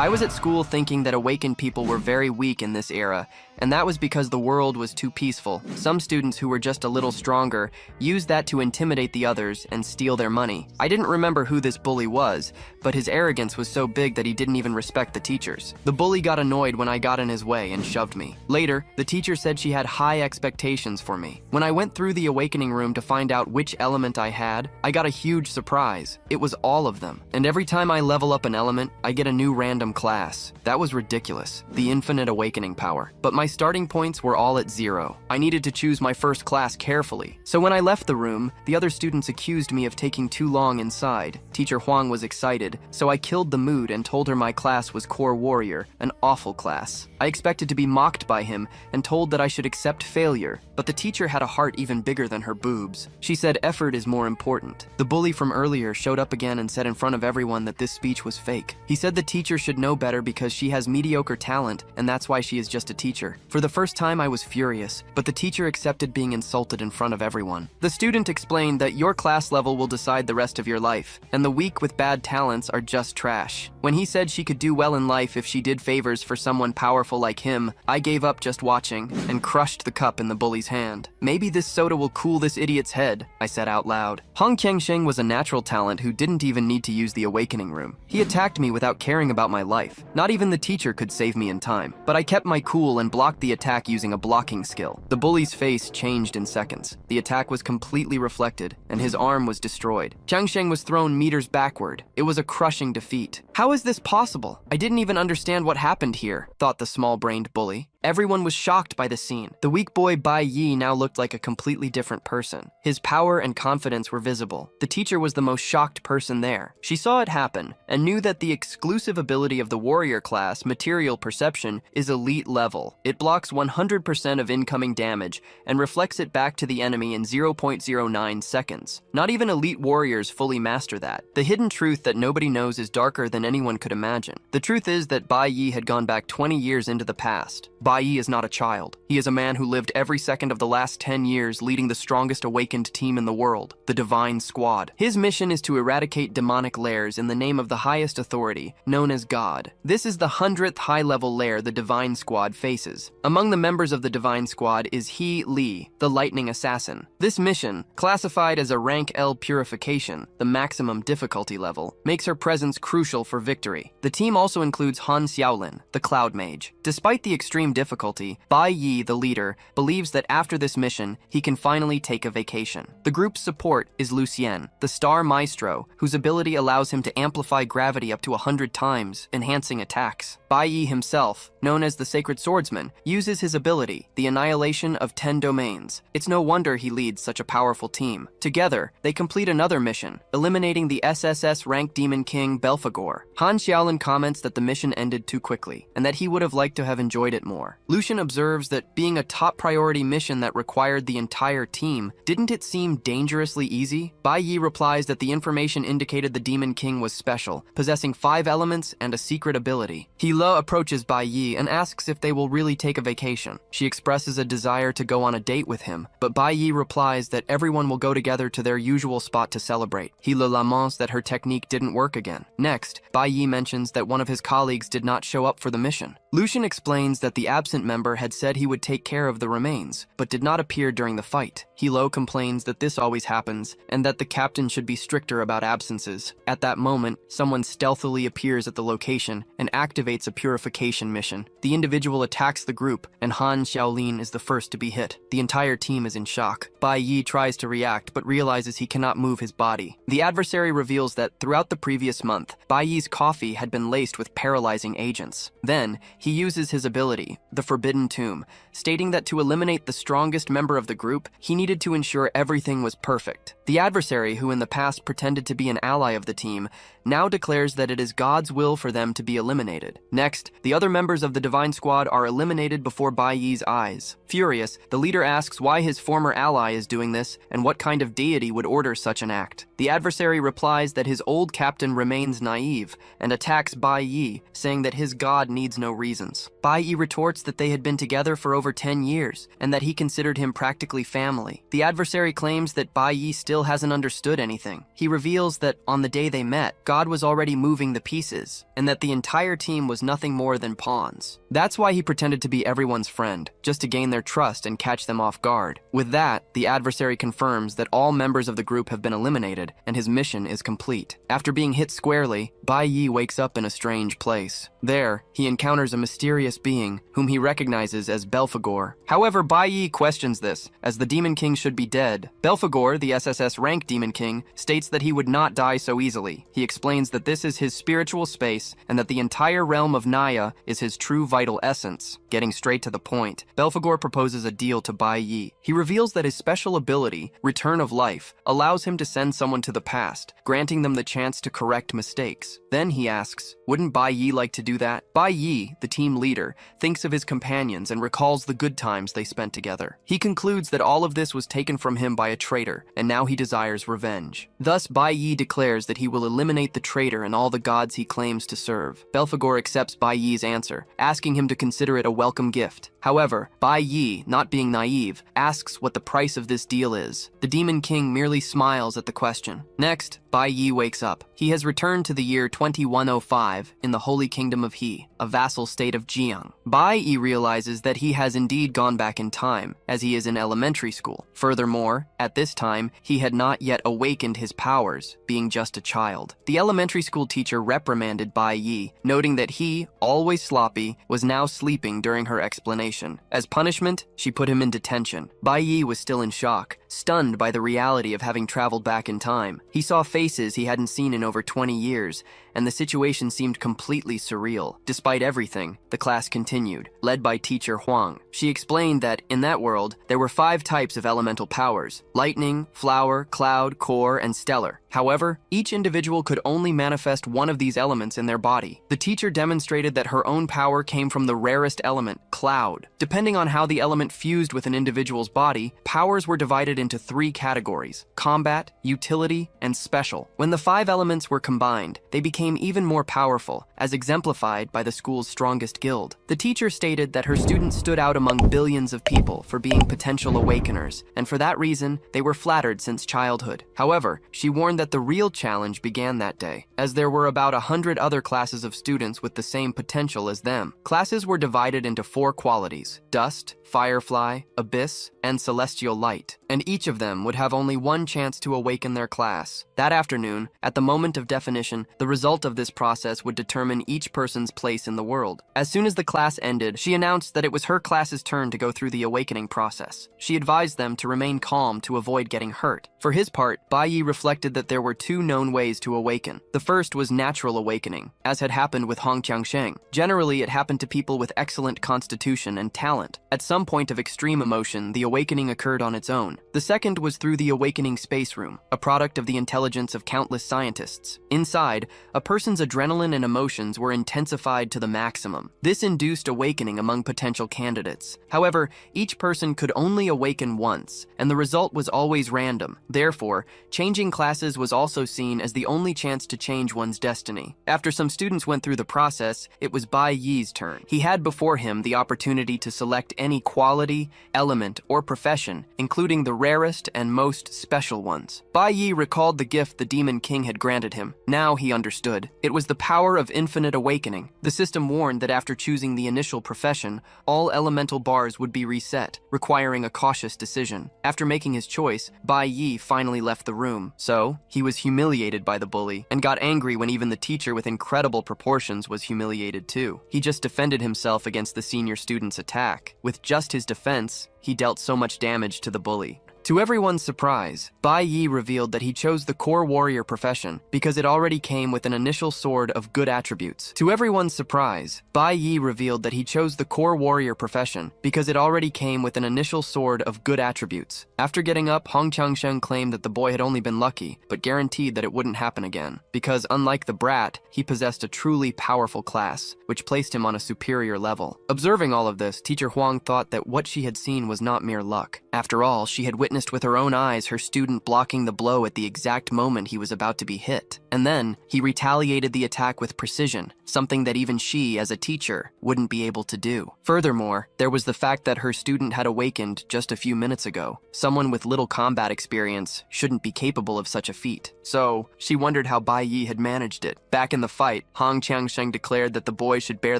I was at school thinking that awakened people were very weak in this era, and that was because the world was too peaceful. Some students who were just a little stronger used that to intimidate the others and steal their money. I didn't remember who this bully was, but his arrogance was so big that he didn't even respect the teachers. The bully got annoyed when I got in his way and shoved me. Later, the teacher said she had high expectations for me. When I went through the awakening room to find out which element I had, I got a huge surprise. It was all of them. And every time I level up an element, I get a new random class. That was ridiculous. The infinite awakening power. But my starting points were all at 0. I needed to choose my first class carefully. So when I left the room, the other students accused me of taking too long inside. Teacher Huang was excited, so I killed the mood and told her my class was Core Warrior, an awful class. I expected to be mocked by him and told that I should accept failure, but the teacher had a heart even bigger than her boobs. She said effort is more important. The bully from earlier showed up again and said in front of everyone that this speech was fake. He said the teacher should know better because she has mediocre talent and that's why she is just a teacher. For the first time I was furious, but the teacher accepted being insulted in front of everyone. The student explained that your class level will decide the rest of your life, and the weak with bad talents are just trash. When he said she could do well in life if she did favors for someone powerful like him, I gave up just watching and crushed the cup in the bully's hand. Maybe this soda will cool this idiot's head, I said out loud. Hong Qiangsheng was a natural talent who didn't even need to use the awakening room. He attacked me without caring about my life. Not even the teacher could save me in time. But I kept my cool and blocked the attack using a blocking skill. The bully's face changed in seconds. The attack was completely reflected, and his arm was destroyed. Qiangsheng was thrown meters backward. It was a crushing defeat. How is this possible? I didn't even understand what happened here, thought the small-brained bully. Everyone was shocked by the scene. The weak boy Bai Yi now looked like a completely different person. His power and confidence were visible. The teacher was the most shocked person there. She saw it happen and knew that the exclusive ability of the warrior class, Material Perception, is elite level. It blocks 100% of incoming damage and reflects it back to the enemy in 0.09 seconds. Not even elite warriors fully master that. The hidden truth that nobody knows is darker than anyone could imagine. The truth is that Bai Yi had gone back 20 years into the past. Bai Yi is not a child. He is a man who lived every second of the last 10 years leading the strongest awakened team in the world, the Divine Squad. His mission is to eradicate demonic lairs in the name of the highest authority, known as God. This is the 100th high-level lair the Divine Squad faces. Among the members of the Divine Squad is He Li, the Lightning Assassin. This mission, classified as a Rank L Purification, the maximum difficulty level, makes her presence crucial for victory. The team also includes Han Xiaolin, the Cloud Mage. Despite the extreme difficulty, Bai Yi, the leader, believes that after this mission, he can finally take a vacation. The group's support is Lucien, the Star Maestro, whose ability allows him to amplify gravity up to 100 times, enhancing attacks. Bai Yi himself, known as the Sacred Swordsman, uses his ability, the annihilation of 10 domains. It's no wonder he leads such a powerful team. Together, they complete another mission, eliminating the SSS rank Demon King Belphegor. Han Xiaolin comments that the mission ended too quickly, and that he would have liked to have enjoyed it more. Lucian observes that being a top priority mission that required the entire team, didn't it seem dangerously easy? Bai Yi replies that the information indicated the Demon King was special, possessing 5 elements and a secret ability. He Lo approaches Bai Yi and asks if they will really take a vacation. She expresses a desire to go on a date with him, but Bai Yi replies that everyone will go together to their usual spot to celebrate. He laments that her technique didn't work again. Next, Bai Yi mentions that one of his colleagues did not show up for the mission. Lucian explains that the absent member had said he would take care of the remains, but did not appear during the fight. Hilo complains that this always happens, and that the captain should be stricter about absences. At that moment, someone stealthily appears at the location and activates a purification mission. The individual attacks the group, and Han Xiaolin is the first to be hit. The entire team is in shock. Bai Yi tries to react, but realizes he cannot move his body. The adversary reveals that throughout the previous month, Bai Yi's coffee had been laced with paralyzing agents. Then, he uses his ability, the Forbidden Tomb, stating that to eliminate the strongest member of the group, he needed to ensure everything was perfect. The adversary, who in the past pretended to be an ally of the team, now declares that it is God's will for them to be eliminated. Next, the other members of the Divine Squad are eliminated before Bai Yi's eyes. Furious, the leader asks why his former ally is doing this and what kind of deity would order such an act. The adversary replies that his old captain remains naive and attacks Bai Yi, saying that his god needs no reasons. Bai Yi retorts admits that they had been together for over 10 years and that he considered him practically family. The adversary claims that Bai Yi still hasn't understood anything. He reveals that on the day they met, God was already moving the pieces and that the entire team was nothing more than pawns. That's why he pretended to be everyone's friend, just to gain their trust and catch them off guard. With that, the adversary confirms that all members of the group have been eliminated and his mission is complete. After being hit squarely, Bai Yi wakes up in a strange place. There, he encounters a mysterious being whom he recognizes as Belphegor. However, Bai Yi questions this, as the Demon King should be dead. Belphegor, the SSS rank Demon King, states that he would not die so easily. He explains that this is his spiritual space and that the entire realm of Naya is his true vital essence. Getting straight to the point, Belphegor proposes a deal to Bai Yi. He reveals that his special ability, Return of Life, allows him to send someone to the past, granting them the chance to correct mistakes. Then he asks, wouldn't Bai Yi like to do that? Bai Yi, the team leader, thinks of his companions and recalls the good times they spent together. He concludes that all of this was taken from him by a traitor, and now he desires revenge. Thus, Bai Yi declares that he will eliminate the traitor and all the gods he claims to serve. Belphegor accepts Bai Yi's answer, asking him to consider it a welcome gift. However, Bai Yi, not being naive, asks what the price of this deal is. The Demon King merely smiles at the question. Next, Bai Yi wakes up. He has returned to the year 2105 in the Holy Kingdom of He, a vassal state of Jiang. Bai Yi realizes that he has indeed gone back in time, as he is in elementary school. Furthermore, at this time, he had not yet awakened his powers, being just a child. The elementary school teacher reprimanded Bai Yi, noting that he, always sloppy, was now sleeping during her explanation. As punishment, she put him in detention. Bai Yi was still in shock, stunned by the reality of having traveled back in time. He saw faces he hadn't seen in over 20 years, and the situation seemed completely surreal. Despite everything, the class continued, led by teacher Huang. She explained that, in that world, there were 5 types of elemental powers: lightning, flower, cloud, core, and stellar. However, each individual could only manifest one of these elements in their body. The teacher demonstrated that her own power came from the rarest element, cloud. Depending on how the element fused with an individual's body, powers were divided into 3 categories: combat, utility, and special. When the 5 elements were combined, they became even more powerful, as exemplified by the school's strongest guild. The teacher stated that her students stood out among billions of people for being potential awakeners, and for that reason, they were flattered since childhood. However, she warned that the real challenge began that day, as there were about 100 other classes of students with the same potential as them. Classes were divided into 4 qualities: dust, firefly, abyss, and celestial light, and each of them would have only one chance to awaken their class. That afternoon, at the moment of definition, the result of this process would determine each person's place in the world. As soon as the class ended, she announced that it was her class's turn to go through the awakening process. She advised them to remain calm to avoid getting hurt. For his part, Bai Yi reflected that there were 2 known ways to awaken. The first was natural awakening, as had happened with Hong Qiangsheng. Generally, it happened to people with excellent constitution and talent. At some point of extreme emotion, the awakening occurred on its own. The second was through the awakening space room, a product of the intelligence of countless scientists. Inside, a person's adrenaline and emotions were intensified to the maximum. This induced awakening among potential candidates. However, each person could only awaken once, and the result was always random. Therefore, changing classes was also seen as the only chance to change one's destiny. After some students went through the process, it was Bai Yi's turn. He had before him the opportunity to select any quality, element, or profession, including the rarest and most special ones. Bai Yi recalled the gift the Demon King had granted him. Now he understood. It was the power of infinite awakening. The system warned that after choosing the initial profession, all elemental bars would be reset, requiring a cautious decision. After making his choice, Bai Yi finally left the room. So, he was humiliated by the bully, and got angry when even the teacher with incredible proportions was humiliated too. He just defended himself against the senior student's attack. With just his defense, he dealt so much damage to the bully. To everyone's surprise, Bai Yi revealed that he chose the core warrior profession because it already came with an initial sword of good attributes. To everyone's surprise, Bai Yi revealed that he chose the core warrior profession because it already came with an initial sword of good attributes. After getting up, Hong Qiangsheng claimed that the boy had only been lucky, but guaranteed that it wouldn't happen again, because unlike the brat, he possessed a truly powerful class, which placed him on a superior level. Observing all of this, Teacher Huang thought that what she had seen was not mere luck. After all, she had witnessed with her own eyes her student blocking the blow at the exact moment he was about to be hit. And then, he retaliated the attack with precision, something that even she, as a teacher, wouldn't be able to do. Furthermore, there was the fact that her student had awakened just a few minutes ago. Someone with little combat experience shouldn't be capable of such a feat. So, she wondered how Bai Yi had managed it. Back in the fight, Hong Qiangsheng declared that the boy should bear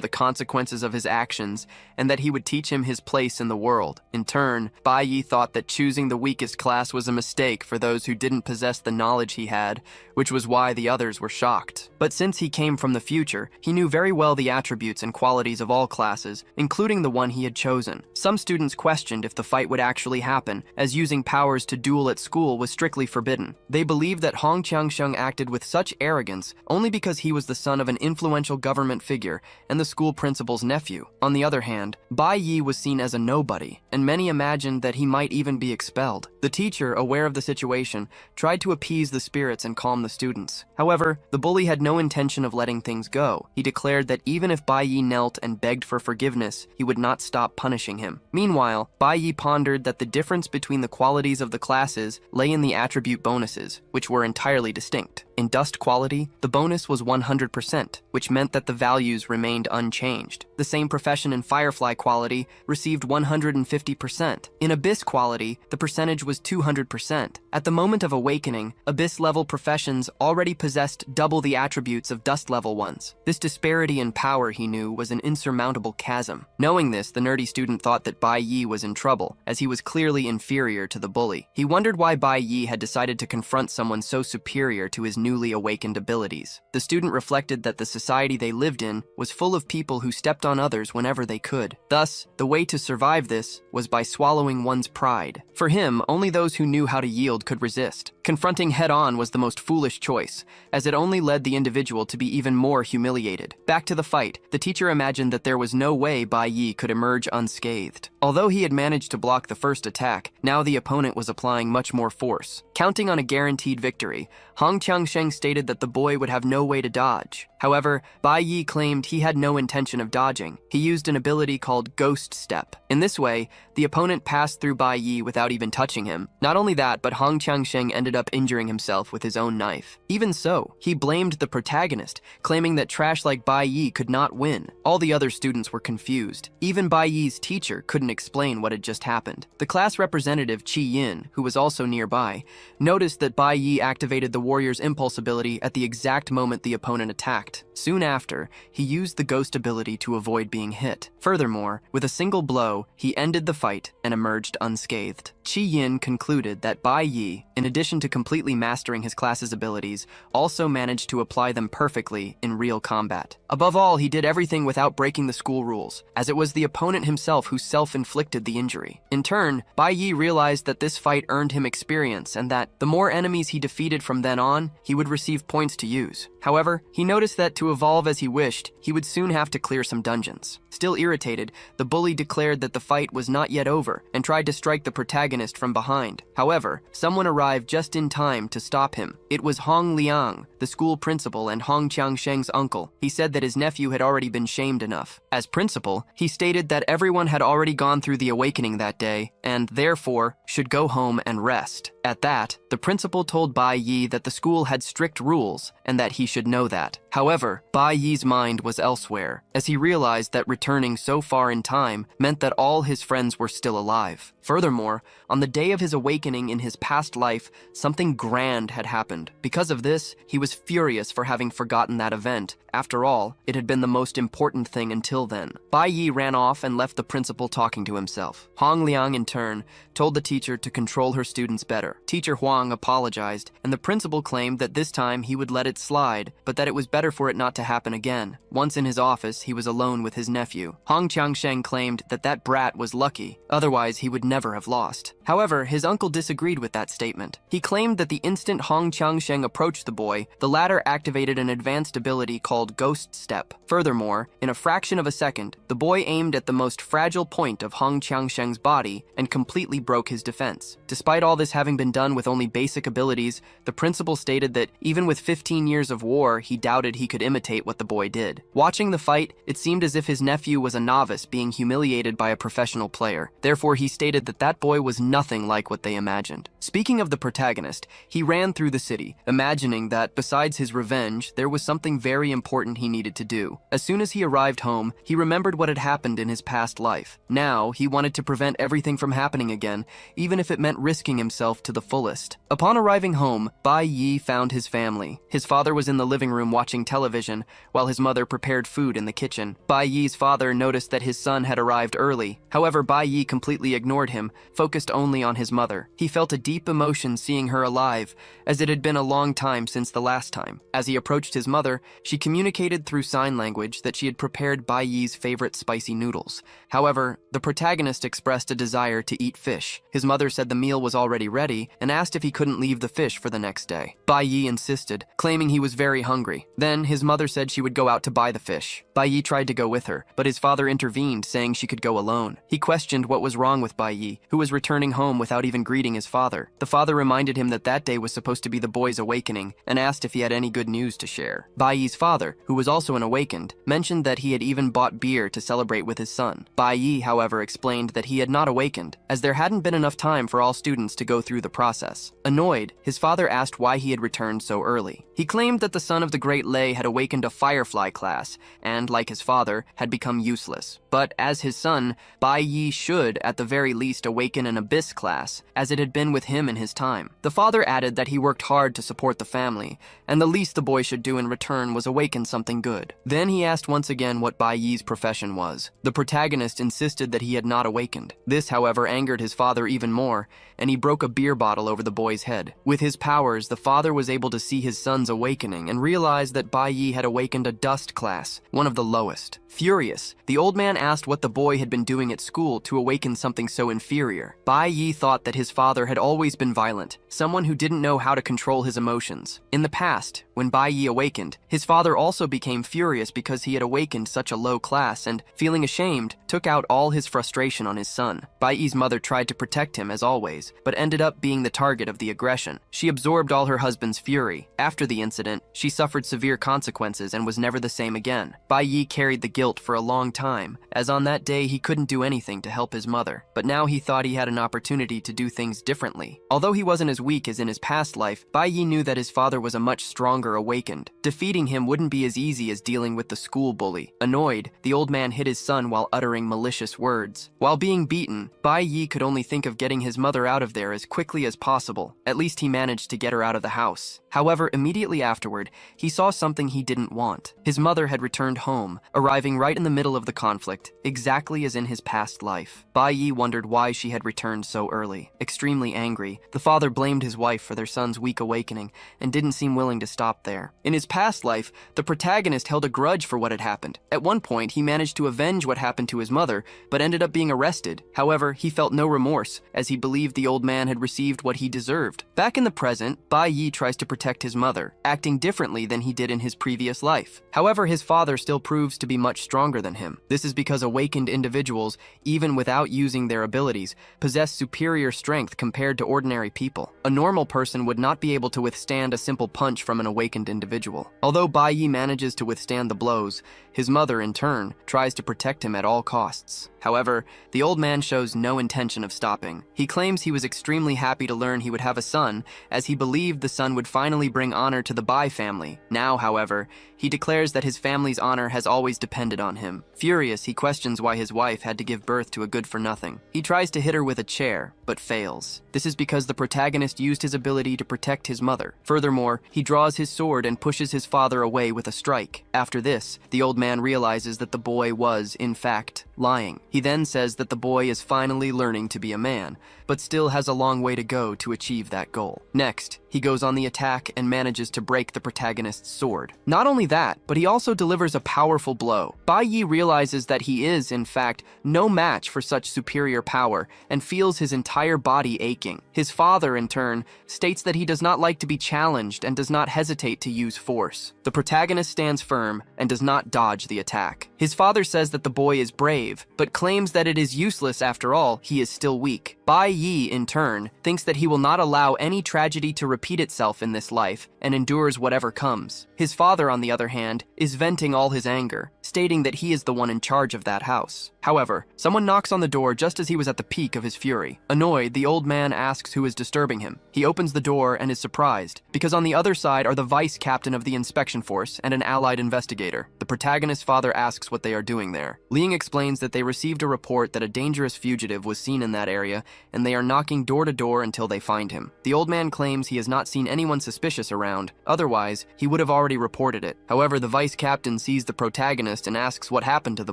the consequences of his actions and that he would teach him his place in the world. In turn, Bai Yi thought that choosing the weakest class was a mistake for those who didn't possess the knowledge he had, which was why the others were shocked. But since he came from the future, he knew very well the attributes and qualities of all classes, including the one he had chosen. Some students questioned if the fight would actually happen, as using powers to duel at school was strictly forbidden. They believed that Hong Qiangsheng acted with such arrogance only because he was the son of an influential government figure and the school principal's nephew. On the other hand, Bai Yi was seen as a nobody, and many imagined that he might even be expelled. The teacher, aware of the situation, tried to appease the spirits and calm the students. However, the bully had no intention of letting things go. He declared that even if Bai Yi knelt and begged for forgiveness, he would not stop punishing him. Meanwhile, Bai Yi pondered that the difference between the qualities of the classes lay in the attribute bonuses, which were entirely distinct. In dust quality, the bonus was 100%, which meant that the values remained unchanged. The same profession in firefly quality received 150%. In abyss quality, the percentage was 200%. At the moment of awakening, abyss-level professions already possessed double the attributes of dust-level ones. This disparity in power, he knew, was an insurmountable chasm. Knowing this, the nerdy student thought that Bai Yi was in trouble, as he was clearly inferior to the bully. He wondered why Bai Yi had decided to confront someone so superior to his newly awakened abilities. The student reflected that the society they lived in was full of people who stepped on others whenever they could. Thus, the way to survive this was by swallowing one's pride. For him, only those who knew how to yield could resist. Confronting head-on was the most foolish choice, as it only led the individual to be even more humiliated. Back to the fight, the teacher imagined that there was no way Bai Yi could emerge unscathed. Although he had managed to block the first attack, now the opponent was applying much more force. Counting on a guaranteed victory, Hong Qiangsheng stated that the boy would have no way to dodge. However, Bai Yi claimed he had no intention of dodging. He used an ability called Ghost Step. In this way, the opponent passed through Bai Yi without even touching him. Not only that, but Hong Qiangsheng ended up injuring himself with his own knife. Even so, he blamed the protagonist, claiming that trash like Bai Yi could not win. All the other students were confused. Even Bai Yi's teacher couldn't explain what had just happened. The class representative, Qi Yin, who was also nearby, noticed that Bai Yi activated the warrior's impulse ability at the exact moment the opponent attacked. Soon after, he used the ghost ability to avoid being hit. Furthermore, with a single blow, he ended the fight and emerged unscathed. Qi Yin concluded that Bai Yi, in addition to completely mastering his class's abilities, also managed to apply them perfectly in real combat. Above all, he did everything without breaking the school rules, as it was the opponent himself who self-inflicted the injury. In turn, Bai Yi realized that this fight earned him experience and that the more enemies he defeated from then on, he would receive points to use. However, he noticed that to evolve as he wished, he would soon have to clear some dungeons. Still irritated, the bully declared that the fight was not yet over and tried to strike the protagonist from behind. However, someone arrived just in time to stop him. It was Hong Liang, the school principal and Hong Qiangsheng's uncle. He said that his nephew had already been shamed enough. As principal, he stated that everyone had already gone through the awakening that day and, therefore, should go home and rest. At that, the principal told Bai Yi that the school had strict rules and that he should know that. However, Bai Yi's mind was elsewhere, as he realized that returning so far in time meant that all his friends were still alive. Furthermore, on the day of his awakening in his past life, something grand had happened. Because of this, he was furious for having forgotten that event. After all, it had been the most important thing until then. Bai Yi ran off and left the principal talking to himself. Hong Liang, in turn, told the teacher to control her students better. Teacher Huang apologized, and the principal claimed that this time he would let it slide, but that it was better for it not to happen again. Once in his office, he was alone with his nephew. Hong Qiangsheng claimed that that brat was lucky, otherwise he would never have lost. However, his uncle disagreed with that statement. He claimed that the instant Hong Qiangsheng approached the boy, the latter activated an advanced ability called Ghost Step. Furthermore, in a fraction of a second, the boy aimed at the most fragile point of Hong Qiangsheng's body and completely broke his defense. Despite all this having been done with only basic abilities, the principal stated that even with 15 years of war, he doubted he could imitate what the boy did. Watching the fight, it seemed as if his nephew was a novice being humiliated by a professional player. Therefore, he stated that that boy was nothing like what they imagined. Speaking of the protagonist, protagonist, he ran through the city, imagining that, besides his revenge, there was something very important he needed to do. As soon as he arrived home, he remembered what had happened in his past life. Now, he wanted to prevent everything from happening again, even if it meant risking himself to the fullest. Upon arriving home, Bai Yi found his family. His father was in the living room watching television, while his mother prepared food in the kitchen. Bai Yi's father noticed that his son had arrived early. However, Bai Yi completely ignored him, focused only on his mother. He felt a deep emotion seeing her alive, as it had been a long time since the last time. As he approached his mother, she communicated through sign language that she had prepared Bai Yi's favorite spicy noodles. However, the protagonist expressed a desire to eat fish. His mother said the meal was already ready and asked if he couldn't leave the fish for the next day. Bai Yi insisted, claiming he was very hungry. Then, his mother said she would go out to buy the fish. Bai Yi tried to go with her, but his father intervened, saying she could go alone. He questioned what was wrong with Bai Yi, who was returning home without even greeting his father. The father reminded him that that day was supposed to be the boy's awakening and asked if he had any good news to share. Bai Yi's father, who was also an awakened, mentioned that he had even bought beer to celebrate with his son. Bai Yi, however, explained that he had not awakened, as there hadn't been enough time for all students to go through the process. Annoyed, his father asked why he had returned so early. He claimed that the son of the Great Lei had awakened a Firefly class, and, like his father, had become useless. But as his son, Bai Yi should, at the very least, awaken an Abyss class, as it had been with him in his time. The father added that he worked hard to support the family, and the least the boy should do in return was awaken something good. Then he asked once again what Bai Yi's profession was. The protagonist insisted that he had not awakened. This, however, angered his father even more, and he broke a beer bottle over the boy's head. With his powers, the father was able to see his son's awakening and realized that Bai Yi had awakened a dust class, one of the lowest. Furious, the old man asked what the boy had been doing at school to awaken something so inferior. Bai Yi thought that his father had always been violent, someone who didn't know how to control his emotions. In the past, when Bai Yi awakened, his father also became furious because he had awakened such a low class and, feeling ashamed, took out all his frustration on his son. Bai Yi's mother tried to protect him as always, but ended up being the target of the aggression. She absorbed all her husband's fury. After the incident, she suffered severe consequences and was never the same again. Bai Yi carried the guilt for a long time, as on that day he couldn't do anything to help his mother. But now he thought he had an opportunity to do things differently. Although he wasn't as weak as in his past life, Bai Yi knew that his father was a much stronger awakened. Defeating him wouldn't be as easy as dealing with the school bully. Annoyed, the old man hit his son while uttering malicious words. While being beaten, Bai Yi could only think of getting his mother out of there as quickly as possible. At least he managed to get her out of the house. However, immediately afterward, he saw something he didn't want. His mother had returned home, arriving right in the middle of the conflict, exactly as in his past life. Bai Yi wondered why she had returned so early. Extremely angry, the father blamed his wife for their son's weak awakening and didn't seem willing to stop there. In his past life, the protagonist held a grudge for what had happened. At one point, he managed to avenge what happened to his mother, but ended up being arrested. However, he felt no remorse, as he believed the old man had received what he deserved. Back in the present, Bai Yi tries to protect his mother, acting differently than he did in his previous life. However, his father still proves to be much stronger than him. This is because awakened individuals, even without using their abilities, possess superior strength compared to ordinary people. A normal person would not be able to withstand a simple punch from an awakened individual. Although Bai Yi manages to withstand the blows, his mother, in turn, tries to protect him at all costs. However, the old man shows no intention of stopping. He claims he was extremely happy to learn he would have a son, as he believed the son would finally bring honor to the Bai family. Now, however, he declares that his family's honor has always depended on him. Furious, he questions why his wife had to give birth to a good-for-nothing. He tries to hit her with a chair, but fails. This is because the protagonist used his ability to protect his mother. Furthermore, he draws his sword and pushes his father away with a strike. After this, the old man realizes that the boy was, in fact, lying. He then says that the boy is finally learning to be a man, but still has a long way to go to achieve that goal. Next, he goes on the attack and manages to break the protagonist's sword. Not only that, but he also delivers a powerful blow. Bai Yi realizes that he is, in fact, no match for such superior power and feels his entire body aching. His father, in turn, states that he does not like to be challenged and does not hesitate to use force. The protagonist stands firm and does not dodge the attack. His father says that the boy is brave, but claims that it is useless after all, he is still weak. Bai Yi, in turn, thinks that he will not allow any tragedy to repeat itself in this life and endures whatever comes. His father, on the other hand, is venting all his anger. stating that he is the one in charge of that house. However, someone knocks on the door just as he was at the peak of his fury. Annoyed, the old man asks who is disturbing him. He opens the door and is surprised, because on the other side are the vice captain of the inspection force and an allied investigator. The protagonist's father asks what they are doing there. Liang explains that they received a report that a dangerous fugitive was seen in that area, and they are knocking door to door until they find him. The old man claims he has not seen anyone suspicious around, otherwise, he would have already reported it. However, the vice captain sees the protagonist and asks what happened to the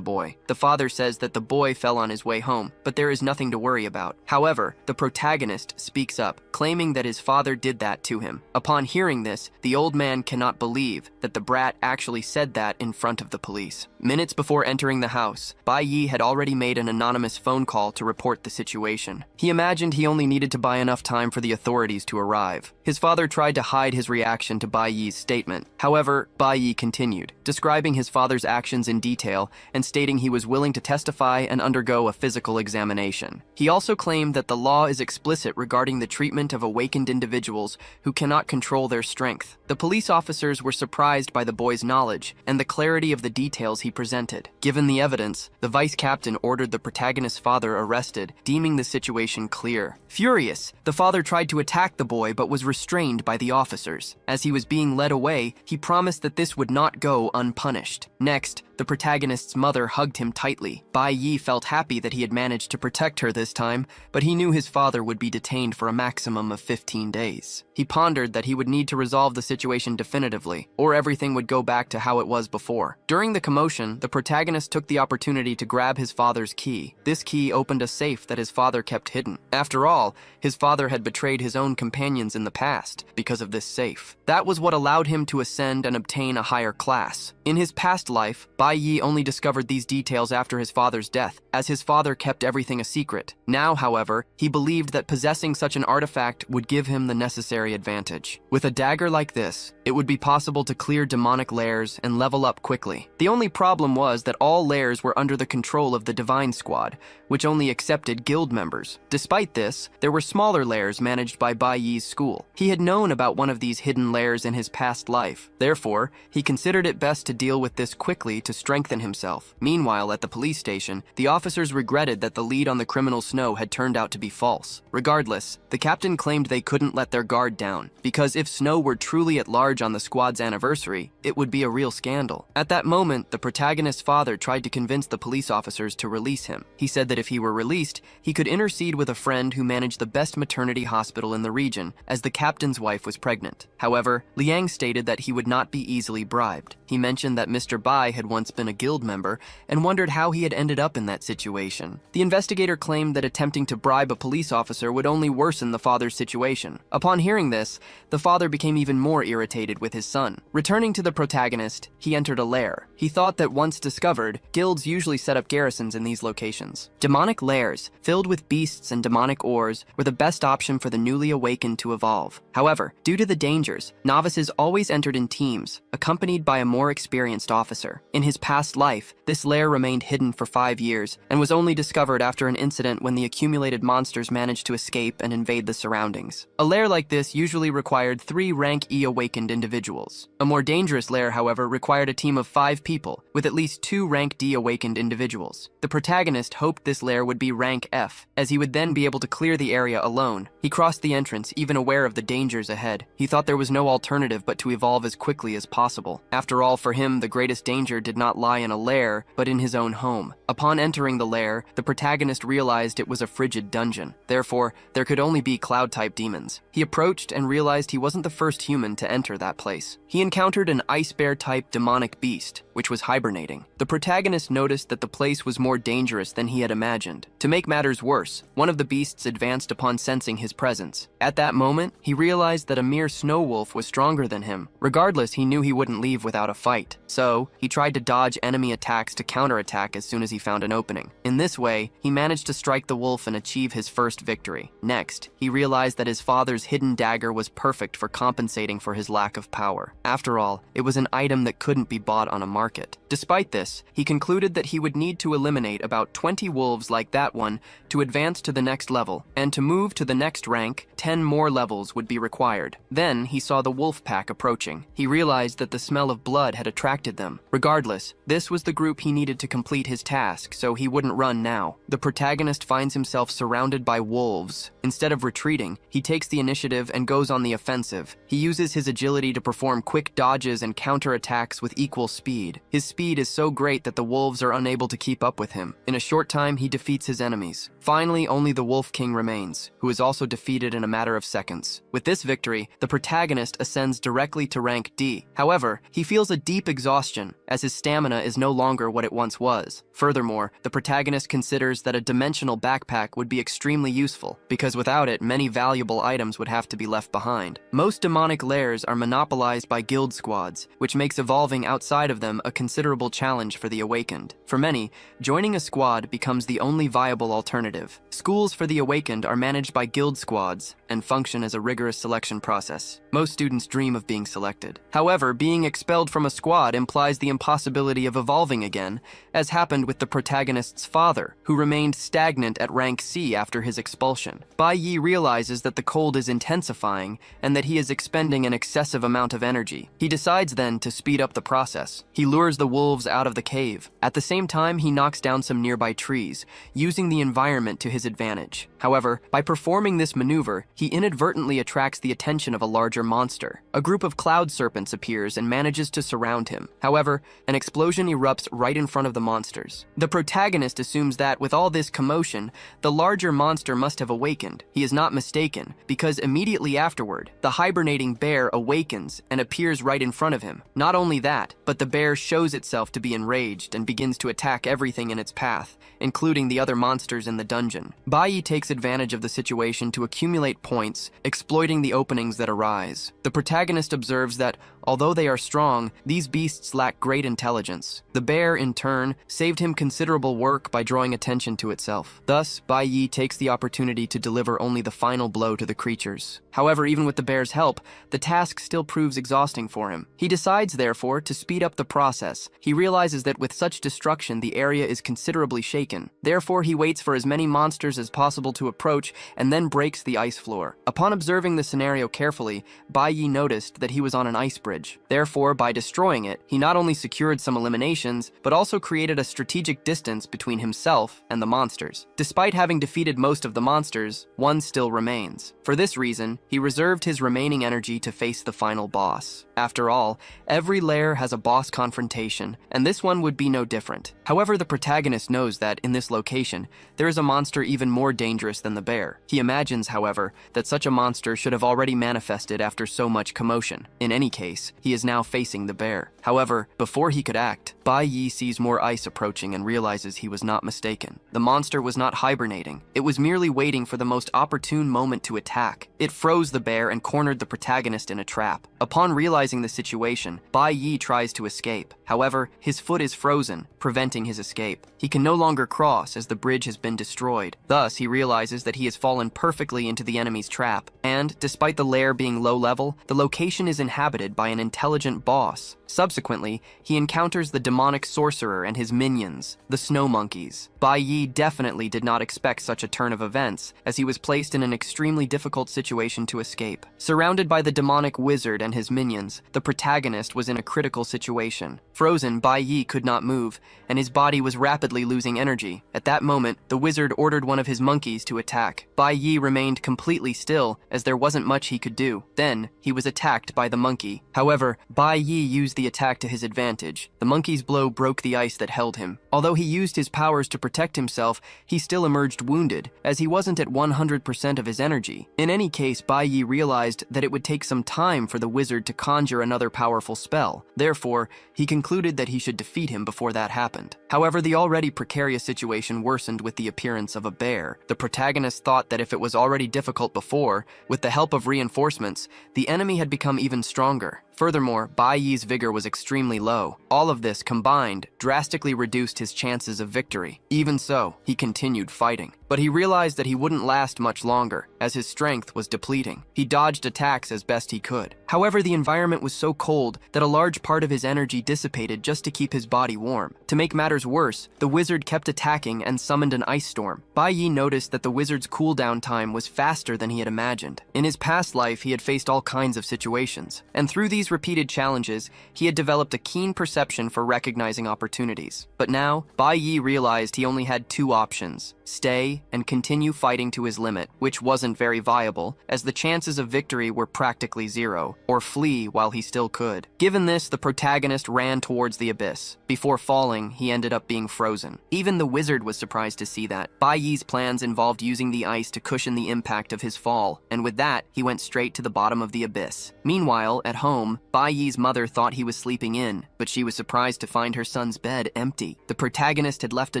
boy. The father says that the boy fell on his way home, but there is nothing to worry about. However, the protagonist speaks up, claiming that his father did that to him. Upon hearing this, the old man cannot believe that the brat actually said that in front of the police. Minutes before entering the house, Bai Yi had already made an anonymous phone call to report the situation. He imagined he only needed to buy enough time for the authorities to arrive. His father tried to hide his reaction to Bai Yi's statement. However, Bai Yi continued, describing his father's actions in detail and stating he was willing to testify and undergo a physical examination. He also claimed that the law is explicit regarding the treatment of awakened individuals who cannot control their strength. The police officers were surprised by the boy's knowledge and the clarity of the details he presented. Given the evidence, the vice captain ordered the protagonist's father arrested, deeming the situation clear. Furious, the father tried to attack the boy but was restrained by the officers. As he was being led away, he promised that this would not go unpunished. Next, the protagonist's mother hugged him tightly. Bai Yi felt happy that he had managed to protect her this time, but he knew his father would be detained for a maximum of 15 days. He pondered that he would need to resolve the situation definitively, or everything would go back to how it was before. During the commotion, the protagonist took the opportunity to grab his father's key. This key opened a safe that his father kept hidden. After all, his father had betrayed his own companions in the past because of this safe. That was what allowed him to ascend and obtain a higher class. In his past life, Bai Yi only discovered these details after his father's death, as his father kept everything a secret. Now, however, he believed that possessing such an artifact would give him the necessary advantage. With a dagger like this, it would be possible to clear demonic lairs and level up quickly. The only problem was that all lairs were under the control of the Divine Squad, which only accepted guild members. Despite this, there were smaller lairs managed by Bai Yi's school. He had known about one of these hidden lairs in his past life. Therefore, he considered it best to deal with this quickly to strengthen himself. Meanwhile, at the police station, the officers regretted that the lead on the criminal Snow had turned out to be false. Regardless, the captain claimed they couldn't let their guard down, because if Snow were truly at large on the squad's anniversary, it would be a real scandal. At that moment, the protagonist's father tried to convince the police officers to release him. He said that if he were released, he could intercede with a friend who managed the best maternity hospital in the region, as the captain's wife was pregnant. However, Liang stated that he would not be easily bribed. He mentioned that Mr. Bai had once been a guild member and wondered how he had ended up in that situation. The investigator claimed that attempting to bribe a police officer would only worsen the father's situation. Upon hearing this, the father became even more irritated with his son. Returning to the protagonist, he entered a lair. He thought that once discovered, guilds usually set up garrisons in these locations. Demonic lairs, filled with beasts and demonic ores, were the best option for the newly awakened to evolve. However, due to the dangers, novices always entered in teams, accompanied by a more experienced officer. In his past life, this lair remained hidden for 5 years and was only discovered after an incident when the accumulated monsters managed to escape and invade the surroundings. A lair like this usually required 3 rank E awakened individuals. A more dangerous lair, however, required a team of 5 people, with at least 2 rank D awakened individuals. The protagonist hoped this lair would be rank F, as he would then be able to clear the area alone. He crossed the entrance, even aware of the dangers ahead. He thought there was no alternative but to evolve as quickly as possible. After all, for him, the greatest danger did not lie in a lair, but in his own home. Upon entering the lair, the protagonist realized it was a frigid dungeon. Therefore, there could only be cloud-type demons. He approached and realized he wasn't the first human to enter that place. He encountered an ice bear-type demonic beast, which was hibernating. The protagonist noticed that the place was more dangerous than he had imagined. To make matters worse, one of the beasts advanced upon sensing his presence. At that moment, he realized that a mere snow wolf was stronger than him. Regardless, he knew he wouldn't leave without a fight. So, he tried to dodge enemy attacks to counterattack as soon as he found an opening. In this way, he managed to strike the wolf and achieve his first victory. Next, he realized that his father's hidden dagger was perfect for compensating for his lack of power. After all, it was an item that couldn't be bought on a market. Despite this, he concluded that he would need to eliminate about 20 wolves like that one to advance to the next level, and to move to the next rank, 10 more levels would be required. Then, he saw the wolf pack approaching. He realized that the smell of blood had attracted them. Regardless, this. This was the group he needed to complete his task, so he wouldn't run now. The protagonist finds himself surrounded by wolves. Instead of retreating, he takes the initiative and goes on the offensive. He uses his agility to perform quick dodges and counterattacks with equal speed. His speed is so great that the wolves are unable to keep up with him. In a short time, he defeats his enemies. Finally, only the Wolf King remains, who is also defeated in a matter of seconds. With this victory, the protagonist ascends directly to rank D. However, he feels a deep exhaustion, as his stamina is no longer what it once was. Furthermore, the protagonist considers that a dimensional backpack would be extremely useful, because without it, many valuable items would have to be left behind. Most demonic lairs are monopolized by guild squads, which makes evolving outside of them a considerable challenge for the awakened. For many, joining a squad becomes the only viable alternative. Schools for the awakened are managed by guild squads and function as a rigorous selection process. Most students dream of being selected. However, being expelled from a squad implies the impossibility of evolving again, as happened with the protagonist's father, who remained stagnant at rank C after his expulsion. Bai Yi realizes that the cold is intensifying and that he is expending an excessive amount of energy. He decides then to speed up the process. He lures the wolves out of the cave. At the same time, he knocks down some nearby trees, using the environment to his advantage. However, by performing this maneuver, he inadvertently attracts the attention of a larger monster. A group of cloud serpents appears and manages to surround him. However, an explosion erupts right in front of the monsters. The protagonist assumes that, with all this commotion, the larger monster must have awakened. He is not mistaken, because immediately afterward, the hibernating bear awakens and appears right in front of him. Not only that, but the bear shows itself to be enraged and begins to attack everything in its path, including the other monsters in the dungeon. Bai Yi takes advantage of the situation to accumulate points, exploiting the openings that arise. The protagonist observes that, although they are strong, these beasts lack great intelligence. The bear, in turn, saved him considerable work by drawing attention to itself. Thus, Bai Yi takes the opportunity to deliver only the final blow to the creatures. However, even with the bear's help, the task still proves exhausting for him. He decides, therefore, to speed up the process. He realizes that with such destruction, the area is considerably shaken. Therefore, he waits for as many monsters as possible to approach and then breaks the ice floor. Upon observing the scenario carefully, Bai Yi noticed that he was on an ice bridge. Therefore, by destroying it, he not only secured some eliminations, but also created a strategic distance between himself and the monsters. Despite having defeated most of the monsters, one still remains. For this reason, he reserved his remaining energy to face the final boss. After all, every lair has a boss confrontation, and this one would be no different. However, the protagonist knows that, in this location, there is a monster even more dangerous than the bear. He imagines, however, that such a monster should have already manifested after so much commotion. In any case, he is now facing the bear. However, before he could act, Bai Yi sees more ice approaching and realizes he was not mistaken. The monster was not hibernating. It was merely waiting for the most opportune moment to attack. It froze the bear and cornered the protagonist in a trap. Upon realizing the situation, Bai Yi tries to escape. However, his foot is frozen, preventing his escape. He can no longer cross as the bridge has been destroyed. Thus, he realizes that he has fallen perfectly into the enemy's trap. And, despite the lair being low level, the location is inhabited by an intelligent boss. Subsequently, he encounters the demonic sorcerer and his minions, the snow monkeys. Bai Yi definitely did not expect such a turn of events, as he was placed in an extremely difficult situation to escape. Surrounded by the demonic wizard and his minions, the protagonist was in a critical situation. Frozen, Bai Yi could not move, and his body was rapidly losing energy. At that moment, the wizard ordered one of his monkeys to attack. Bai Yi remained completely still, as there wasn't much he could do. Then, he was attacked by the monkey. However, Bai Yi used the attack to his advantage. The monkey's blow broke the ice that held him. Although he used his powers to protect himself, he still emerged wounded, as he wasn't at 100% of his energy. In any case, Bai Yi realized that it would take some time for the wizard to conjure another powerful spell. Therefore, he concluded that he should defeat him before that happened. However, the already precarious situation worsened with the appearance of a bear. The protagonist thought that if it was already difficult before, with the help of reinforcements, the enemy had become even stronger. Furthermore, Bai Yi's vigor was extremely low. All of this combined drastically reduced his chances of victory. Even so, he continued fighting. But he realized that he wouldn't last much longer, as his strength was depleting. He dodged attacks as best he could. However, the environment was so cold that a large part of his energy dissipated just to keep his body warm. To make matters worse, the wizard kept attacking and summoned an ice storm. Bai Yi noticed that the wizard's cooldown time was faster than he had imagined. In his past life, he had faced all kinds of situations, and through these these repeated challenges, he had developed a keen perception for recognizing opportunities. But now, Bai Yi realized he only had two options: stay and continue fighting to his limit, which wasn't very viable, as the chances of victory were practically zero, or flee while he still could. Given this, the protagonist ran towards the abyss. Before falling, he ended up being frozen. Even the wizard was surprised to see that. Bai Yi's plans involved using the ice to cushion the impact of his fall, and with that, he went straight to the bottom of the abyss. Meanwhile, at home, Bai Yi's mother thought he was sleeping in, but she was surprised to find her son's bed empty. The protagonist had left a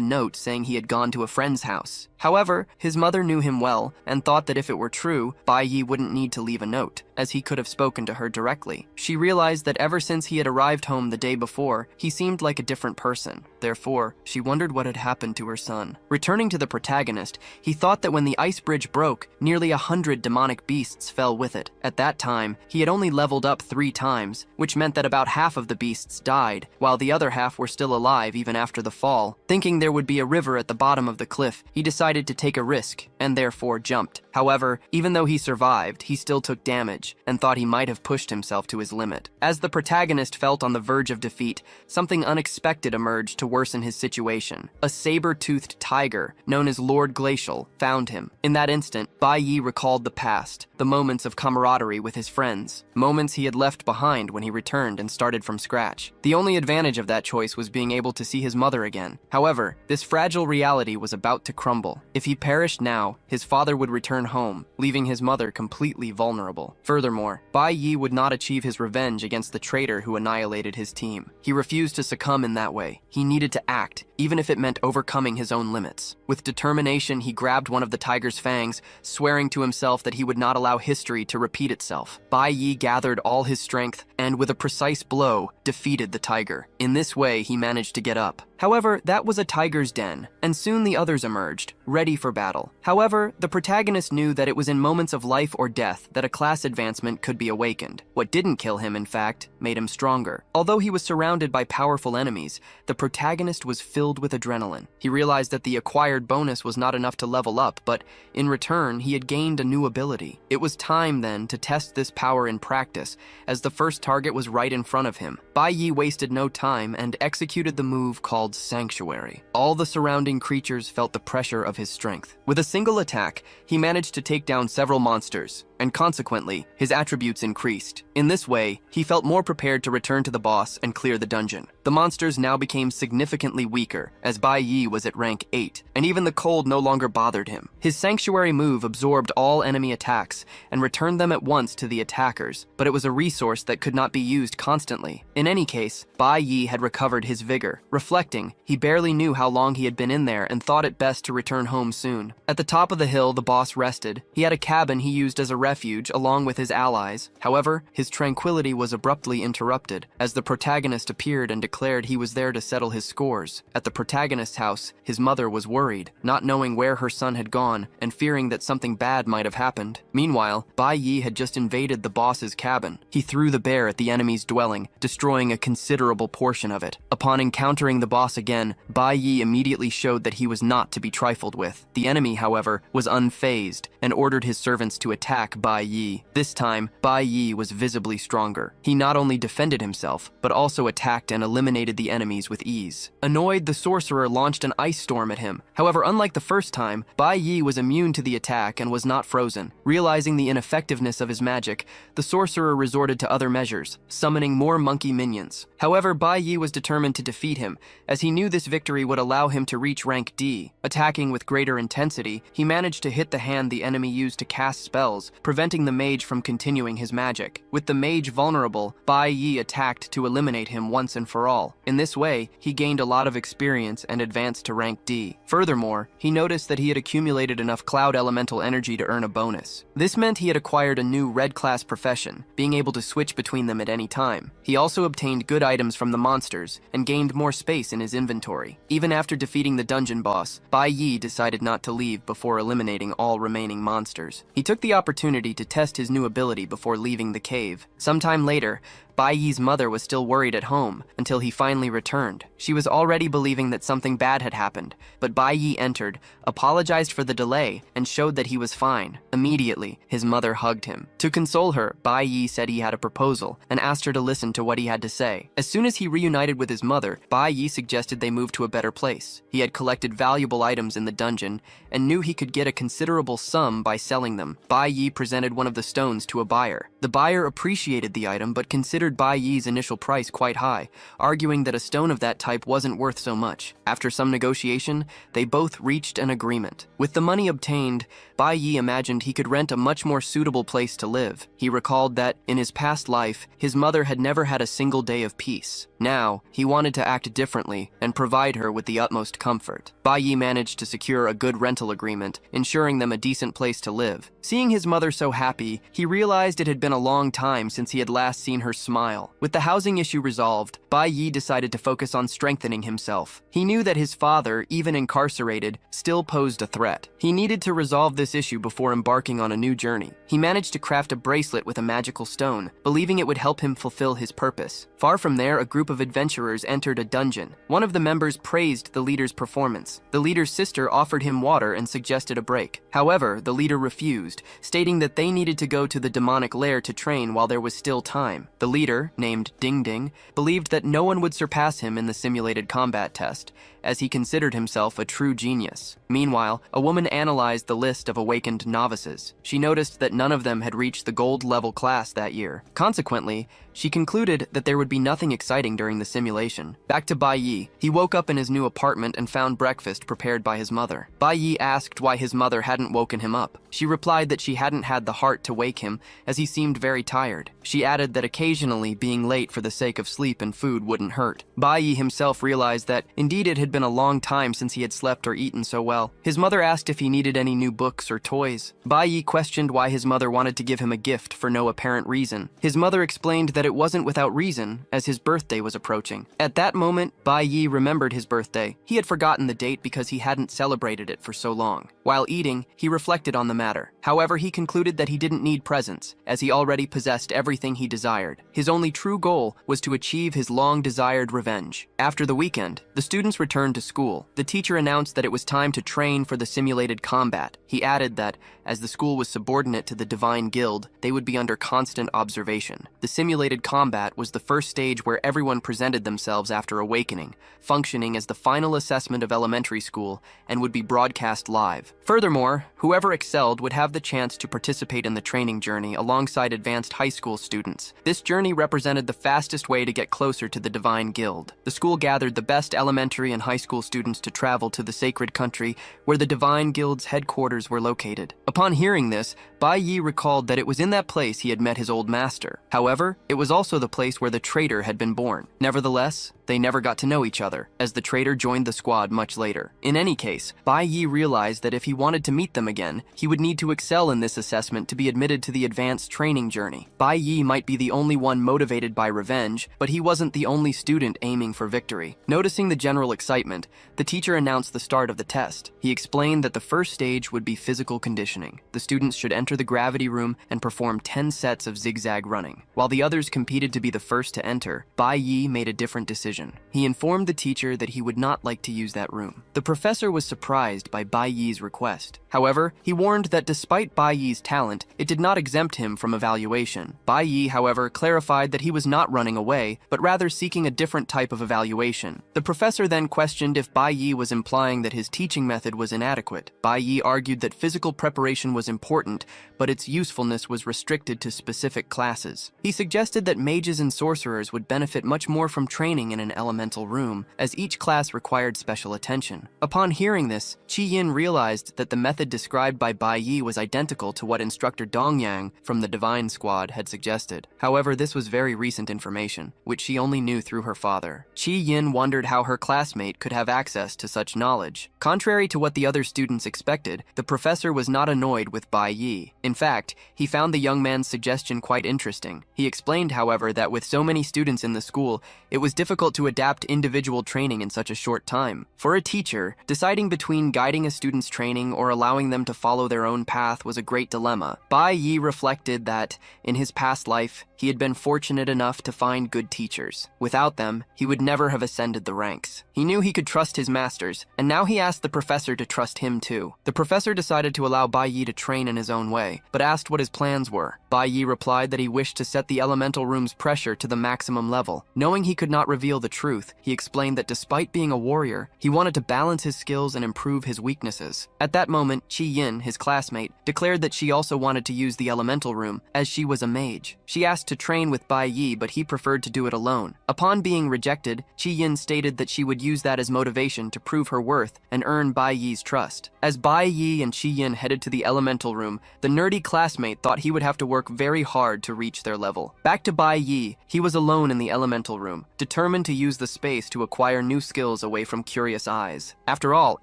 note saying he had gone to a friend's house. However, his mother knew him well and thought that if it were true, Bai Yi wouldn't need to leave a note, as he could have spoken to her directly. She realized that ever since he had arrived home the day before, he seemed like a different person. Therefore, she wondered what had happened to her son. Returning to the protagonist, he thought that when the ice bridge broke, nearly 100 demonic beasts fell with it. At that time, he had only leveled up 3 times, which meant that about half of the beasts died, while the other half were still alive even after the fall. Thinking there would be a river at the bottom of the cliff, he decided to take a risk, and therefore jumped. However, even though he survived, he still took damage, and thought he might have pushed himself to his limit. As the protagonist felt on the verge of defeat, something unexpected emerged to worsen his situation. A saber-toothed tiger, known as Lord Glacial, found him. In that instant, Bai Yi recalled the past, the moments of camaraderie with his friends, moments he had left behind when he returned and started from scratch. The only advantage of that choice was being able to see his mother again. However, this fragile reality was about to crumble. If he perished now, his father would return home, leaving his mother completely vulnerable. Furthermore, Bai Yi would not achieve his revenge against the traitor who annihilated his team. He refused to succumb in that way. He needed to act, even if it meant overcoming his own limits. With determination, he grabbed one of the tiger's fangs, swearing to himself that he would not allow history to repeat itself. Bai Yi gathered all his strength and, with a precise blow, defeated the tiger. In this way, he managed to get up. However, that was a tiger's den, and soon the others emerged, ready for battle. However, the protagonist knew that it was in moments of life or death that a class advancement could be awakened. What didn't kill him, in fact, made him stronger. Although he was surrounded by powerful enemies, the protagonist was filled with adrenaline. He realized that the acquired bonus was not enough to level up, but in return, he had gained a new ability. It was time, then, to test this power in practice, as the first target was right in front of him. Bai Yi wasted no time and executed the move called Sanctuary. All the surrounding creatures felt the pressure of his strength. With a single attack, he managed to take down several monsters, and consequently, his attributes increased. In this way, he felt more prepared to return to the boss and clear the dungeon. The monsters now became significantly weaker, as Bai Yi was at rank 8, and even the cold no longer bothered him. His Sanctuary move absorbed all enemy attacks and returned them at once to the attackers, but it was a resource that could not be used constantly. In any case, Bai Yi had recovered his vigor. Reflecting, he barely knew how long he had been in there and thought it best to return home soon. At the top of the hill, the boss rested. He had a cabin he used as a refuge along with his allies. However, his tranquility was abruptly interrupted as the protagonist appeared and declared he was there to settle his scores. At the protagonist's house, his mother was worried, not knowing where her son had gone and fearing that something bad might have happened. Meanwhile, Bai Yi had just invaded the boss's cabin. He threw the bear at the enemy's dwelling, destroying a considerable portion of it. Upon encountering the boss again, Bai Yi immediately showed that he was not to be trifled with. The enemy, however, was unfazed and ordered his servants to attack Bai Yi. This time, Bai Yi was visibly stronger. He not only defended himself, but also attacked and eliminated the enemies with ease. Annoyed, the sorcerer launched an ice storm at him. However, unlike the first time, Bai Yi was immune to the attack and was not frozen. Realizing the ineffectiveness of his magic, the sorcerer resorted to other measures, summoning more monkey minions. However, Bai Yi was determined to defeat him, as he knew this victory would allow him to reach rank D. Attacking with greater intensity, he managed to hit the hand the enemy used to cast spells, preventing the mage from continuing his magic. With the mage vulnerable, Bai Yi attacked to eliminate him once and for all. In this way, he gained a lot of experience and advanced to rank D. Furthermore, he noticed that he had accumulated enough cloud elemental energy to earn a bonus. This meant he had acquired a new red class profession, being able to switch between them at any time. He also obtained good items from the monsters and gained more space in his inventory. Even after defeating the dungeon boss, Bai Yi decided not to leave before eliminating all remaining monsters. He took the opportunity to test his new ability before leaving the cave. Sometime later, Bai Yi's mother was still worried at home until he finally returned. She was already believing that something bad had happened, but Bai Yi entered, apologized for the delay, and showed that he was fine. Immediately, his mother hugged him. To console her, Bai Yi said he had a proposal and asked her to listen to what he had to say. As soon as he reunited with his mother, Bai Yi suggested they move to a better place. He had collected valuable items in the dungeon and knew he could get a considerable sum by selling them. Bai Yi presented one of the stones to a buyer. The buyer appreciated the item but considered Bai Yi's initial price quite high, arguing that a stone of that type wasn't worth so much. After some negotiation, they both reached an agreement. With the money obtained, Bai Yi imagined he could rent a much more suitable place to live. He recalled that, in his past life, his mother had never had a single day of peace. Now, he wanted to act differently and provide her with the utmost comfort. Bai Yi managed to secure a good rental agreement, ensuring them a decent place to live. Seeing his mother so happy, he realized it had been a long time since he had last seen her smile. With the housing issue resolved, Bai Yi decided to focus on strengthening himself. He knew that his father, even incarcerated, still posed a threat. He needed to resolve this issue before embarking on a new journey. He managed to craft a bracelet with a magical stone, believing it would help him fulfill his purpose. Far from there, a group of adventurers entered a dungeon. One of the members praised the leader's performance. The leader's sister offered him water and suggested a break. However, the leader refused, stating that they needed to go to the demonic lair to train while there was still time. The leader, named Ding Ding, believed that no one would surpass him in the simulated combat test, as he considered himself a true genius. Meanwhile, a woman analyzed the list of awakened novices. She noticed that none of them had reached the gold level class that year. Consequently, she concluded that there would be nothing exciting during the simulation. Back to Bai Yi. He woke up in his new apartment and found breakfast prepared by his mother. Bai Yi asked why his mother hadn't woken him up. She replied that she hadn't had the heart to wake him, as he seemed very tired. She added that occasionally being late for the sake of sleep and food wouldn't hurt. Bai Yi himself realized that indeed it had been a long time since he had slept or eaten so well. His mother asked if he needed any new books or toys. Bai Yi questioned why his mother wanted to give him a gift for no apparent reason. His mother explained that it wasn't without reason, as his birthday was approaching. At that moment, Bai Yi remembered his birthday. He had forgotten the date because he hadn't celebrated it for so long. While eating, he reflected on the matter. However, he concluded that he didn't need presents, as he already possessed everything he desired. His only true goal was to achieve his long-desired revenge. After the weekend, the students returned to school. The teacher announced that it was time to train for the simulated combat. He added that, as the school was subordinate to the Divine Guild, they would be under constant observation. The simulated combat was the first stage where everyone presented themselves after awakening, functioning as the final assessment of elementary school, and would be broadcast live. Furthermore, whoever excelled would have the chance to participate in the training journey alongside advanced high school students. This journey represented the fastest way to get closer to the Divine Guild. The school gathered the best elementary and high school students to travel to the sacred country where the Divine Guild's headquarters were located. Upon hearing this, Bai Yi recalled that it was in that place he had met his old master. However, it was also the place where the traitor had been born. Nevertheless, they never got to know each other, as the traitor joined the squad much later. In any case, Bai Yi realized that if he wanted to meet them again, he would need to excel in this assessment to be admitted to the advanced training journey. Bai Yi might be the only one motivated by revenge, but he wasn't the only student aiming for victory. Noticing the general excitement, the teacher announced the start of the test. He explained that the first stage would be physical conditioning. The students should enter the gravity room and perform 10 sets of zigzag running. While the others competed to be the first to enter, Bai Yi made a different decision. He informed the teacher that he would not like to use that room. The professor was surprised by Bai Yi's request. However, he warned that despite Bai Yi's talent, it did not exempt him from evaluation. Bai Yi, however, clarified that he was not running away, but rather seeking a different type of evaluation. The professor then questioned if Bai Yi was implying that his teaching method was inadequate. Bai Yi argued that physical preparation was important, but its usefulness was restricted to specific classes. He suggested that mages and sorcerers would benefit much more from training in an elemental room, as each class required special attention. Upon hearing this, Qi Yin realized that the method described by Bai Yi was identical to what instructor Dongyang from the Divine Squad had suggested. However, this was very recent information, which she only knew through her father. Qi Yin wondered how her classmate could have access to such knowledge. Contrary to what the other students expected, the professor was not annoyed with Bai Yi. In fact, he found the young man's suggestion quite interesting. He explained, however, that with so many students in the school, it was difficult to adapt individual training in such a short time. For a teacher, deciding between guiding a student's training or allowing them them to follow their own path was a great dilemma. Bai Yi reflected that, in his past life, he had been fortunate enough to find good teachers. Without them, he would never have ascended the ranks. He knew he could trust his masters, and now he asked the professor to trust him too. The professor decided to allow Bai Yi to train in his own way, but asked what his plans were. Bai Yi replied that he wished to set the elemental room's pressure to the maximum level. Knowing he could not reveal the truth, he explained that despite being a warrior, he wanted to balance his skills and improve his weaknesses. At that moment, Chi Yin, his classmate, declared that she also wanted to use the elemental room, as she was a mage. She asked to train with Bai Yi, but he preferred to do it alone. Upon being rejected, Chi Yin stated that she would use that as motivation to prove her worth and earn Bai Yi's trust. As Bai Yi and Chi Yin headed to the elemental room, the nerdy classmate thought he would have to work very hard to reach their level. Back to Bai Yi, he was alone in the elemental room, determined to use the space to acquire new skills away from curious eyes. After all,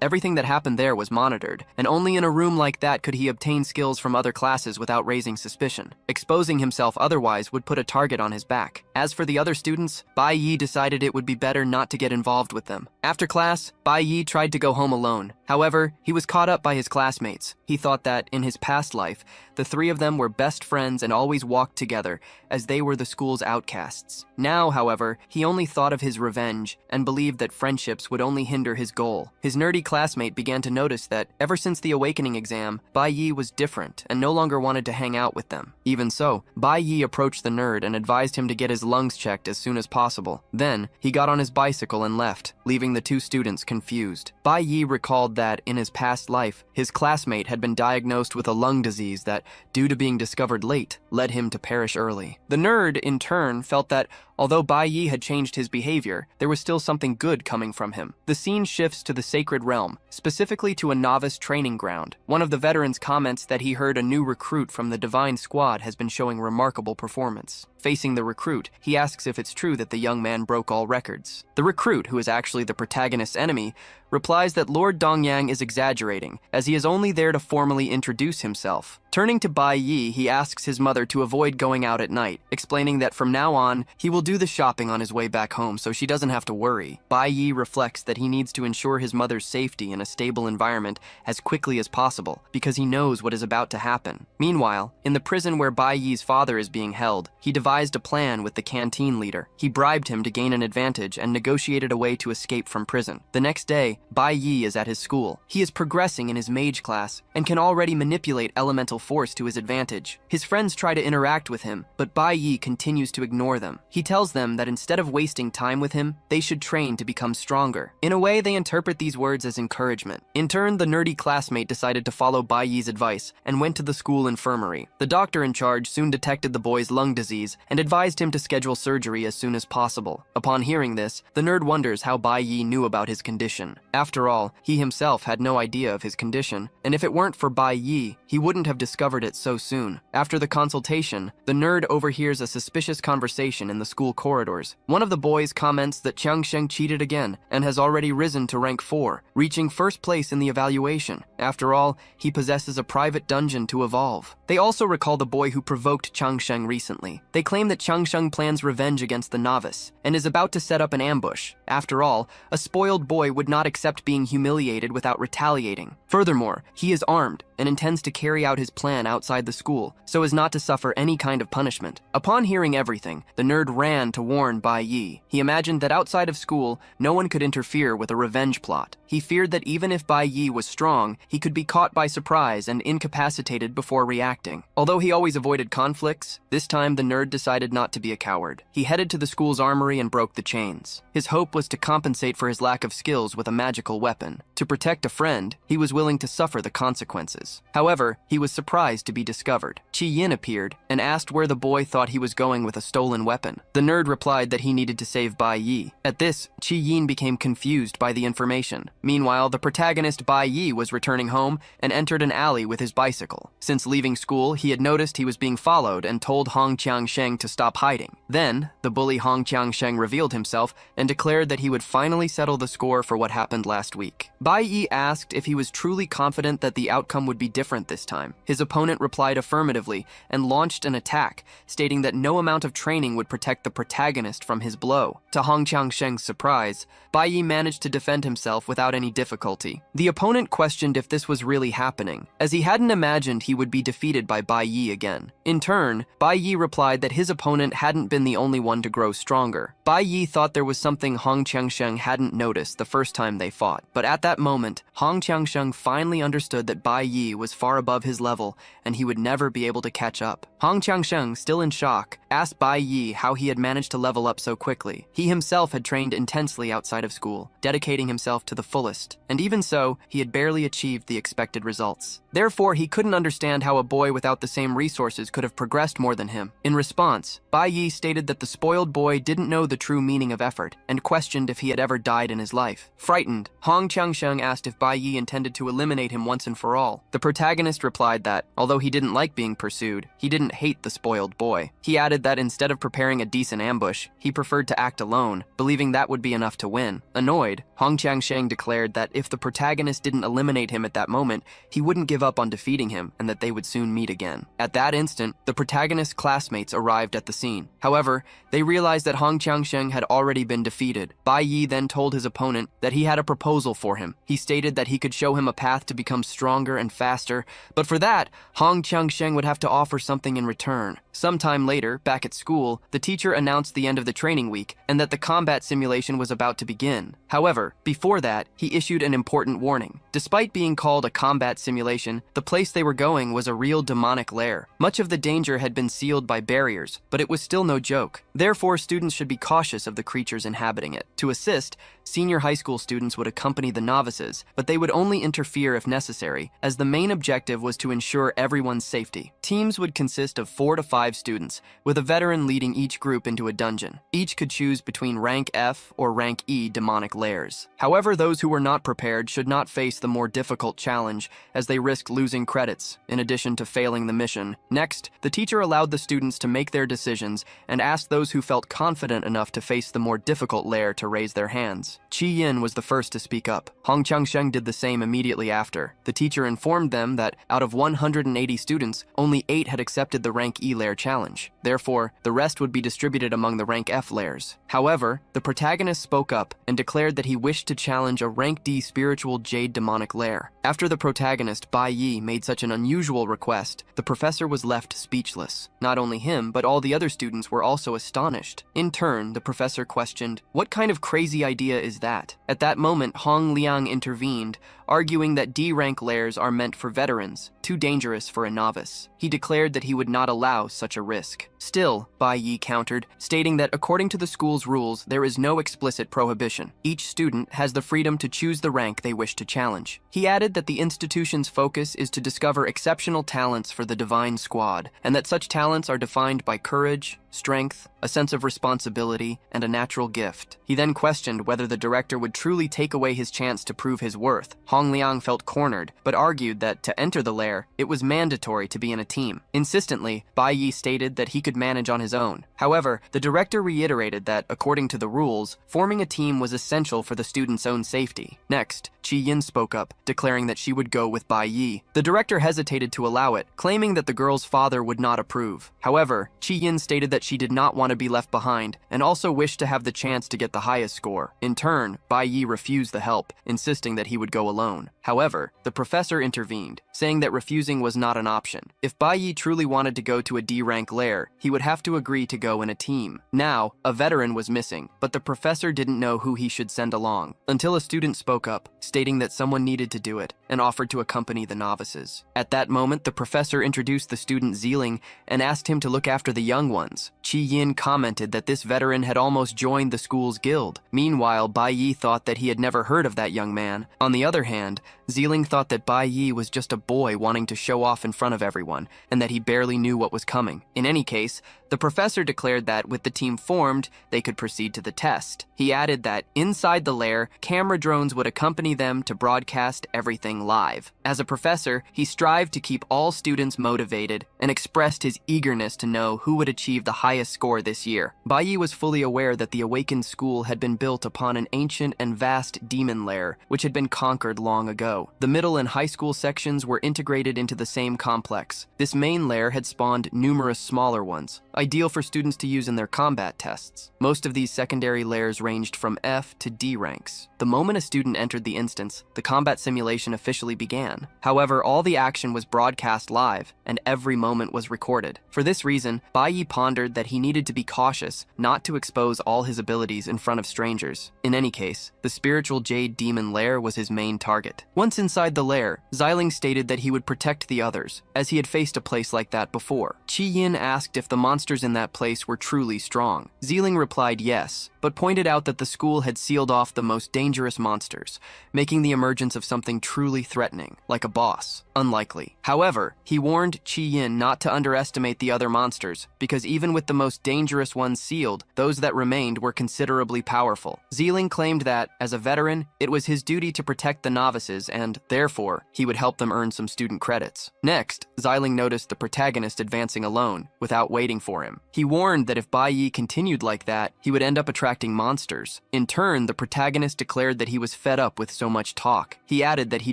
everything that happened there was monitored, and only in a room like that could he obtain skills from other classes without raising suspicion. Exposing himself otherwise would put a target on his back. As for the other students, Bai Yi decided it would be better not to get involved with them. After class, Bai Yi tried to go home alone. However, he was caught up by his classmates. He thought that, in his past life, the three of them were best friends and always walked together, as they were the school's outcasts. Now, however, he only thought of his revenge and believed that friendships would only hinder his goal. His nerdy classmate began to notice that, ever since the awakening exam, Bai Yi was different and no longer wanted to hang out with them. Even so, Bai Yi approached the nerd and advised him to get his lungs checked as soon as possible. Then, he got on his bicycle and left, leaving the two students confused. Bai Yi recalled that, in his past life, his classmate had been diagnosed with a lung disease that, due to being discovered late, led him to perish early. The nerd, in turn, felt that, although Bai Yi had changed his behavior, there was still something good coming from him. The scene shifts to the sacred realm, specifically to a novice training ground. One of the veterans comments that he heard a new recruit from the Divine Squad has been showing remarkable performance. Facing the recruit, he asks if it's true that the young man broke all records. The recruit, who is actually the protagonist's enemy, replies that Lord Dongyang is exaggerating, as he is only there to formally introduce himself. Turning to Bai Yi, he asks his mother to avoid going out at night, explaining that from now on, he will do the shopping on his way back home so she doesn't have to worry. Bai Yi reflects that he needs to ensure his mother's safety in a stable environment as quickly as possible, because he knows what is about to happen. Meanwhile, in the prison where Bai Yi's father is being held, he devised a plan with the canteen leader. He bribed him to gain an advantage and negotiated a way to escape from prison. The next day, Bai Yi is at his school. He is progressing in his mage class and can already manipulate elemental force to his advantage. His friends try to interact with him, but Bai Yi continues to ignore them. He tells them that instead of wasting time with him, they should train to become stronger. In a way, they interpret these words as encouragement. In turn, the nerdy classmate decided to follow Bai Yi's advice and went to the school infirmary. The doctor in charge soon detected the boy's lung disease and advised him to schedule surgery as soon as possible. Upon hearing this, the nerd wonders how Bai Yi knew about his condition. After all, he himself had no idea of his condition, and if it weren't for Bai Yi, he wouldn't have discovered it so soon. After the consultation, the nerd overhears a suspicious conversation in the school corridors. One of the boys comments that Chiang Sheng cheated again and has already risen to rank 4, reaching first place in the evaluation. After all, he possesses a private dungeon to evolve. They also recall the boy who provoked Chiang Sheng recently. They claim that Chiang Sheng plans revenge against the novice and is about to set up an ambush. After all, a spoiled boy would not accept being humiliated without retaliating. Furthermore, he is armed and intends to carry out his plan outside the school so as not to suffer any kind of punishment. Upon hearing everything, the nerd ran to warn Bai Yi. He imagined that outside of school, no one could interfere with a revenge plot. He feared that even if Bai Yi was strong, he could be caught by surprise and incapacitated before reacting. Although he always avoided conflicts, this time the nerd decided not to be a coward. He headed to the school's armory and broke the chains. His hope was to compensate for his lack of skills with a magical weapon. To protect a friend, he was willing to suffer the consequences. However, he was surprised to be discovered. Chi Yin appeared and asked where the boy thought he was going with a stolen weapon. The nerd replied that he needed to save Bai Yi. At this, Chi Yin became confused by the information. Meanwhile, the protagonist Bai Yi was returning home and entered an alley with his bicycle. Since leaving school, he had noticed he was being followed and told Hong Qiangsheng to stop hiding. Then, the bully Hong Qiangsheng revealed himself and declared that he would finally settle the score for what happened last week. Bai Yi asked if he was truly confident that the outcome would be different this time. His His opponent replied affirmatively and launched an attack, stating that no amount of training would protect the protagonist from his blow. To Hong Qiangsheng's surprise, Bai Yi managed to defend himself without any difficulty. The opponent questioned if this was really happening, as he hadn't imagined he would be defeated by Bai Yi again. In turn, Bai Yi replied that his opponent hadn't been the only one to grow stronger. Bai Yi thought there was something Hong Qiangsheng hadn't noticed the first time they fought, but at that moment, Hong Qiangsheng finally understood that Bai Yi was far above his level and he would never be able to catch up. Hong Qiangsheng, still in shock, asked Bai Yi how he had managed to level up so quickly. He himself had trained intensely outside of school, dedicating himself to the fullest, and even so, he had barely achieved the expected results. Therefore, he couldn't understand how a boy without the same resources could have progressed more than him. In response, Bai Yi stated that the spoiled boy didn't know the true meaning of effort and questioned if he had ever died in his life. Frightened, Hong Qiangsheng asked if Bai Yi intended to eliminate him once and for all. The protagonist replied that, although he didn't like being pursued, he didn't hate the spoiled boy. He added that instead of preparing a decent ambush, he preferred to act alone, believing that would be enough to win. Annoyed, Hong Qiangsheng declared that if the protagonist didn't eliminate him at that moment, he wouldn't give up on defeating him and that they would soon meet again. At that instant, the protagonist's classmates arrived at the scene. However, they realized that Hong Qiangsheng had already been defeated. Bai Yi then told his opponent that he had a proposal for him. He stated that he could show him a path to become stronger and faster, but for that, Hong Qiangsheng would have to offer something in return. Sometime later, back at school, the teacher announced the end of the training week and that the combat simulation was about to begin. However, before that, he issued an important warning. Despite being called a combat simulation, the place they were going was a real demonic lair. Much of the danger had been sealed by barriers, but it was still no joke. Therefore, students should be cautious of the creatures inhabiting it. To assist, senior high school students would accompany the novices, but they would only interfere if necessary, as the main objective was to ensure everyone's safety. Teams would consist of 4 to 5 students, with a veteran leading each group into a dungeon. Each could choose between rank F or rank E demonic lairs. However, those who were not prepared should not face the more difficult challenge, as they risked losing credits, in addition to failing the mission. Next, the teacher allowed the students to make their decisions and asked those who felt confident enough to face the more difficult lair to raise their hands. Qi Yin was the first to speak up. Hong Qiangsheng did the same immediately after. The teacher informed them that out of 180 students, only 8 had accepted the rank E lair challenge. Therefore, the rest would be distributed among the rank F lairs. However, the protagonist spoke up and declared that he wished to challenge a rank D spiritual jade demonic lair. After the protagonist, Bai Yi, made such an unusual request, the professor was left speechless. Not only him, but all the other students were also astonished. In turn, the professor questioned, "What kind of crazy idea is that?" At that moment, Hong Liang intervened, arguing that D-rank lairs are meant for veterans, too dangerous for a novice. He declared that he would not allow such a risk. Still, Bai Yi countered, stating that according to the school's rules, there is no explicit prohibition. Each student has the freedom to choose the rank they wish to challenge. He added that the institution's focus is to discover exceptional talents for the Divine Squad, and that such talents are defined by courage, strength, a sense of responsibility, and a natural gift. He then questioned whether the director would truly take away his chance to prove his worth. Hong Liang felt cornered, but argued that to enter the lair, it was mandatory to be in a team. Insistently, Bai Yi stated that he could manage on his own. However, the director reiterated that, according to the rules, forming a team was essential for the student's own safety. Next, Qi Yin spoke up, declaring that she would go with Bai Yi. The director hesitated to allow it, claiming that the girl's father would not approve. However, Qi Yin stated that she did not want to be left behind, and also wished to have the chance to get the highest score. In turn, Bai Yi refused the help, insisting that he would go alone. However, the professor intervened, saying that refusing was not an option. If Bai Yi truly wanted to go to a D-rank lair, he would have to agree to go in a team. Now, a veteran was missing, but the professor didn't know who he should send along, until a student spoke up, stating that someone needed to do it, and offered to accompany the novices. At that moment, the professor introduced the student Zeeling and asked him to look after the young ones. Qi Yin commented that this veteran had almost joined the school's guild. Meanwhile, Bai Yi thought that he had never heard of that young man. On the other hand, Zeeling thought that Bai Yi was just a boy wanting to show off in front of everyone, and that he barely knew what was coming. In any case, the professor declared that with the team formed, they could proceed to the test. He added that inside the lair, camera drones would accompany them to broadcast everything live. As a professor, he strived to keep all students motivated and expressed his eagerness to know who would achieve the highest score this year. Bai Yi was fully aware that the awakened school had been built upon an ancient and vast demon lair, which had been conquered long ago. go. The middle and high school sections were integrated into the same complex. This main lair had spawned numerous smaller ones, ideal for students to use in their combat tests. Most of these secondary lairs ranged from F to D ranks. The moment a student entered the instance, the combat simulation officially began. However, all the action was broadcast live, and every moment was recorded. For this reason, Bai Yi pondered that he needed to be cautious, not to expose all his abilities in front of strangers. In any case, the spiritual jade demon lair was his main target. Once inside the lair, Xiling stated that he would protect the others, as he had faced a place like that before. Qi Yin asked if the monsters in that place were truly strong. Xiling replied yes, but pointed out that the school had sealed off the most dangerous monsters, making the emergence of something truly threatening, like a boss, unlikely. However, he warned Qi Yin not to underestimate the other monsters, because even with the most dangerous ones sealed, those that remained were considerably powerful. Xiling claimed that, as a veteran, it was his duty to protect the novices and, therefore, he would help them earn some student credits. Next, Xiling noticed the protagonist advancing alone, without waiting for him. He warned that if Bai Yi continued like that, he would end up attracting monsters. In turn, the protagonist declared that he was fed up with so much talk. He added that he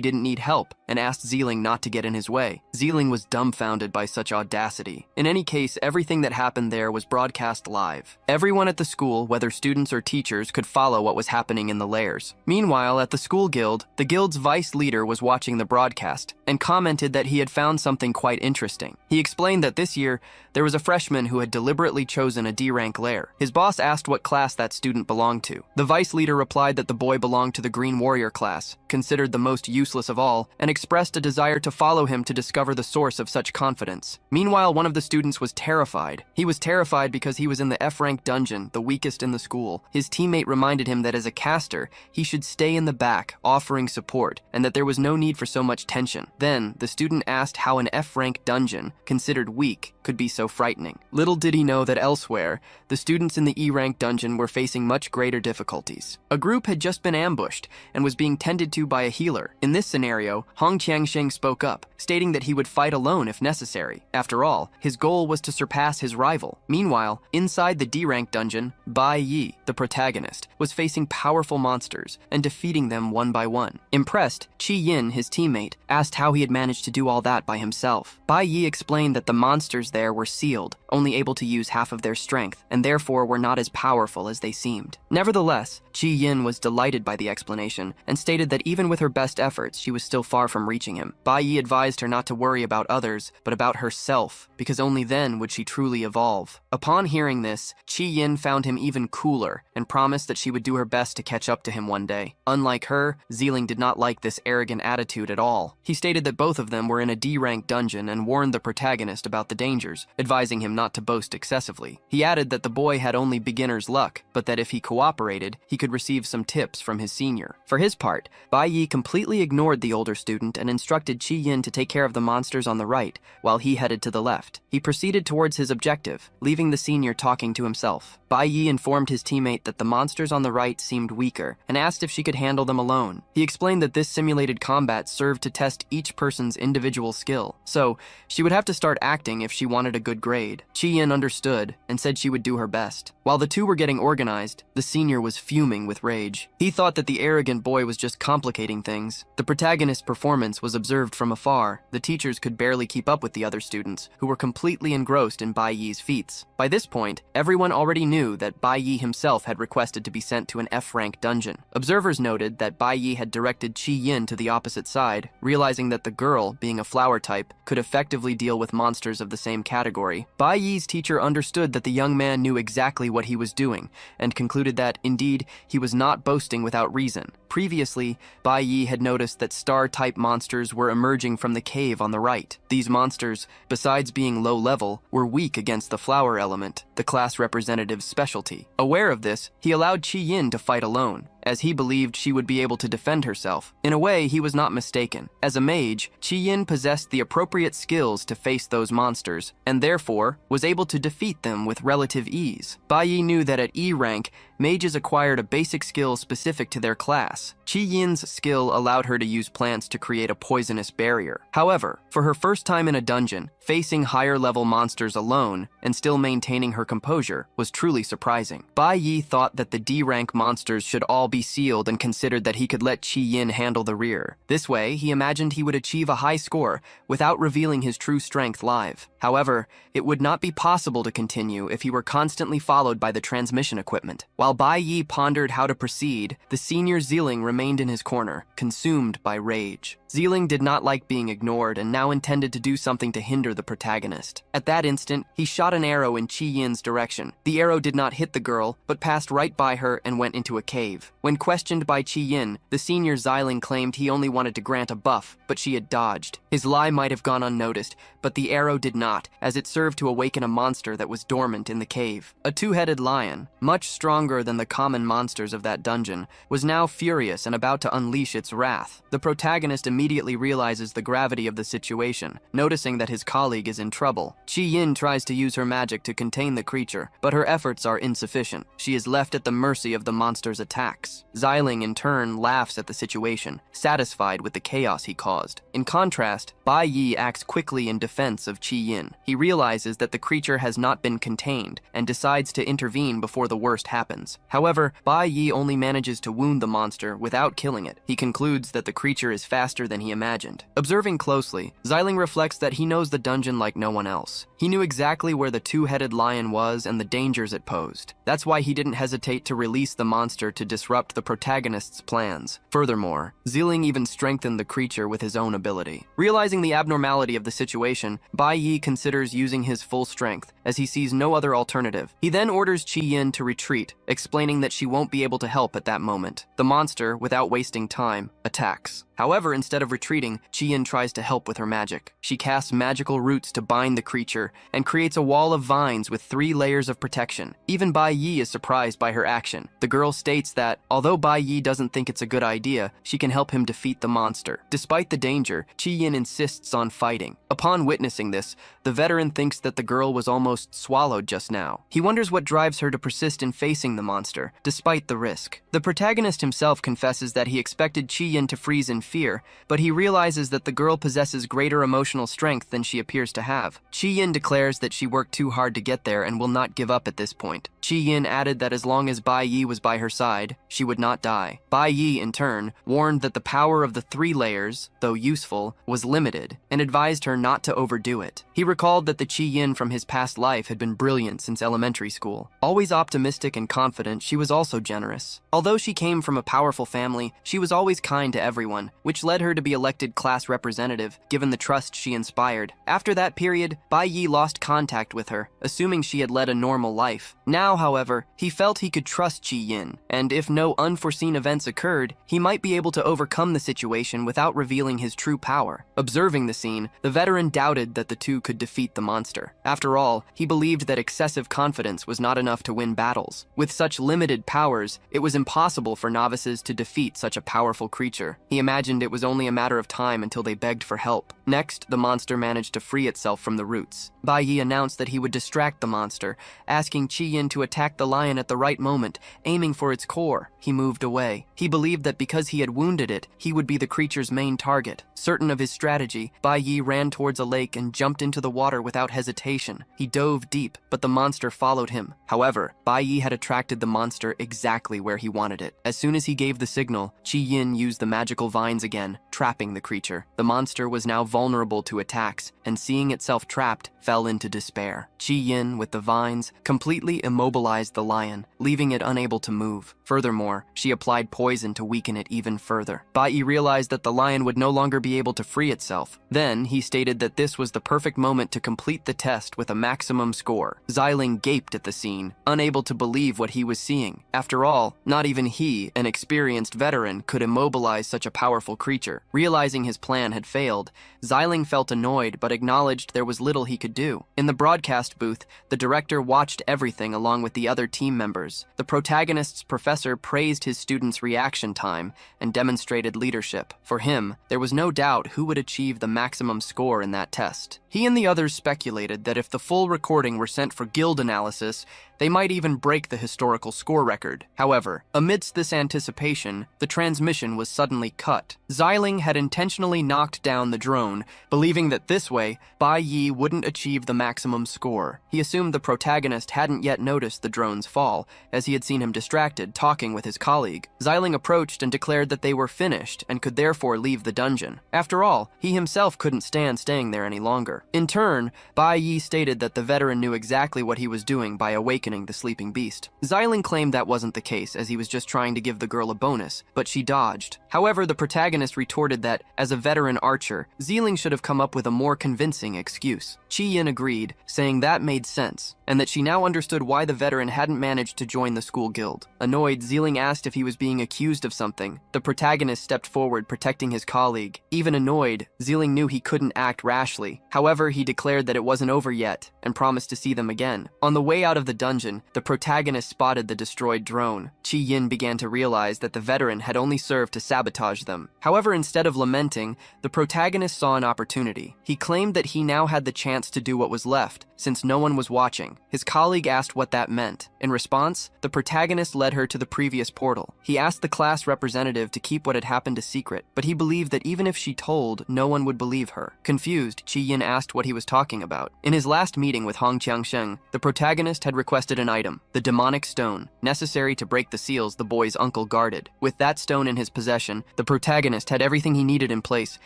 didn't need help, and asked Xiling not to get in his way. Xiling was dumbfounded by such audacity. In any case, everything that happened there was broadcast live. Everyone at the school, whether students or teachers, could follow what was happening in the lairs. Meanwhile, at the school guild, the guild's vice leader was watching the broadcast, and commented that he had found something quite interesting. He explained that this year, there was a freshman who had deliberately chosen a D-rank lair. His boss asked what class that student belonged to. The vice leader replied that the boy belonged to the Green Warrior class, considered the most useless of all, and expressed a desire to follow him to discover the source of such confidence. Meanwhile, one of the students was terrified. He was terrified because he was in the F-rank dungeon, the weakest in the school. His teammate reminded him that as a caster, he should stay in the back, offering support, and that there was no need for so much tension. Then, the student asked how an F-rank dungeon, considered weak, could be so frightening. Little did he know that elsewhere, the students in the E-rank dungeon were facing much greater difficulties. A group had just been ambushed and was being tended to by a healer. In this scenario, Hong Qiangsheng spoke up, stating that he would fight alone if necessary. After all, his goal was to surpass his rival. Meanwhile, inside the D-rank dungeon, Bai Yi, the protagonist, was facing powerful monsters and defeating them one by one. Impressed, Qi Yin, his teammate, asked how he had managed to do all that by himself. Bai Yi explained that the monsters there were sealed, only able to use half of their strength, and therefore were not as powerful as they seemed. Nevertheless, Qi Yin was delighted by the explanation, and stated that even with her best efforts, she was still far from reaching him. Bai Yi advised her not to worry about others, but about herself, because only then would she truly evolve. Upon hearing this, Qi Yin found him even cooler, and promised that she would do her best to catch up to him one day. Unlike her, Xiling did not like this arrogant attitude at all. He stated that both of them were in a D-rank dungeon and warned the protagonist about the dangers, advising him not to boast excessively. He added that the boy had only beginner's luck, but that if he cooperated, he could receive some tips from his senior. For his part, Bai Yi completely ignored the older student and instructed Qi Yin to take care of the monsters on the right, while he headed to the left. He proceeded towards his objective, leaving the senior talking to himself. Bai Yi informed his teammate that the monsters on the right seemed weaker, and asked if she could handle them alone. He explained that this simulated combat served to test each person's individual skill, so she would have to start acting if she wanted a good grade. Qi Yin understood, and said she would do her best. While the two were getting organized, the senior was fuming with rage. He thought that the arrogant boy was just complicating things. The protagonist's performance was observed from afar. The teachers could barely keep up with the other students, who were completely engrossed in Bai Yi's feats. By this point, everyone already knew that Bai Yi himself had requested to be sent to an F-rank dungeon. Observers noted that Bai Yi had directed Qi Yin to the opposite side, realizing that the girl, being a flower type, could effectively deal with monsters of the same category. Bai Yi's teacher understood that the young man knew exactly what he was doing, and concluded that, indeed, he was not boasting without reason. Previously, Bai Yi had noticed that star-type monsters were emerging from the cave on the right. These monsters, besides being low-level, were weak against the flower element, the class representative's specialty. Aware of this, he allowed Qi Yin to fight alone, as he believed she would be able to defend herself. In a way, he was not mistaken. As a mage, Qi Yin possessed the appropriate skills to face those monsters, and therefore was able to defeat them with relative ease. Bai Yi knew that at E rank, mages acquired a basic skill specific to their class. Chi Yin's skill allowed her to use plants to create a poisonous barrier. However, for her first time in a dungeon, facing higher-level monsters alone and still maintaining her composure was truly surprising. Bai Yi thought that the D-rank monsters should all be sealed and considered that he could let Chi Yin handle the rear. This way, he imagined he would achieve a high score without revealing his true strength live. However, it would not be possible to continue if he were constantly followed by the transmission equipment. While Bai Yi pondered how to proceed, the senior Zeeling remained in his corner, consumed by rage. Zeeling did not like being ignored and now intended to do something to hinder the protagonist. At that instant, he shot an arrow in Chi Yin's direction. The arrow did not hit the girl, but passed right by her and went into a cave. When questioned by Chi Yin, the senior Zeeling claimed he only wanted to grant a buff, but she had dodged. His lie might have gone unnoticed, but the arrow did not, as it served to awaken a monster that was dormant in the cave. A two-headed lion, much stronger than the common monsters of that dungeon, was now furious and about to unleash its wrath. The protagonist immediately realizes the gravity of the situation, noticing that his colleague is in trouble. Chi Yin tries to use her magic to contain the creature, but her efforts are insufficient. She is left at the mercy of the monster's attacks. Zeeling, in turn, laughs at the situation, satisfied with the chaos he caused. In contrast, Bai Yi acts quickly in defense of Chi Yin. He realizes that the creature has not been contained and decides to intervene before the worst happens. However, Bai Yi only manages to wound the monster without killing it. He concludes that the creature is faster than he imagined. Observing closely, Zeeling reflects that he knows the dungeon like no one else. He knew exactly where the two-headed lion was and the dangers it posed. That's why he didn't hesitate to release the monster to disrupt the protagonist's plans. Furthermore, Zeeling even strengthened the creature with his own ability. Realizing the abnormality of the situation, Bai Yi considers using his full strength, as he sees no other alternative. He then orders Chi Yin to retreat, explaining that she won't be able to help at that moment. The monster, without wasting time, attacks. However, instead of retreating, Chi Yin tries to help with her magic. She casts magical roots to bind the creature and creates a wall of vines with 3 layers of protection. Even Bai Yi is surprised by her action. The girl states that, although Bai Yi doesn't think it's a good idea, she can help him defeat the monster. Despite the danger, Chi Yin insists on fighting. Upon witnessing this, the veteran thinks that the girl was almost swallowed just now. He wonders what drives her to persist in facing the monster, despite the risk. The protagonist himself confesses that he expected Chi Yin to freeze in fear, but he realizes that the girl possesses greater emotional strength than she appears to have. Chi Yin declares that she worked too hard to get there and will not give up at this point. Chi Yin added that as long as Bai Yi was by her side, she would not die. Bai Yi, in turn, warned that the power of the 3 layers, though useful, was limited, and advised her not to overdo it. He recalled that the Chi Yin from his past life had been brilliant since elementary school. Always optimistic and confident, she was also generous. Although she came from a powerful family, she was always kind to everyone, which led her to be elected class representative, given the trust she inspired. After that period, Bai Yi lost contact with her, assuming she had led a normal life. Now, however, he felt he could trust Chi Yin, and if no unforeseen events occurred, he might be able to overcome the situation without revealing his true power. Observing the scene, the veteran doubted that the two could defeat the monster. After all, he believed that excessive confidence was not enough to win battles. With such limited powers, it was impossible for novices to defeat such a powerful creature. He imagined it was only a matter of time until they begged for help. Next, the monster managed to free itself from the roots. Bai Yi announced that he would distract the monster, asking Chi Yin to attack the lion at the right moment, aiming for its core. He moved away. He believed that because he had wounded it, he would be the creature's main target. Certain of his strategy, Bai Yi ran towards a lake and jumped into the water without hesitation. He dove deep, but the monster followed him. However, Bai Yi had attracted the monster exactly where he wanted it. As soon as he gave the signal, Chi Yin used the magical vines again, trapping the creature. The monster was now vulnerable to attacks, and seeing itself trapped, fell into despair. Chi Yin, with the vines, completely immobilized the lion, leaving it unable to move. Furthermore, she applied poison to weaken it even further. Bai Yi realized that the lion would no longer be able to free itself. Then, he stated that this was the perfect moment to complete the test with a maximum score. Zeeling gaped at the scene, unable to believe what he was seeing. After all, not even he, an experienced veteran, could immobilize such a powerful creature. Realizing his plan had failed, Xiling felt annoyed but acknowledged there was little he could do. In the broadcast booth, the director watched everything along with the other team members. The protagonist's professor praised his students' reaction time and demonstrated leadership. For him, there was no doubt who would achieve the maximum score in that test. He and the others speculated that if the full recording were sent for guild analysis, they might even break the historical score record. However, amidst this anticipation, the transmission was suddenly cut. Xiling had intentionally knocked down the drone, believing that this way, Bai Yi wouldn't achieve the maximum score. He assumed the protagonist hadn't yet noticed the drone's fall, as he had seen him distracted, talking with his colleague. Xiling approached and declared that they were finished and could therefore leave the dungeon. After all, he himself couldn't stand staying there any longer. In turn, Bai Yi stated that the veteran knew exactly what he was doing by awakening the sleeping beast. Xiling claimed that wasn't the case, as he was just trying to give the girl a bonus, but she dodged. However, the protagonist retorted that, as a veteran archer, Xiling should have come up with a more convincing excuse. Qi Yin agreed, saying that made sense, and that she now understood why the veteran hadn't managed to join the school guild. Annoyed, Xiling asked if he was being accused of something. The protagonist stepped forward, protecting his colleague. Even annoyed, Xiling knew he couldn't act rashly. However, he declared that it wasn't over yet, and promised to see them again. On the way out of the dungeon, the protagonist spotted the destroyed drone. Qi Yin began to realize that the veteran had only served to sabotage them. However, instead of lamenting, the protagonist saw an opportunity. He claimed that he now had the chance to do what was left, since no one was watching. His colleague asked what that meant. In response, the protagonist led her to the previous portal. He asked the class representative to keep what had happened a secret, but he believed that even if she told, no one would believe her. Confused, Qi Yin asked what he was talking about. In his last meeting with Hong Qiangsheng, the protagonist had requested an item, the demonic stone, necessary to break the seals the boy's uncle guarded. With that stone in his possession, the protagonist had everything he needed in place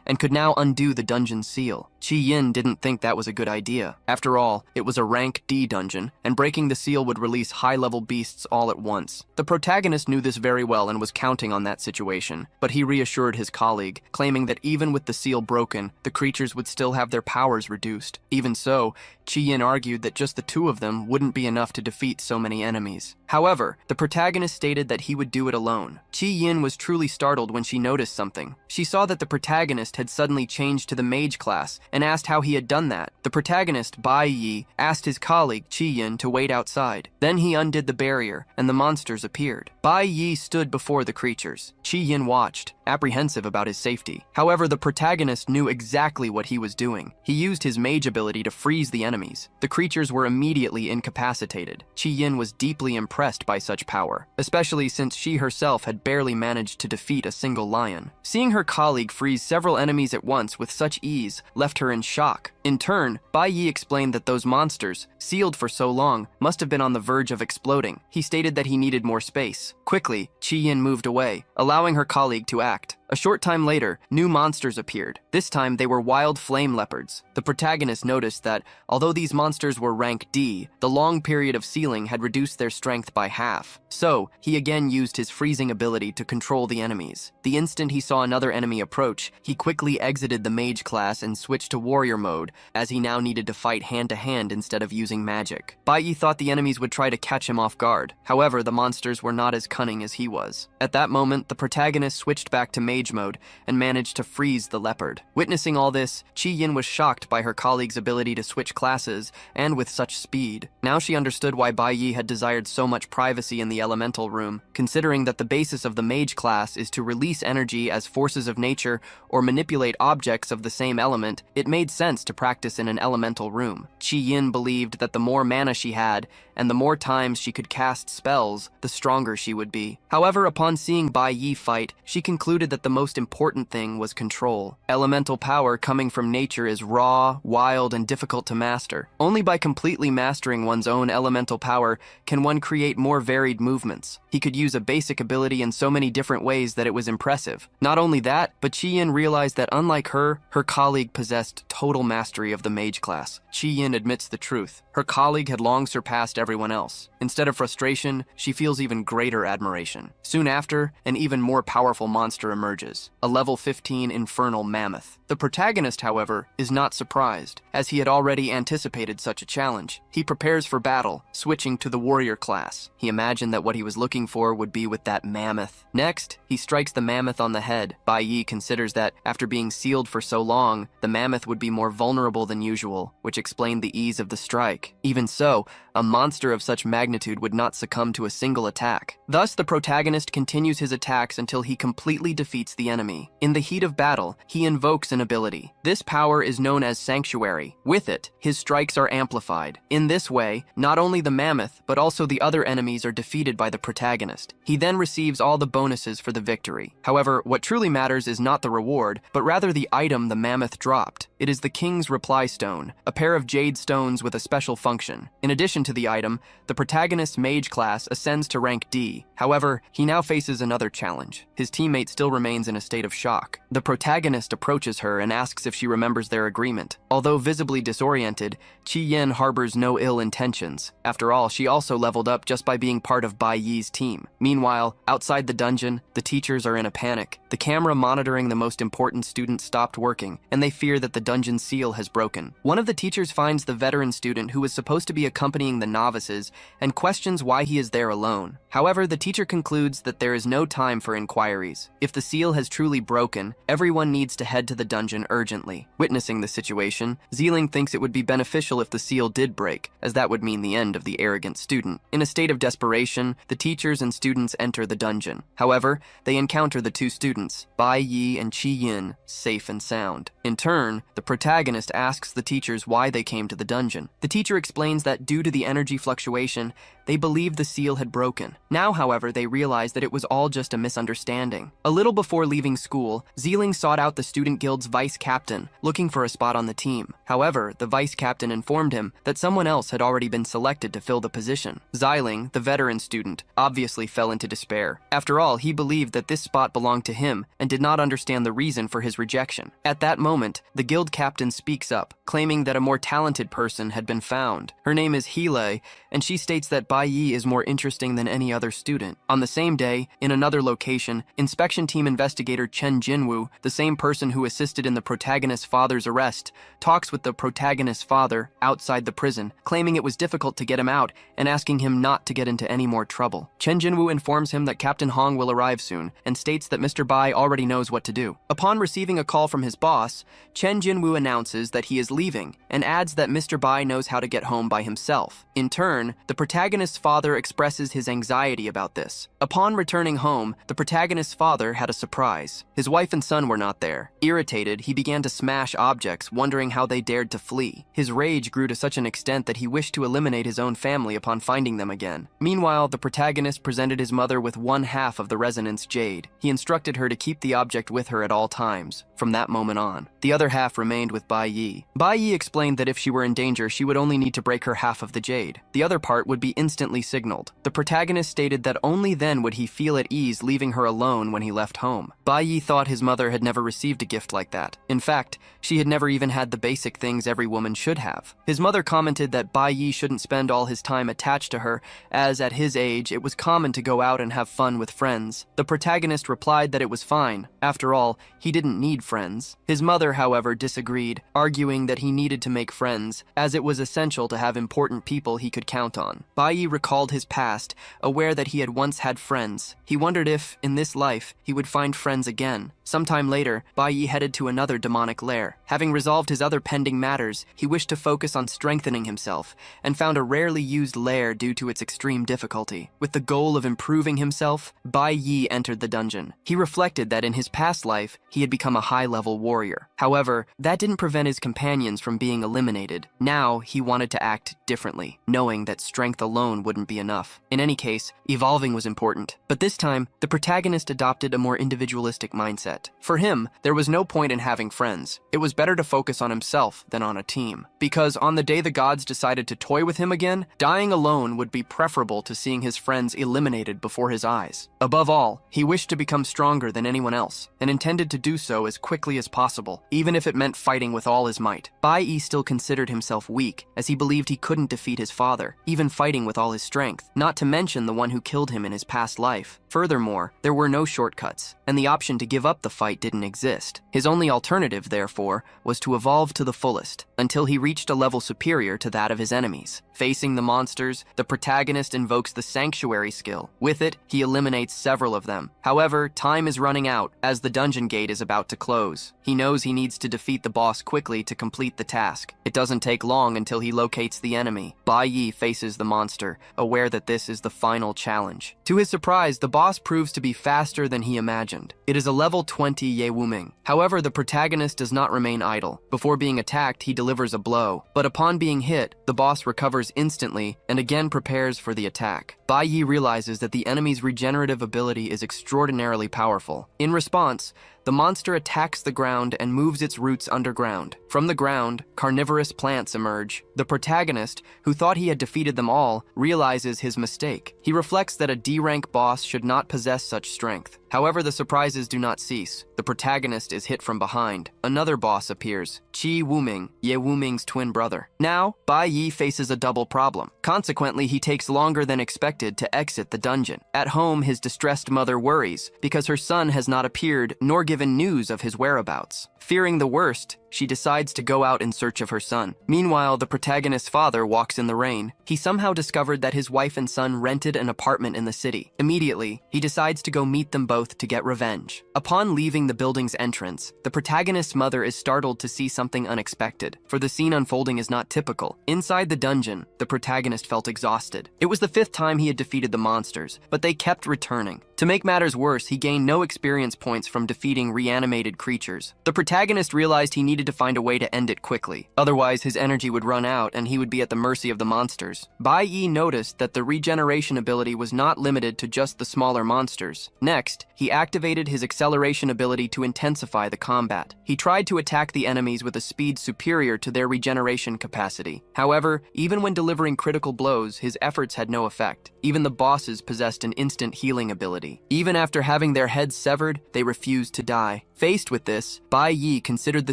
and could now undo the dungeon's seal. Qi Yin didn't think that was a good idea. After all, it was a rank D dungeon, and breaking the seal would release high-level beasts all at once. The protagonist knew this very well and was counting on that situation, but he reassured his colleague, claiming that even with the seal broken, the creatures would still have their powers reduced. Even so, Qi Yin argued that just the two of them wouldn't be enough to defeat so many enemies. However, the protagonist stated that he would do it alone. Qi Yin was truly startled when she noticed something. She saw that the protagonist had suddenly changed to the mage class and asked how he had done that. The protagonist, Bai Yi, asked his colleague, Qi Yin, to wait outside. Then he undid the barrier, and the monsters appeared. Bai Yi stood before the creatures. Qi Yin watched, apprehensive about his safety. However, the protagonist knew exactly what he was doing. He used his mage ability to freeze the enemies. The creatures were immediately incapacitated. Qi Yin was deeply impressed by such power, especially since she herself had barely managed to defeat a single lion. Seeing her colleague freeze several enemies at once with such ease left her in shock. In turn, Bai Yi explained that those monsters, sealed for so long, must have been on the verge of exploding. He stated that he needed more space. Quickly, Qi Yin moved away, allowing her colleague to act. A short time later, new monsters appeared. This time, they were wild flame leopards. The protagonist noticed that, although these monsters were rank D, the long period of sealing had reduced their strength by half. So, he again used his freezing ability to control the enemies. The instant he saw another enemy approach, he quickly exited the mage class and switched to warrior mode, as he now needed to fight hand-to-hand instead of using magic. Bai Yi thought the enemies would try to catch him off guard. However, the monsters were not as cunning as he was. At that moment, the protagonist switched back to mage mode and managed to freeze the leopard. Witnessing all this, Qi Yin was shocked by her colleague's ability to switch classes, and with such speed. Now she understood why Bai Yi had desired so much privacy in the elemental room, considering that the basis of the mage class is to release energy as forces of nature or manipulate objects of the same element. It made sense to practice in an elemental room. Qi Yin believed that the more mana she had, and the more times she could cast spells, the stronger she would be. However, upon seeing Bai Yi fight, she concluded that the most important thing was control. Elemental power coming from nature is raw, wild, and difficult to master. Only by completely mastering one's own elemental power can one create more varied movements. He could use a basic ability in so many different ways that it was impressive. Not only that, but Qi Yin realized that unlike her colleague possessed total mastery mastery of the mage class. Chi-yin admits the truth. Her colleague had long surpassed everyone else. Instead of frustration, she feels even greater admiration. Soon after, an even more powerful monster emerges, a level 15 infernal mammoth. The protagonist, however, is not surprised, as he had already anticipated such a challenge. He prepares for battle, switching to the warrior class. He imagined that what he was looking for would be with that mammoth. Next, he strikes the mammoth on the head. Bai Yi considers that, after being sealed for so long, the mammoth would be more vulnerable than usual, which explained the ease of the strike. Even so, a monster of such magnitude would not succumb to a single attack. Thus, the protagonist continues his attacks until he completely defeats the enemy. In the heat of battle, he invokes an ability. This power is known as Sanctuary. With it, his strikes are amplified. In this way, not only the mammoth, but also the other enemies are defeated by the protagonist. He then receives all the bonuses for the victory. However, what truly matters is not the reward, but rather the item the mammoth dropped. It is the King's Reply Stone, a pair of jade stones with a special function. In addition to the item, the protagonist's mage class ascends to rank D. However, he now faces another challenge. His teammate still remains in a state of shock. The protagonist approaches her and asks if she remembers their agreement. Although visibly disoriented, Chi-yin harbors no ill intentions. After all, she also leveled up just by being part of Bai Yi's team. Meanwhile, outside the dungeon, the teachers are in a panic. The camera monitoring the most important student stopped working, and they fear that the dungeon seal has broken. One of the teachers finds the veteran student who was supposed to be accompanying the novices and questions why he is there alone. However, the teacher concludes that there is no time for inquiries. If the seal has truly broken, everyone needs to head to the dungeon urgently. Witnessing the situation, Zeeling thinks it would be beneficial if the seal did break, as that would mean the end of the arrogant student. In a state of desperation, the teachers and students enter the dungeon. However, they encounter the two students, Bai Yi and Chi-yin, safe and sound. In turn, the protagonist asks the teachers why they came to the dungeon. The teacher explains that due to the energy fluctuation, they believed the seal had broken. Now, however, they realize that it was all just a misunderstanding. A little before leaving school, Zeeling sought out the student guild's vice captain, looking for a spot on the team. However, the vice captain informed him that someone else had already been selected to fill the position. Zeiling, the veteran student, obviously fell into despair. After all, he believed that this spot belonged to him and did not understand the reason for his rejection. At that moment, the guild captain speaks up, claiming that a more talented person had been found. Her name is Yahello, and she states that Bai Yi is more interesting than any other student. On the same day, in another location, inspection team investigator Chen Jinwoo, the same person who assisted in the protagonist's father's arrest, talks with the protagonist's father outside the prison, claiming it was difficult to get him out and asking him not to get into any more trouble. Chen Jinwoo informs him that Captain Hong will arrive soon and states that Mr. Bai already knows what to do. Upon receiving a call from his boss, Chen Jinwoo announces that he is leaving and adds that Mr. Bai knows how to get home by himself. In turn, the protagonist's father expresses his anxiety about this. Upon returning home, the protagonist's father had a surprise. His wife and son were not there. Irritated, he began to smash objects, wondering how they dared to flee. His rage grew to such an extent that he wished to eliminate his own family upon finding them again. Meanwhile, the protagonist presented his mother with one half of the resonance jade. He instructed her to keep the object with her at all times. From that moment on, the other half remained with Bai Yi. Bai Yi explained that if she were in danger, she would only need to break her half of the jade. The other part would be instantly signaled. The protagonist stated that only then would he feel at ease leaving her alone when he left home. Bai Yi thought his mother had never received a gift like that. In fact, she had never even had the basic things every woman should have. His mother commented that Bai Yi shouldn't spend all his time attached to her, as at his age it was common to go out and have fun with friends. The protagonist replied that it was fine. After all, he didn't need friends. His mother, however, disagreed, arguing that he needed to make friends, as it was essential to have important people he could count on. Bai Yi recalled his past, aware that he had once had friends. He wondered if, in this life, he would find friends again. Sometime later, Bai Yi headed to another demonic lair. Having resolved his other pending matters, he wished to focus on strengthening himself, and found a rarely used lair due to its extreme difficulty. With the goal of improving himself, Bai Yi entered the dungeon. He reflected that in his past life, he had become a high-level warrior. However, that didn't prevent his companions from being eliminated. Now, he wanted to act differently, knowing that strength alone wouldn't be enough. In any case, evolving was important. But this time, the protagonist adopted a more individualistic mindset. threat. For him, there was no point in having friends. It was better to focus on himself than on a team. Because on the day the gods decided to toy with him again, dying alone would be preferable to seeing his friends eliminated before his eyes. Above all, he wished to become stronger than anyone else, and intended to do so as quickly as possible, even if it meant fighting with all his might. Bai Yi still considered himself weak, as he believed he couldn't defeat his father, even fighting with all his strength, not to mention the one who killed him in his past life. Furthermore, there were no shortcuts, and the option to give up the fight didn't exist. His only alternative, therefore, was to evolve to the fullest, until he reached a level superior to that of his enemies. Facing the monsters, the protagonist invokes the Sanctuary skill. With it, he eliminates several of them. However, time is running out, as the dungeon gate is about to close. He knows he needs to defeat the boss quickly to complete the task. It doesn't take long until he locates the enemy. Bai Yi faces the monster, aware that this is the final challenge. To his surprise, the boss proves to be faster than he imagined. It is a level 20 Ye Wuming. However, the protagonist does not remain idle. Before being attacked, he delivers a blow. But upon being hit, the boss recovers instantly and again prepares for the attack. Bai Yi realizes that the enemy's regenerative ability is extraordinarily powerful. In response, the monster attacks the ground and moves its roots underground. From the ground, carnivorous plants emerge. The protagonist, who thought he had defeated them all, realizes his mistake. He reflects that a D-rank boss should not possess such strength. However, the surprises do not cease. The protagonist is hit from behind. Another boss appears, Qi Wuming, Ye Wuming's twin brother. Now, Bai Yi faces a double problem. Consequently, he takes longer than expected to exit the dungeon. At home, his distressed mother worries, because her son has not appeared nor given news of his whereabouts. Fearing the worst, she decides to go out in search of her son. Meanwhile, the protagonist's father walks in the rain. He somehow discovered that his wife and son rented an apartment in the city. Immediately, he decides to go meet them both to get revenge. Upon leaving the building's entrance, the protagonist's mother is startled to see something unexpected, for the scene unfolding is not typical. Inside the dungeon, the protagonist felt exhausted. It was the 5th time he had defeated the monsters, but they kept returning. To make matters worse, he gained no experience points from defeating reanimated creatures. The protagonist realized he needed to find a way to end it quickly. Otherwise, his energy would run out and he would be at the mercy of the monsters. Bai Yi noticed that the regeneration ability was not limited to just the smaller monsters. Next, he activated his acceleration ability to intensify the combat. He tried to attack the enemies with a speed superior to their regeneration capacity. However, even when delivering critical blows, his efforts had no effect. Even the bosses possessed an instant healing ability. Even after having their heads severed, they refused to die. Faced with this, Bai Yi considered the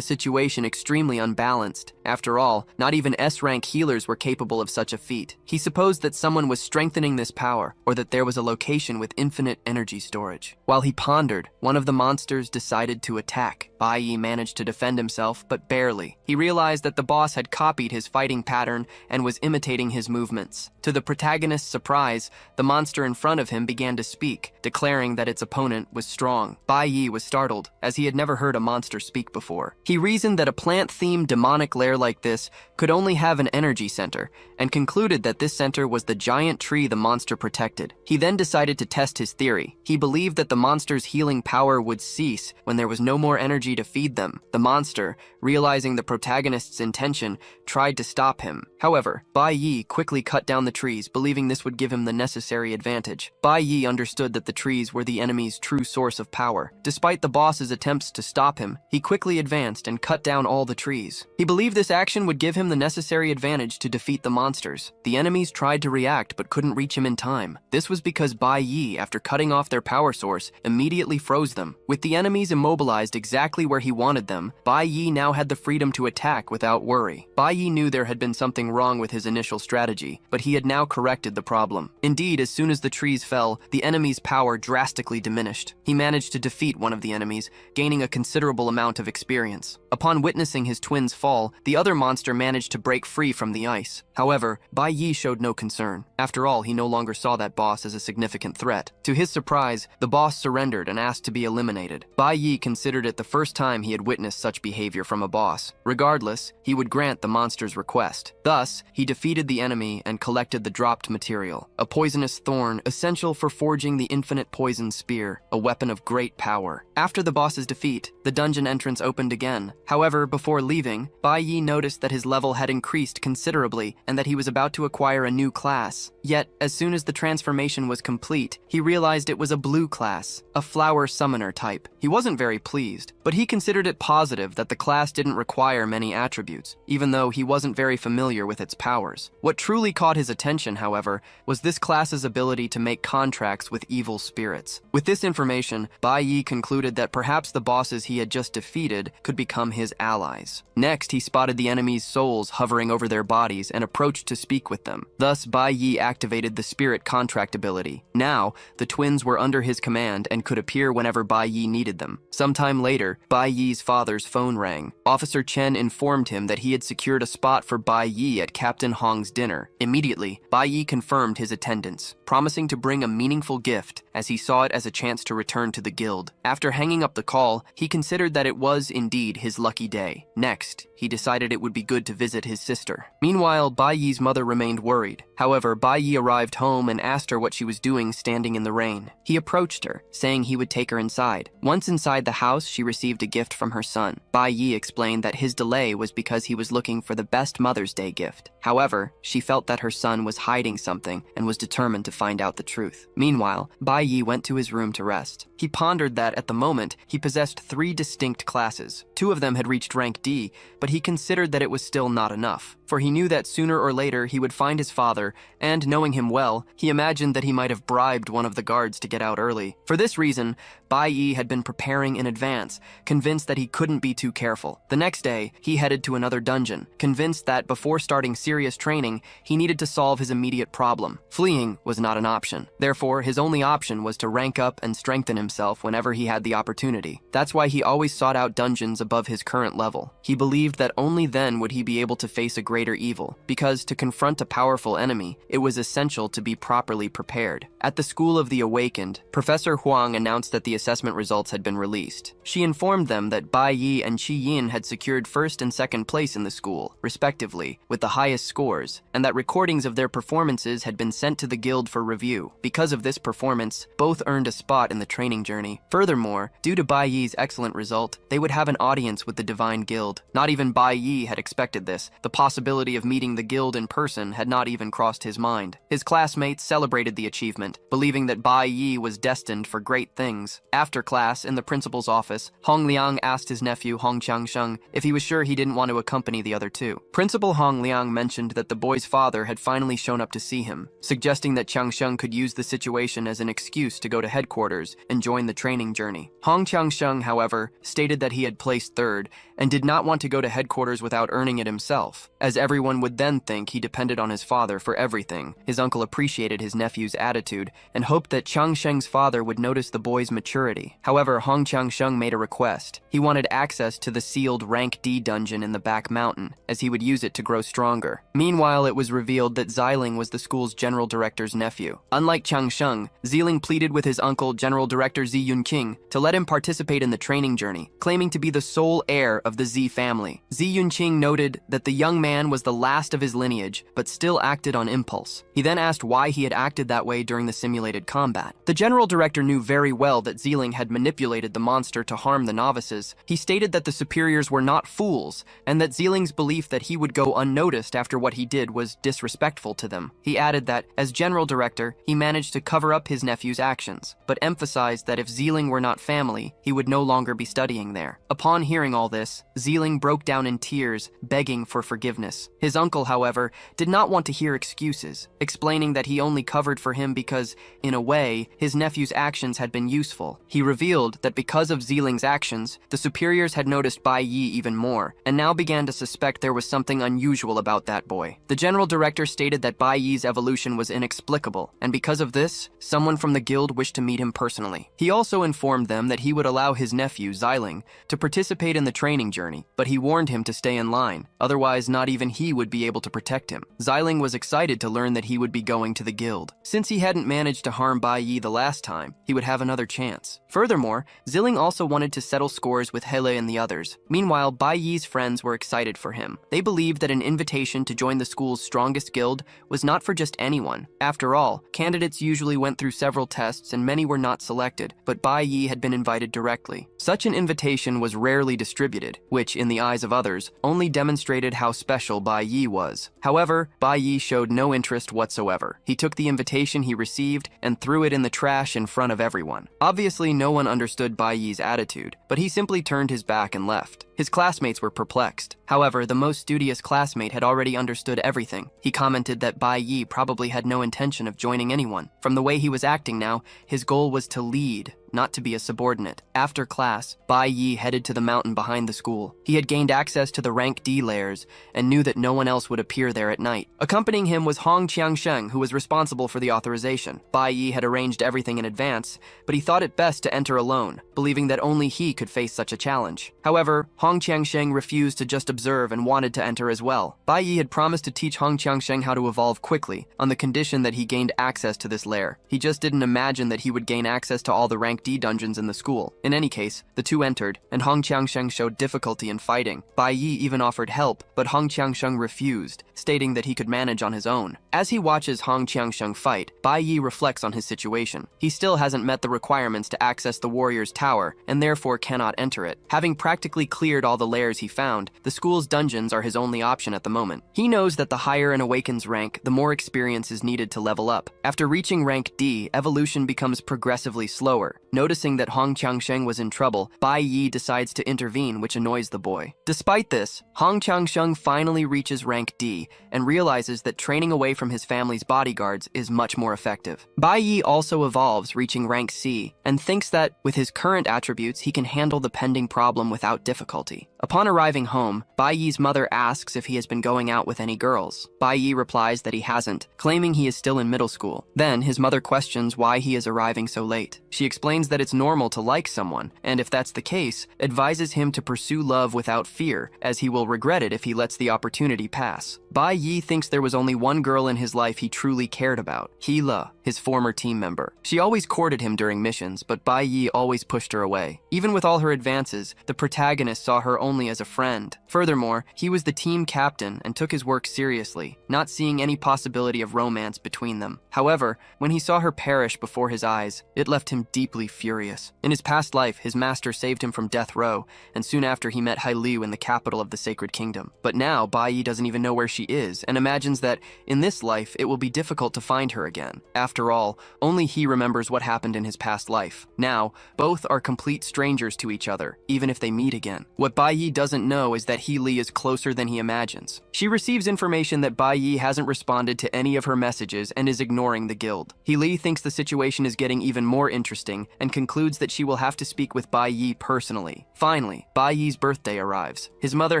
situation extremely unbalanced. After all, not even S-rank healers were capable of such a feat. He supposed that someone was strengthening this power, or that there was a location with infinite energy storage. While he pondered, one of the monsters decided to attack. Bai Yi managed to defend himself, but barely. He realized that the boss had copied his fighting pattern and was imitating his movements. To the protagonist's surprise, the monster in front of him began to speak, declaring that its opponent was strong. Bai Yi was startled, as he had never heard a monster speak before. He reasoned that a plant-themed demonic lair like this could only have an energy center, and concluded that this center was the giant tree the monster protected. He then decided to test his theory. He believed that the monster's healing power would cease when there was no more energy to feed them. The monster, realizing the protagonist's intention, tried to stop him. However, Bai Yi quickly cut down the trees, believing this would give him the necessary advantage. Bai Yi understood that the trees were the enemy's true source of power. Despite the boss's attempts to stop him, he quickly advanced and cut down all the trees. He believed this action would give him the necessary advantage to defeat the monsters. The enemies tried to react but couldn't reach him in time. This was because Bai Yi, after cutting off their power source, immediately froze them. With the enemies immobilized exactly where he wanted them, Bai Yi now had the freedom to attack without worry. Bai Yi knew there had been something wrong with his initial strategy, but he had now corrected the problem. Indeed, as soon as the trees fell, the enemy's power drastically diminished. He managed to defeat one of the enemies, gaining a considerable amount of experience. Upon witnessing his twins fall, the other monster managed to break free from the ice. However, Bai Yi showed no concern. After all, he no longer saw that boss as a significant threat. To his surprise, the boss surrendered and asked to be eliminated. Bai Yi considered it the first time he had witnessed such behavior from a boss. Regardless, he would grant the monster's request. Thus, Thus, he defeated the enemy and collected the dropped material, a poisonous thorn essential for forging the infinite poison spear, a weapon of great power. After the boss's defeat, the dungeon entrance opened again. However, before leaving, Bai Yi noticed that his level had increased considerably and that he was about to acquire a new class. Yet, as soon as the transformation was complete, he realized it was a blue class, a flower summoner type. He wasn't very pleased, but he considered it positive that the class didn't require many attributes, even though he wasn't very familiar with its powers. What truly caught his attention, however, was this class's ability to make contracts with evil spirits. With this information, Bai Yi concluded that perhaps the bosses he had just defeated could become his allies. Next, he spotted the enemy's souls hovering over their bodies and approached to speak with them. Thus, Bai Yi activated the spirit contract ability. Now, the twins were under his command and could appear whenever Bai Yi needed them. Sometime later, Bai Yi's father's phone rang. Officer Chen informed him that he had secured a spot for Bai Yi at Captain Hong's dinner. Immediately, Bai Yi confirmed his attendance, promising to bring a meaningful gift, as he saw it as a chance to return to the guild. After hanging up the call, he considered that it was indeed his lucky day. Next, he decided it would be good to visit his sister. Meanwhile, Bai Yi's mother remained worried. However, Bai Yi arrived home and asked her what she was doing standing in the rain. He approached her, saying he would take her inside. Once inside the house, she received a gift from her son. Bai Yi explained that his delay was because he was looking for the best Mother's Day gift. However, she felt that her son was hiding something and was determined to find out the truth. Meanwhile, Bai Yi went to his room to rest. He pondered that at the moment, he possessed 3 distinct classes. 2 of them had reached rank D, but he considered that it was still not enough, for he knew that sooner or later he would find his father, and knowing him well, he imagined that he might have bribed one of the guards to get out early. For this reason, Bai Yi had been preparing in advance, convinced that he couldn't be too careful. The next day, he headed to another dungeon, convinced that before starting serious training, he needed to solve his immediate problem. Fleeing was not an option. Therefore, his only option was to rank up and strengthen himself whenever he had the opportunity. That's why he always sought out dungeons above his current level. He believed that only then would he be able to face a greater evil, because to confront a powerful enemy, it was essential to be properly prepared. At the School of the Awakened, Professor Huang announced that the assessment results had been released. She informed them that Bai Yi and Qi Yin had secured first and second place in the school, respectively, with the highest scores, and that recordings of their performances had been sent to the guild for review. Because of this performance, both earned a spot in the training journey. Furthermore, due to Bai Yi's excellent result, they would have an audience with the Divine Guild. Not even Bai Yi had expected this. The possibility of meeting the guild in person had not even crossed his mind. His classmates celebrated the achievement, believing that Bai Yi was destined for great things. After class, in the principal's office, Hong Liang asked his nephew Hong Qiangsheng if he was sure he didn't want to accompany the other two. Principal Hong Liang mentioned that the boy's father had finally shown up to see him, suggesting that Qiangsheng could use the situation as an excuse to go to headquarters and join the training journey. Hong Qiangsheng, however, stated that he had placed third and did not want to go to headquarters without earning it himself, as everyone would then think he depended on his father for everything. His uncle appreciated his nephew's attitude and hoped that Qiangsheng's father would notice the boy's maturity. However, Hong Qiangsheng made a request. He wanted access to the sealed rank D dungeon in the back mountain, as he would use it to grow stronger. Meanwhile, it was revealed that Xiling was the school's general director's nephew. Unlike Qiangsheng, Xiling pleaded with his uncle, General Director Zi Yunqing, to let him participate in the training journey, claiming to be the sole heir of the Zi family. Zi Yunqing noted that the young man was the last of his lineage, but still acted on impulse. He then asked why he had acted that way during the simulated combat. The general director knew very well that Xiling had manipulated the monster to harm the novices. He stated that the superiors were not fools, and that Xiling's belief that he would go unnoticed after what he did was disrespectful to them. He added that, as general director, he managed to cover up his nephew's actions, but emphasized that if Xiling were not family, he would no longer be studying there. Upon hearing all this, Xiling broke down in tears, begging for forgiveness. His uncle, however, did not want to hear excuses, explaining that he only covered for him because, in a way, his nephew's actions had been useful. He revealed that because of Xiling's actions, the superiors had noticed Bai Yi even more, and now began to suspect there was something unusual about that boy. The general director stated that Bai Yi's evolution was inexplicable, and because of this, someone from the guild wished to meet him personally. He also informed them that he would allow his nephew, Xiling, to participate in the training journey, but he warned him to stay in line, otherwise not even he would be able to protect him. Xiling was excited to learn that he would be going to the guild. Since he hadn't managed to harm Bai Yi the last time, he would have another chance. Furthermore, Zilling also wanted to settle scores with Hele and the others. Meanwhile, Bai Yi's friends were excited for him. They believed that an invitation to join the school's strongest guild was not for just anyone. After all, candidates usually went through several tests and many were not selected, but Bai Yi had been invited directly. Such an invitation was rarely distributed, which, in the eyes of others, only demonstrated how special Bai Yi was. However, Bai Yi showed no interest whatsoever. He took the invitation he received and threw it in the trash in front of everyone. Obviously, no one understood Bai Yi's attitude, but he simply turned his back and left. His classmates were perplexed. However, the most studious classmate had already understood everything. He commented that Bai Yi probably had no intention of joining anyone. From the way he was acting now, his goal was to lead, not to be a subordinate. After class, Bai Yi headed to the mountain behind the school. He had gained access to the rank D layers and knew that no one else would appear there at night. Accompanying him was Hong Qiangsheng, who was responsible for the authorization. Bai Yi had arranged everything in advance, but he thought it best to enter alone, believing that only he could face such a challenge. However, Hong Qiangsheng refused to just observe and wanted to enter as well. Bai Yi had promised to teach Hong Qiangsheng how to evolve quickly, on the condition that he gained access to this lair. He just didn't imagine that he would gain access to all the rank D dungeons in the school. In any case, the two entered, and Hong Qiangsheng showed difficulty in fighting. Bai Yi even offered help, but Hong Qiangsheng refused, stating that he could manage on his own. As he watches Hong Qiangsheng fight, Bai Yi reflects on his situation. He still hasn't met the requirements to access the warrior's tower, and therefore cannot enter it. Having practically cleared all the lairs he found, the school's dungeons are his only option at the moment. He knows that the higher an awaken's rank, the more experience is needed to level up. After reaching rank D, evolution becomes progressively slower. Noticing that Hong Qiangsheng was in trouble, Bai Yi decides to intervene, which annoys the boy. Despite this, Hong Qiangsheng finally reaches rank D and realizes that training away from his family's bodyguards is much more effective. Bai Yi also evolves, reaching rank C, and thinks that, with his current attributes, he can handle the pending problem without difficulty. Upon arriving home, Bai Yi's mother asks if he has been going out with any girls. Bai Yi replies that he hasn't, claiming he is still in middle school. Then, his mother questions why he is arriving so late. She explains that it's normal to like someone, and if that's the case, advises him to pursue love without fear, as he will regret it if he lets the opportunity pass. Bai Yi thinks there was only one girl in his life he truly cared about, Hele, his former team member. She always courted him during missions, but Bai Yi always pushed her away. Even with all her advances, the protagonist saw her only as a friend. Furthermore, he was the team captain and took his work seriously, not seeing any possibility of romance between them. However, when he saw her perish before his eyes, it left him deeply furious. In his past life, his master saved him from death row, and soon after he met Yahello in the capital of the Sacred Kingdom. But now, Bai Yi doesn't even know where she is, and imagines that, in this life, it will be difficult to find her again. After all, only he remembers what happened in his past life. Now, both are complete strangers to each other, even if they meet again. What Bai Yi doesn't know is that Hele is closer than he imagines. She receives information that Bai Yi hasn't responded to any of her messages and is ignoring the guild. Hele thinks the situation is getting even more interesting and concludes that she will have to speak with Bai Yi personally. Finally, Bai Yi's birthday arrives. His mother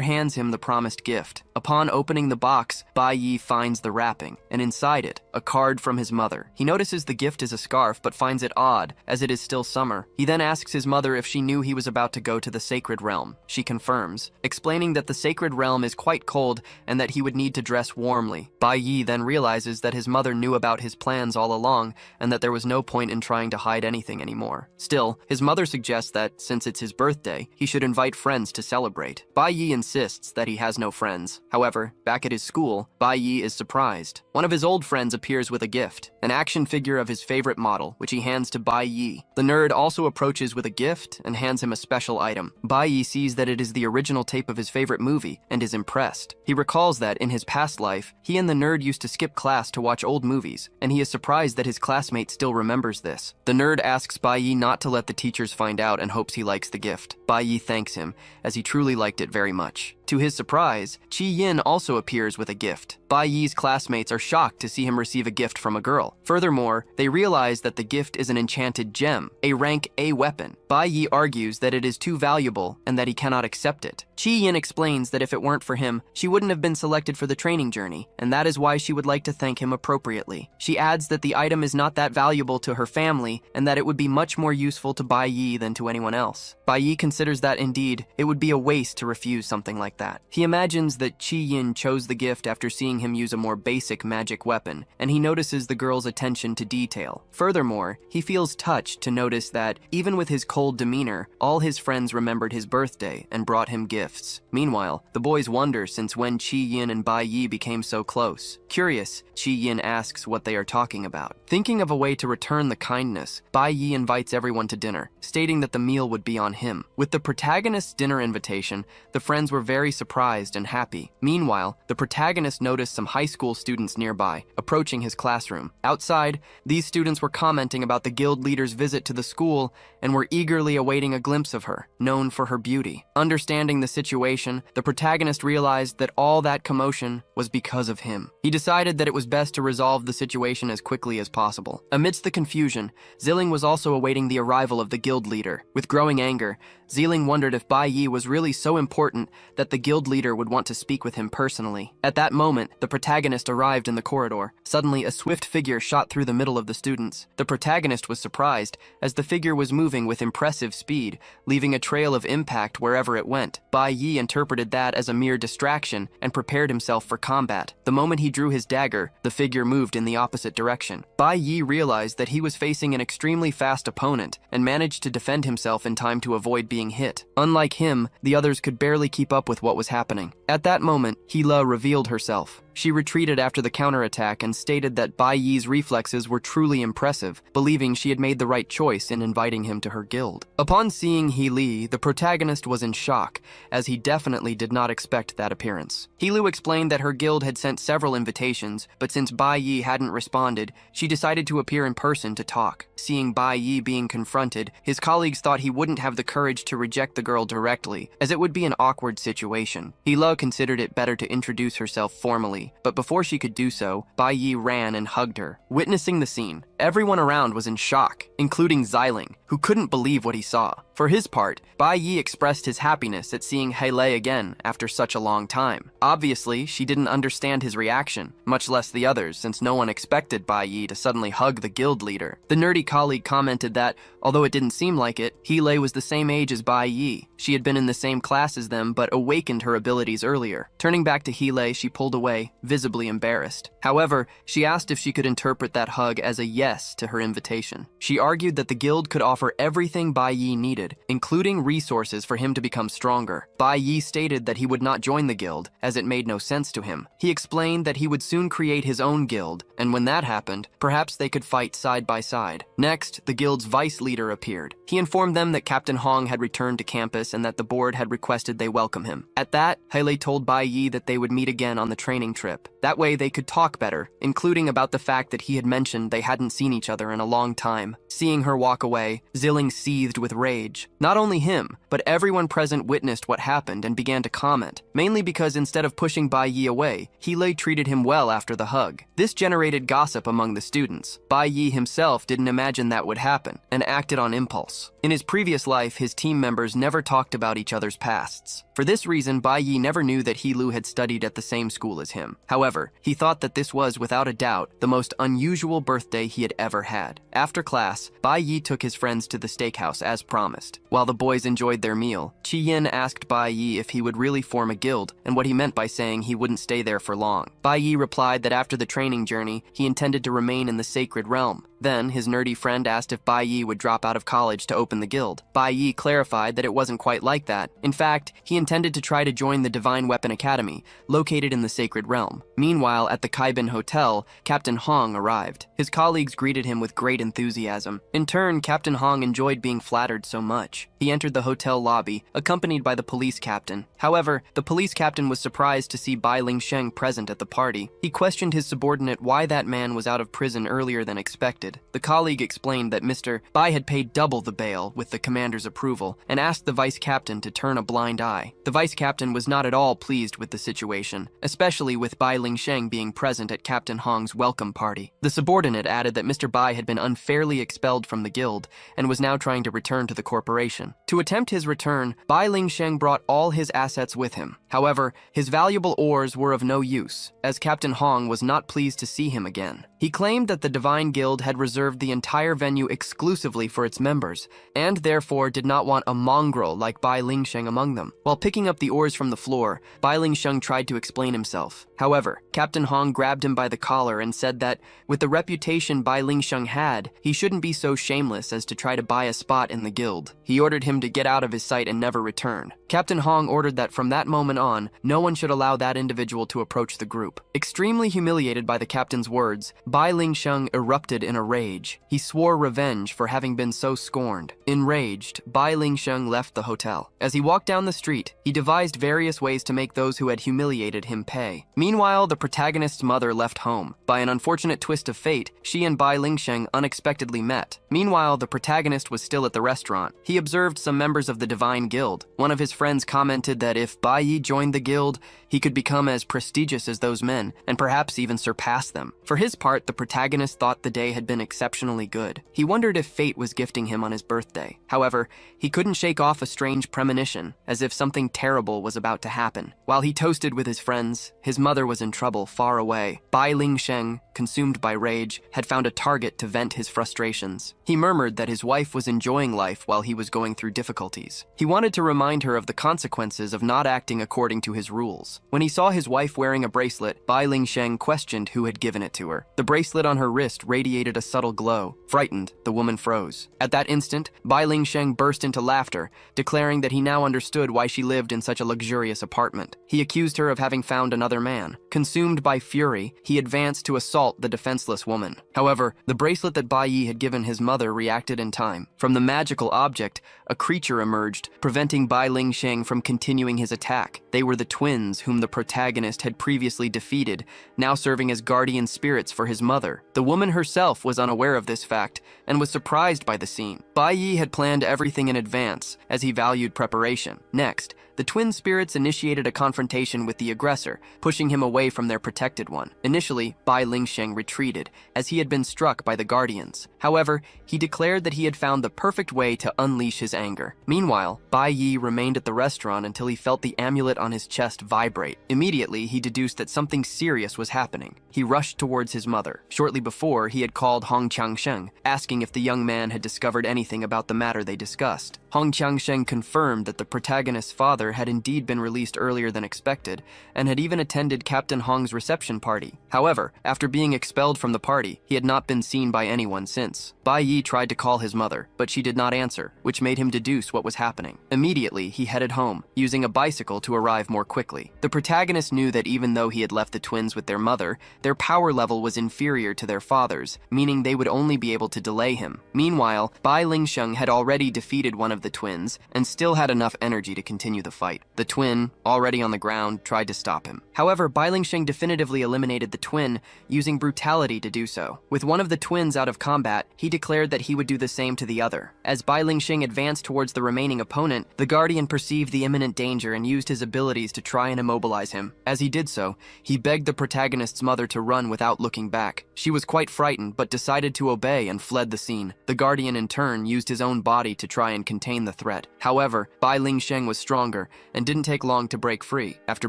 hands him the promised gift. Upon opening the box, Bai Yi finds the wrapping, and inside it, a card from his mother. He notices the gift is a scarf, but finds it odd, as it is still summer. He then asks his mother if she knew he was about to go to the Sacred Realm. She confirms, explaining that the Sacred Realm is quite cold and that he would need to dress warmly. Bai Yi then realizes that his mother knew about his plans all along, and that there was no point in trying to hide anything anymore. Still, his mother suggests that, since it's his birthday, he should invite friends to celebrate. Bai Yi insists that he has no friends. However, back at his school, Bai Yi is surprised. One of his old friends appears with a gift, an action figure of his favorite model, which he hands to Bai Yi. The nerd also approaches with a gift and hands him a special item. Bai Yi sees that it is the original tape of his favorite movie and is impressed. He recalls that, in his past life, he and the nerd used to skip class to watch old movies, and he is surprised that his classmate still remembers this. The nerd asks Bai Yi not to let the teachers find out and hopes he likes the gift. Bai Yi thanks him, as he truly liked it very much. To his surprise, Chi Yin also appears with a gift. Bai Yi's classmates are shocked to see him receive a gift from a girl. Furthermore, they realize that the gift is an enchanted gem, a rank A weapon. Bai Yi argues that it is too valuable and that he cannot accept it. Chi-yin explains that if it weren't for him, she wouldn't have been selected for the training journey, and that is why she would like to thank him appropriately. She adds that the item is not that valuable to her family, and that it would be much more useful to Bai Yi than to anyone else. Bai Yi considers that indeed, it would be a waste to refuse something like that. He imagines that Chi-yin chose the gift after seeing him use a more basic magic weapon, and he notices the girl's attention to detail. Furthermore, he feels touched to notice that, even with his cold demeanor, all his friends remembered his birthday and brought him gifts. Meanwhile, the boys wonder since when Chi-yin and Bai Yi became so close. Curious, Chi-yin asks what they are talking about. Thinking of a way to return the kindness, Bai Yi invites everyone to dinner, stating that the meal would be on him. With the protagonist's dinner invitation, the friends were very surprised and happy. Meanwhile, the protagonist noticed some high school students nearby, approaching his classroom. Outside, these students were commenting about the guild leader's visit to the school and were eagerly awaiting a glimpse of her, known for her beauty. Understanding the situation, the protagonist realized that all that commotion was because of him. He decided that it was best to resolve the situation as quickly as possible. Amidst the confusion, Zilling was also awaiting the arrival of the guild leader. With growing anger, Zilling wondered if Bai Yi was really so important that the guild leader would want to speak with him personally. At that moment, the protagonist arrived in the corridor. Suddenly, a swift figure shot through the middle of the students. The protagonist was surprised, as the figure was moving with impressive speed, leaving a trail of impact wherever it went. Bai Yi interpreted that as a mere distraction and prepared himself for combat. The moment he drew his dagger, the figure moved in the opposite direction. Bai Yi realized that he was facing an extremely fast opponent and managed to defend himself in time to avoid being hit. Unlike him, the others could barely keep up with what was happening. At that moment, Hila revealed herself. She retreated after the counterattack and stated that Bai Yi's reflexes were truly impressive, believing she had made the right choice in inviting him to her guild. Upon seeing He Li, the protagonist was in shock, as he definitely did not expect that appearance. He-lu explained that her guild had sent several invitations, but since Bai Yi hadn't responded, she decided to appear in person to talk. Seeing Bai Yi being confronted, his colleagues thought he wouldn't have the courage to reject the girl directly, as it would be an awkward situation. He-lu considered it better to introduce herself formally, but before she could do so, Bai Yi ran and hugged her. Witnessing the scene, everyone around was in shock, including Xiling, who couldn't believe what he saw. For his part, Bai Yi expressed his happiness at seeing Yahello again after such a long time. Obviously, she didn't understand his reaction, much less the others, since no one expected Bai Yi to suddenly hug the guild leader. The nerdy colleague commented that, although it didn't seem like it, Yahello was the same age as Bai Yi. She had been in the same class as them, but awakened her abilities earlier. Turning back to Yahello, she pulled away, visibly embarrassed. However, she asked if she could interpret that hug as a yes to her invitation. She argued that the guild could offer everything Bai Yi needed, including resources for him to become stronger. Bai Yi stated that he would not join the guild, as it made no sense to him. He explained that he would soon create his own guild, and when that happened, perhaps they could fight side by side. Next, the guild's vice leader appeared. He informed them that Captain Hong had returned to campus and that the board had requested they welcome him. At that, Yahello told Bai Yi that they would meet again on the training trip. That way they could talk better, including about the fact that he had mentioned they hadn't seen each other in a long time. Seeing her walk away, Zilling seethed with rage. Not only him, but everyone present witnessed what happened and began to comment, mainly because instead of pushing Bai Yi away, Yahello treated him well after the hug. This generated gossip among the students. Bai Yi himself didn't imagine that would happen, and acted on impulse. In his previous life, his team members never talked about each other's pasts. For this reason, Bai Yi never knew that He-lu had studied at the same school as him. However, he thought that this was, without a doubt, the most unusual birthday he had ever had. After class, Bai Yi took his friends to the steakhouse as promised. While the boys enjoyed their meal, Chi-yin asked Bai Yi if he would really form a guild, and what he meant by saying he wouldn't stay there for long. Bai Yi replied that after the training journey, he intended to remain in the sacred realm. Then, his nerdy friend asked if Bai Yi would drop out of college to open the guild. Bai Yi clarified that it wasn't quite like that. In fact, he intended to try to join the Divine Weapon Academy, located in the Sacred Realm. Meanwhile, at the Kaibin Hotel, Captain Hong arrived. His colleagues greeted him with great enthusiasm. In turn, Captain Hong enjoyed being flattered so much. He entered the hotel lobby, accompanied by the police captain. However, the police captain was surprised to see Bai Lingsheng present at the party. He questioned his subordinate why that man was out of prison earlier than expected. expected. The colleague explained that Mr. Bai had paid double the bail with the commander's approval and asked the vice captain to turn a blind eye. The vice captain was not at all pleased with the situation, especially with Bai Lingsheng being present at Captain Hong's welcome party. The subordinate added that Mr. Bai had been unfairly expelled from the guild and was now trying to return to the corporation. To attempt his return, Bai Lingsheng brought all his assets with him. However, his valuable ores were of no use, as Captain Hong was not pleased to see him again. He claimed that the Divine Guild had reserved the entire venue exclusively for its members, and therefore did not want a mongrel like Bai Lingsheng among them. While picking up the ores from the floor, Bai Lingsheng tried to explain himself. However, Captain Hong grabbed him by the collar and said that, with the reputation Bai Lingsheng had, he shouldn't be so shameless as to try to buy a spot in the guild. He ordered him to get out of his sight and never return. Captain Hong ordered that from that moment on, no one should allow that individual to approach the group. Extremely humiliated by the captain's words, Bai Lingsheng erupted in a rage. He swore revenge for having been so scorned. Enraged, Bai Lingsheng left the hotel. As he walked down the street, he devised various ways to make those who had humiliated him pay. Meanwhile, the protagonist's mother left home. By an unfortunate twist of fate, she and Bai Lingsheng unexpectedly met. Meanwhile, the protagonist was still at the restaurant. He observed some members of the Divine Guild. One of his friends commented that if Bai Yi joined the guild, he could become as prestigious as those men, and perhaps even surpass them. For his part, the protagonist thought the day had been exceptionally good. He wondered if fate was gifting him on his birthday. However, he couldn't shake off a strange premonition, as if something terrible was about to happen. While he toasted with his friends, his mother was in trouble far away. Bai Lingsheng, consumed by rage, had found a target to vent his frustrations. He murmured that his wife was enjoying life while he was going through difficulties. He wanted to remind her of the consequences of not acting according to his rules. When he saw his wife wearing a bracelet, Bai Lingsheng questioned who had given it to her. The bracelet on her wrist radiated a subtle glow. Frightened, the woman froze. At that instant, Bai Lingsheng burst into laughter, declaring that he now understood why she lived in such a luxurious apartment. He accused her of having found another man. Consumed by fury, he advanced to assault the defenseless woman. However, the bracelet that Bai Yi had given his mother reacted in time. From the magical object, a creature emerged, preventing Bai Lingsheng from continuing his attack. They were the twins whom the protagonist had previously defeated, now serving as guardian spirits for his mother. The woman herself was unaware of this fact and was surprised by the scene. Bai Yi had planned everything in advance, as he valued preparation. Next, the twin spirits initiated a confrontation with the aggressor, pushing him away from their protected one. Initially, Bai Lingsheng retreated, as he had been struck by the guardians. However, he declared that he had found the perfect way to unleash his anger. Meanwhile, Bai Yi remained at the restaurant until he felt the amulet on his chest vibrate. Immediately, he deduced that something serious was happening. He rushed towards his mother. Shortly before, he had called Hong Qiangsheng, asking if the young man had discovered anything about the matter they discussed. Hong Qiangsheng confirmed that the protagonist's father had indeed been released earlier than expected, and had even attended Captain Hong's reception party. However, after being expelled from the party, he had not been seen by anyone since. Bai Yi tried to call his mother, but she did not answer, which made him deduce what was happening. Immediately, he headed home, using a bicycle to arrive more quickly. The protagonist knew that even though he had left the twins with their mother, their power level was inferior to their father's, meaning they would only be able to delay him. Meanwhile, Bai Lingsheng had already defeated one of the twins, and still had enough energy to continue the fight. The twin, already on the ground, tried to stop him. However, Bai Lingsheng definitively eliminated the twin, using brutality to do so. With one of the twins out of combat, he declared that he would do the same to the other. As Bai Lingsheng advanced towards the remaining opponent, the guardian perceived the imminent danger and used his abilities to try and immobilize him. As he did so, he begged the protagonist's mother to run without looking back. She was quite frightened, but decided to obey and fled the scene. The guardian, in turn, used his own body to try and contain the threat. However, Bai Lingsheng was stronger and didn't take long to break free. After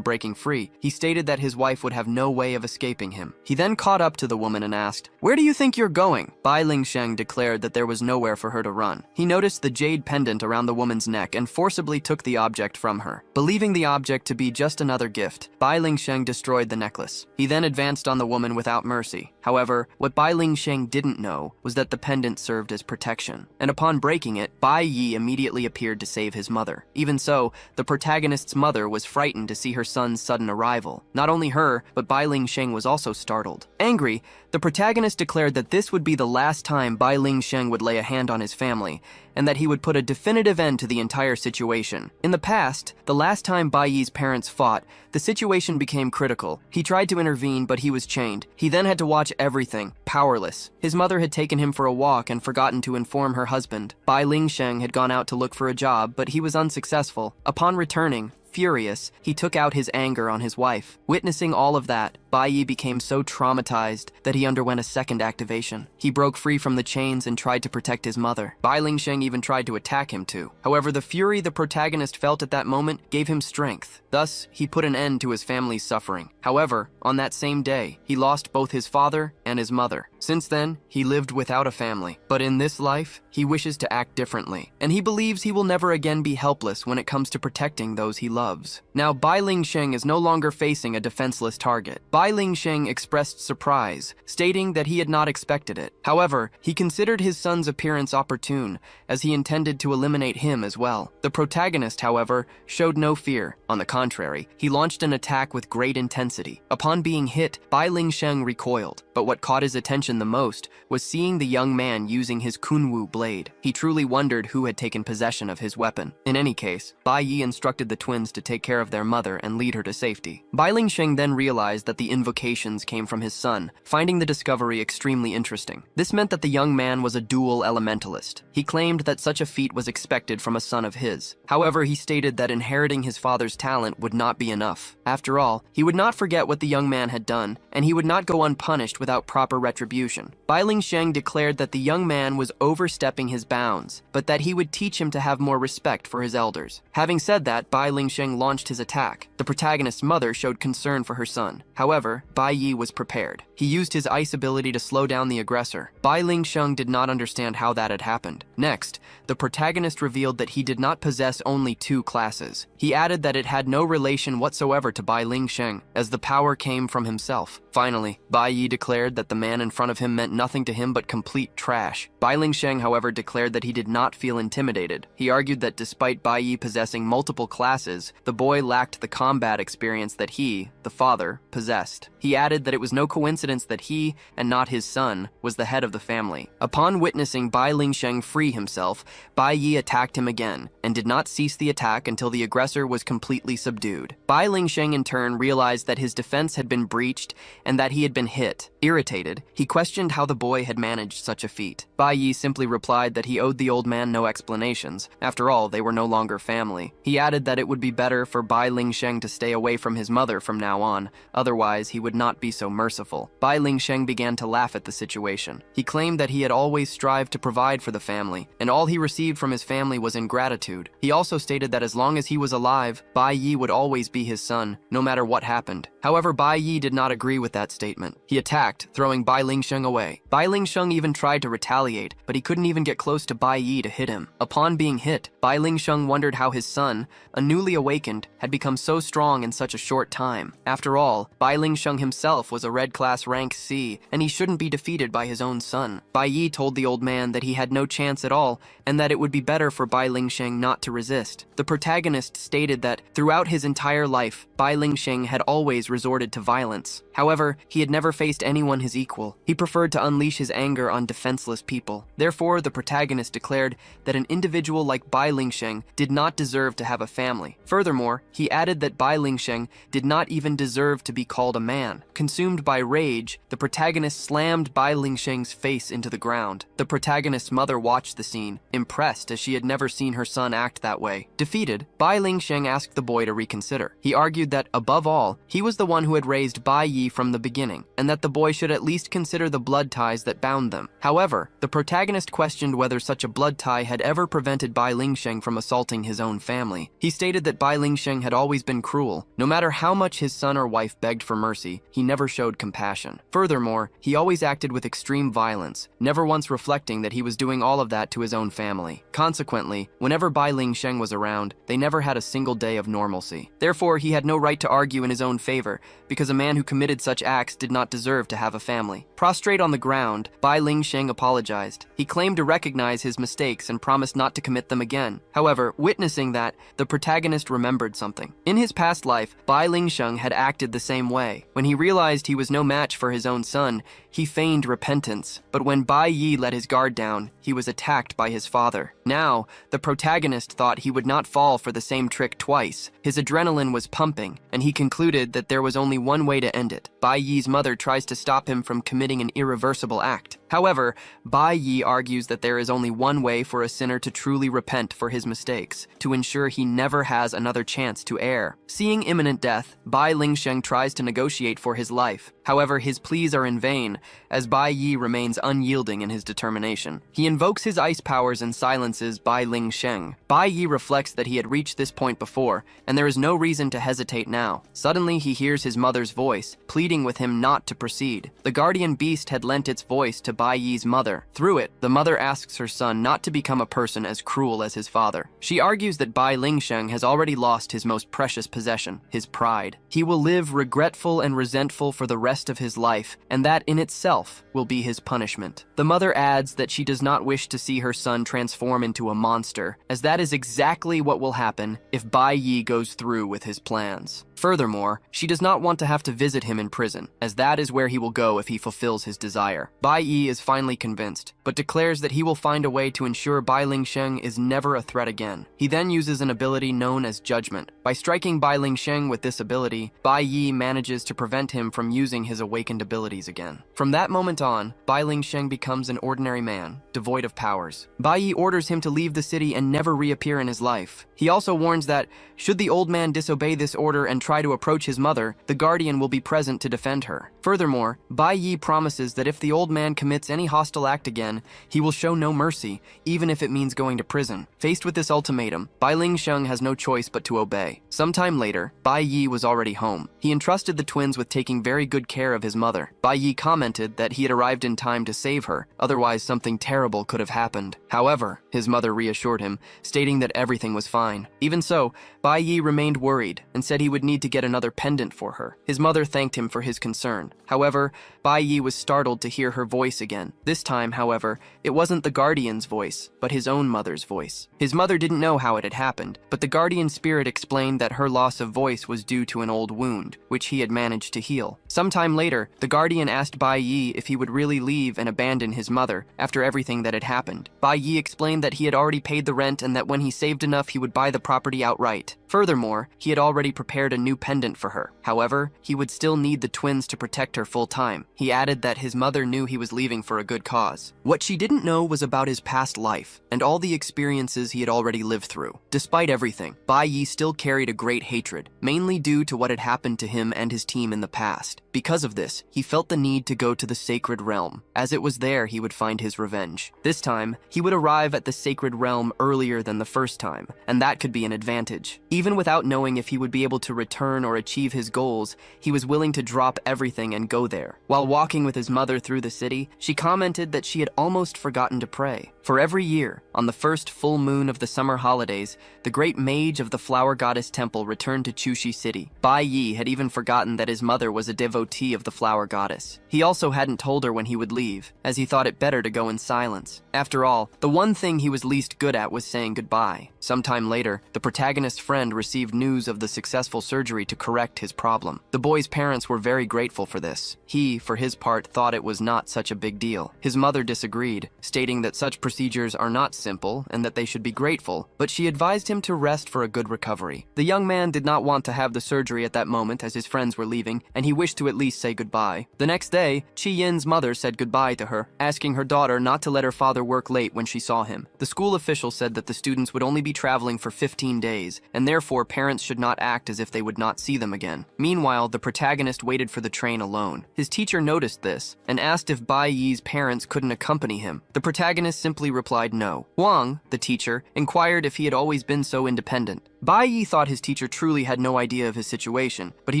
breaking free, he stated that his wife would have no way of escaping him. He then caught up to the woman and asked, "Where do you think you're going?" Bai Lingsheng declared that there was nowhere for her to run. He noticed the jade pendant around the woman's neck and forcibly took the object from her. Believing the object to be just another gift, Bai Lingsheng destroyed the necklace. He then advanced on the woman without mercy. However, what Bai Lingsheng didn't know was that the pendant served as protection, and upon breaking it, Bai Yi immediately appeared to save his mother. Even so, the protagonist's mother was frightened to see her son's sudden arrival. Not only her, but Bai Lingsheng was also startled. Angry, The protagonist declared that this would be the last time Bai Ling Sheng would lay a hand on his family, and that he would put a definitive end to the entire situation. In the past, the last time Bai Yi's parents fought, the situation became critical. He tried to intervene, but he was chained. He then had to watch everything, powerless. His mother had taken him for a walk and forgotten to inform her husband. Bai Ling Sheng had gone out to look for a job, but he was unsuccessful. Upon returning, furious, he took out his anger on his wife. Witnessing all of that, Bai Yi became so traumatized that he underwent a second activation. He broke free from the chains and tried to protect his mother. Bai Ling Sheng even tried to attack him too. However, the fury the protagonist felt at that moment gave him strength. Thus, he put an end to his family's suffering. However, on that same day, he lost both his father and his mother. Since then, he lived without a family. But in this life, he wishes to act differently, and he believes he will never again be helpless when it comes to protecting those he loves. Now, Bai Ling Sheng is no longer facing a defenseless target. Bai Ling Sheng expressed surprise, stating that he had not expected it. However, he considered his son's appearance opportune, as he intended to eliminate him as well. The protagonist, however, showed no fear. On the contrary, he launched an attack with great intensity. Upon being hit, Bai Ling Sheng recoiled, but what caught his attention the most was seeing the young man using his Kunwu blade. He truly wondered who had taken possession of his weapon. In any case, Bai Yi instructed the twins to take care of their mother and lead her to safety. Bai Ling Sheng then realized that the invocations came from his son, finding the discovery extremely interesting. This meant that the young man was a dual elementalist. He claimed that such a feat was expected from a son of his. However, he stated that inheriting his father's talent would not be enough. After all, he would not forget what the young man had done, and he would not go unpunished without proper retribution. Bai Ling Sheng declared that the young man was overstepping his bounds, but that he would teach him to have more respect for his elders. Having said that, Bai Ling Sheng launched his attack. The protagonist's mother showed concern for her son. However, Bai Yi was prepared. He used his ice ability to slow down the aggressor. Bai Ling Sheng did not understand how that had happened. Next, the protagonist revealed that he did not possess only two classes. He added that it had no relation whatsoever to Bai Ling Sheng, as the power came from himself. Finally, Bai Yi declared that the man in front of him meant nothing to him but complete trash. Bai Ling Sheng, however, declared that he did not feel intimidated. He argued that despite Bai Yi possessing multiple classes, the boy lacked the combat experience that he, the father, possessed. He added that it was no coincidence that he, and not his son, was the head of the family. Upon witnessing Bai Ling Sheng free himself, Bai Yi attacked him again, and did not cease the attack until the aggressor was completely subdued. Bai Ling Sheng in turn realized that his defense had been breached and that he had been hit. Irritated, he questioned how the boy had managed such a feat. Bai Yi simply replied that he owed the old man no explanations. After all, they were no longer family. He added that it would be better for Bai Ling Sheng to stay away from his mother from now on, otherwise he would not be so merciful. Bai Ling Sheng began to laugh at the situation. He claimed that he had always strived to provide for the family, and all he received from his family was ingratitude. He also stated that as long as he was alive, Bai Yi would always be his son, no matter what happened. However, Bai Yi did not agree with that statement. He attacked, throwing Bai Ling Sheng away. Bai Ling Sheng even tried to retaliate, but he couldn't even get close to Bai Yi to hit him. Upon being hit, Bai Ling Sheng wondered how his son, a newly awakened, had become so strong in such a short time. After all, Bai Ling Sheng himself was a red class rank C, and he shouldn't be defeated by his own son. Bai Yi told the old man that he had no chance at all, and that it would be better for Bai Ling Sheng not to resist. The protagonist stated that throughout his entire life, Bai Ling Sheng had always resorted to violence. However, he had never faced anyone his equal. He preferred to unleash his anger on defenseless people. Therefore, the protagonist declared that an individual like Bai Ling Sheng did not deserve to have a family. Furthermore, he added that Bai Ling Sheng did not even deserve to be called a man. Consumed by rage, the protagonist slammed Bai Ling Sheng's face into the ground. The protagonist's mother watched the scene, impressed as she had never seen her son act that way. Defeated, Bai Ling Sheng asked the boy to reconsider. He argued that, above all, he was the one who had raised Bai Yi from the beginning, and that the boy should at least consider the blood ties that bound them. However, the protagonist questioned whether such a blood tie had ever prevented Bai Ling Sheng from assaulting his own family. He stated that Bai Ling Sheng had always been cruel. No matter how much his son or wife begged for mercy, he never showed compassion. Furthermore, he always acted with extreme violence, never once reflecting that he was doing all of that to his own family. Consequently, whenever Bai Ling Sheng was around, they never had a single day of normalcy. Therefore, he had no right to argue in his own favor, because a man who committed such acts did not deserve to have a family. Prostrate on the ground, Bai Ling Sheng apologized. He claimed to recognize his mistakes and promised not to commit them again. However, witnessing that, the protagonist remembered something. In his past life, Bai Ling Sheng had acted the same way. When he realized he was no match for his own son, he feigned repentance. But when Bai Yi let his guard down, he was attacked by his father. Now, the protagonist thought he would not fall for the same trick twice. His adrenaline was pumping, and he concluded that there was only one way to end it. Bai Yi's mother tries to stop him from committing an irreversible act. However, Bai Yi argues that there is only one way for a sinner to truly repent for his mistakes, to ensure he never has another chance to err. Seeing imminent death, Bai Lingsheng tries to negotiate for his life. However, his pleas are in vain, as Bai Yi remains unyielding in his determination. He invokes his ice powers and silences Bai Lingsheng. Bai Yi reflects that he had reached this point before, and there is no reason to hesitate now. Suddenly, he hears his mother's voice, pleading with him not to proceed. The guardian beast had lent its voice to Bai Yi's mother. Through it, the mother asks her son not to become a person as cruel as his father. She argues that Bai Lingsheng has already lost his most precious possession, his pride. He will live regretful and resentful for the rest of his life, and that in itself will be his punishment. The mother adds that she does not wish to see her son transform into a monster, as that is exactly what will happen if Bai Yi goes through with his plans. Furthermore, she does not want to have to visit him in prison, as that is where he will go if he fulfills his desire. Bai Yi is finally convinced, but declares that he will find a way to ensure Bai Lingsheng is never a threat again. He then uses an ability known as Judgment. By striking Bai Lingsheng with this ability, Bai Yi manages to prevent him from using his awakened abilities again. From that moment on, Bai Lingsheng becomes an ordinary man, devoid of powers. Bai Yi orders him to leave the city and never reappear in his life. He also warns that, should the old man disobey this order and try to approach his mother, the guardian will be present to defend her. Furthermore, Bai Yi promises that if the old man commits any hostile act again, he will show no mercy, even if it means going to prison. Faced with this ultimatum, Bai Lingsheng has no choice but to obey. Sometime later, Bai Yi was already home. He entrusted the twins with taking very good care of his mother. Bai Yi commented that he had arrived in time to save her, otherwise something terrible could have happened. However, his mother reassured him, stating that everything was fine. Even so, Bai Yi remained worried and said he would need to get another pendant for her. His mother thanked him for his concern. However, Bai Yi was startled to hear her voice again. This time, however, it wasn't the guardian's voice, but his own mother's voice. His mother didn't know how it had happened, but the guardian spirit explained that her loss of voice was due to an old wound, which he had managed to heal. Sometime later, the guardian asked Bai Yi if he would really leave and abandon his mother after everything that had happened. Bai Yi explained that he had already paid the rent and that when he saved enough, he would buy the property outright. Furthermore, he had already prepared a new pendant for her. However, he would still need the twins to protect her full time. He added that his mother knew he was leaving for a good cause. What she didn't know was about his past life and all the experiences he had already lived through. Despite everything, Bai Yi still carried a great hatred, mainly due to what had happened to him and his team in the past. Because of this, he felt the need to go to the sacred realm, as it was there he would find his revenge. This time, he would arrive at the sacred realm earlier than the first time, and that could be an advantage. Even without knowing if he would be able to return or achieve his goals, he was willing to drop everything and go there. While walking with his mother through the city, she commented that she had almost forgotten to pray. For every year, on the first full moon of the summer holidays, the great mage of the flower goddess temple returned to Chushi City. Bai Yi had even forgotten that his mother was a devotee of the flower goddess. He also hadn't told her when he would leave, as he thought it better to go in silence. After all, the one thing he was least good at was saying goodbye. Sometime later, the protagonist's friend received news of the successful surgery to correct his problem. The boy's parents were very grateful for this. He, for his part, thought it was not such a big deal. His mother disagreed, stating that such procedures are not simple and that they should be grateful, but she advised him to rest for a good recovery. The young man did not want to have the surgery at that moment as his friends were leaving, and he wished to at least say goodbye. The next day, Chi Yin's mother said goodbye to her, asking her daughter not to let her father work late when she saw him. The school official said that the students would only be traveling for 15 days, and therefore parents should not act as if they would not see them again. Meanwhile, the protagonist waited for the train alone. His teacher noticed this and asked if Bai Yi's parents couldn't accompany him. The protagonist simply replied no. Wang, the teacher, inquired if he had always been so independent. Bai Yi thought his teacher truly had no idea of his situation, but he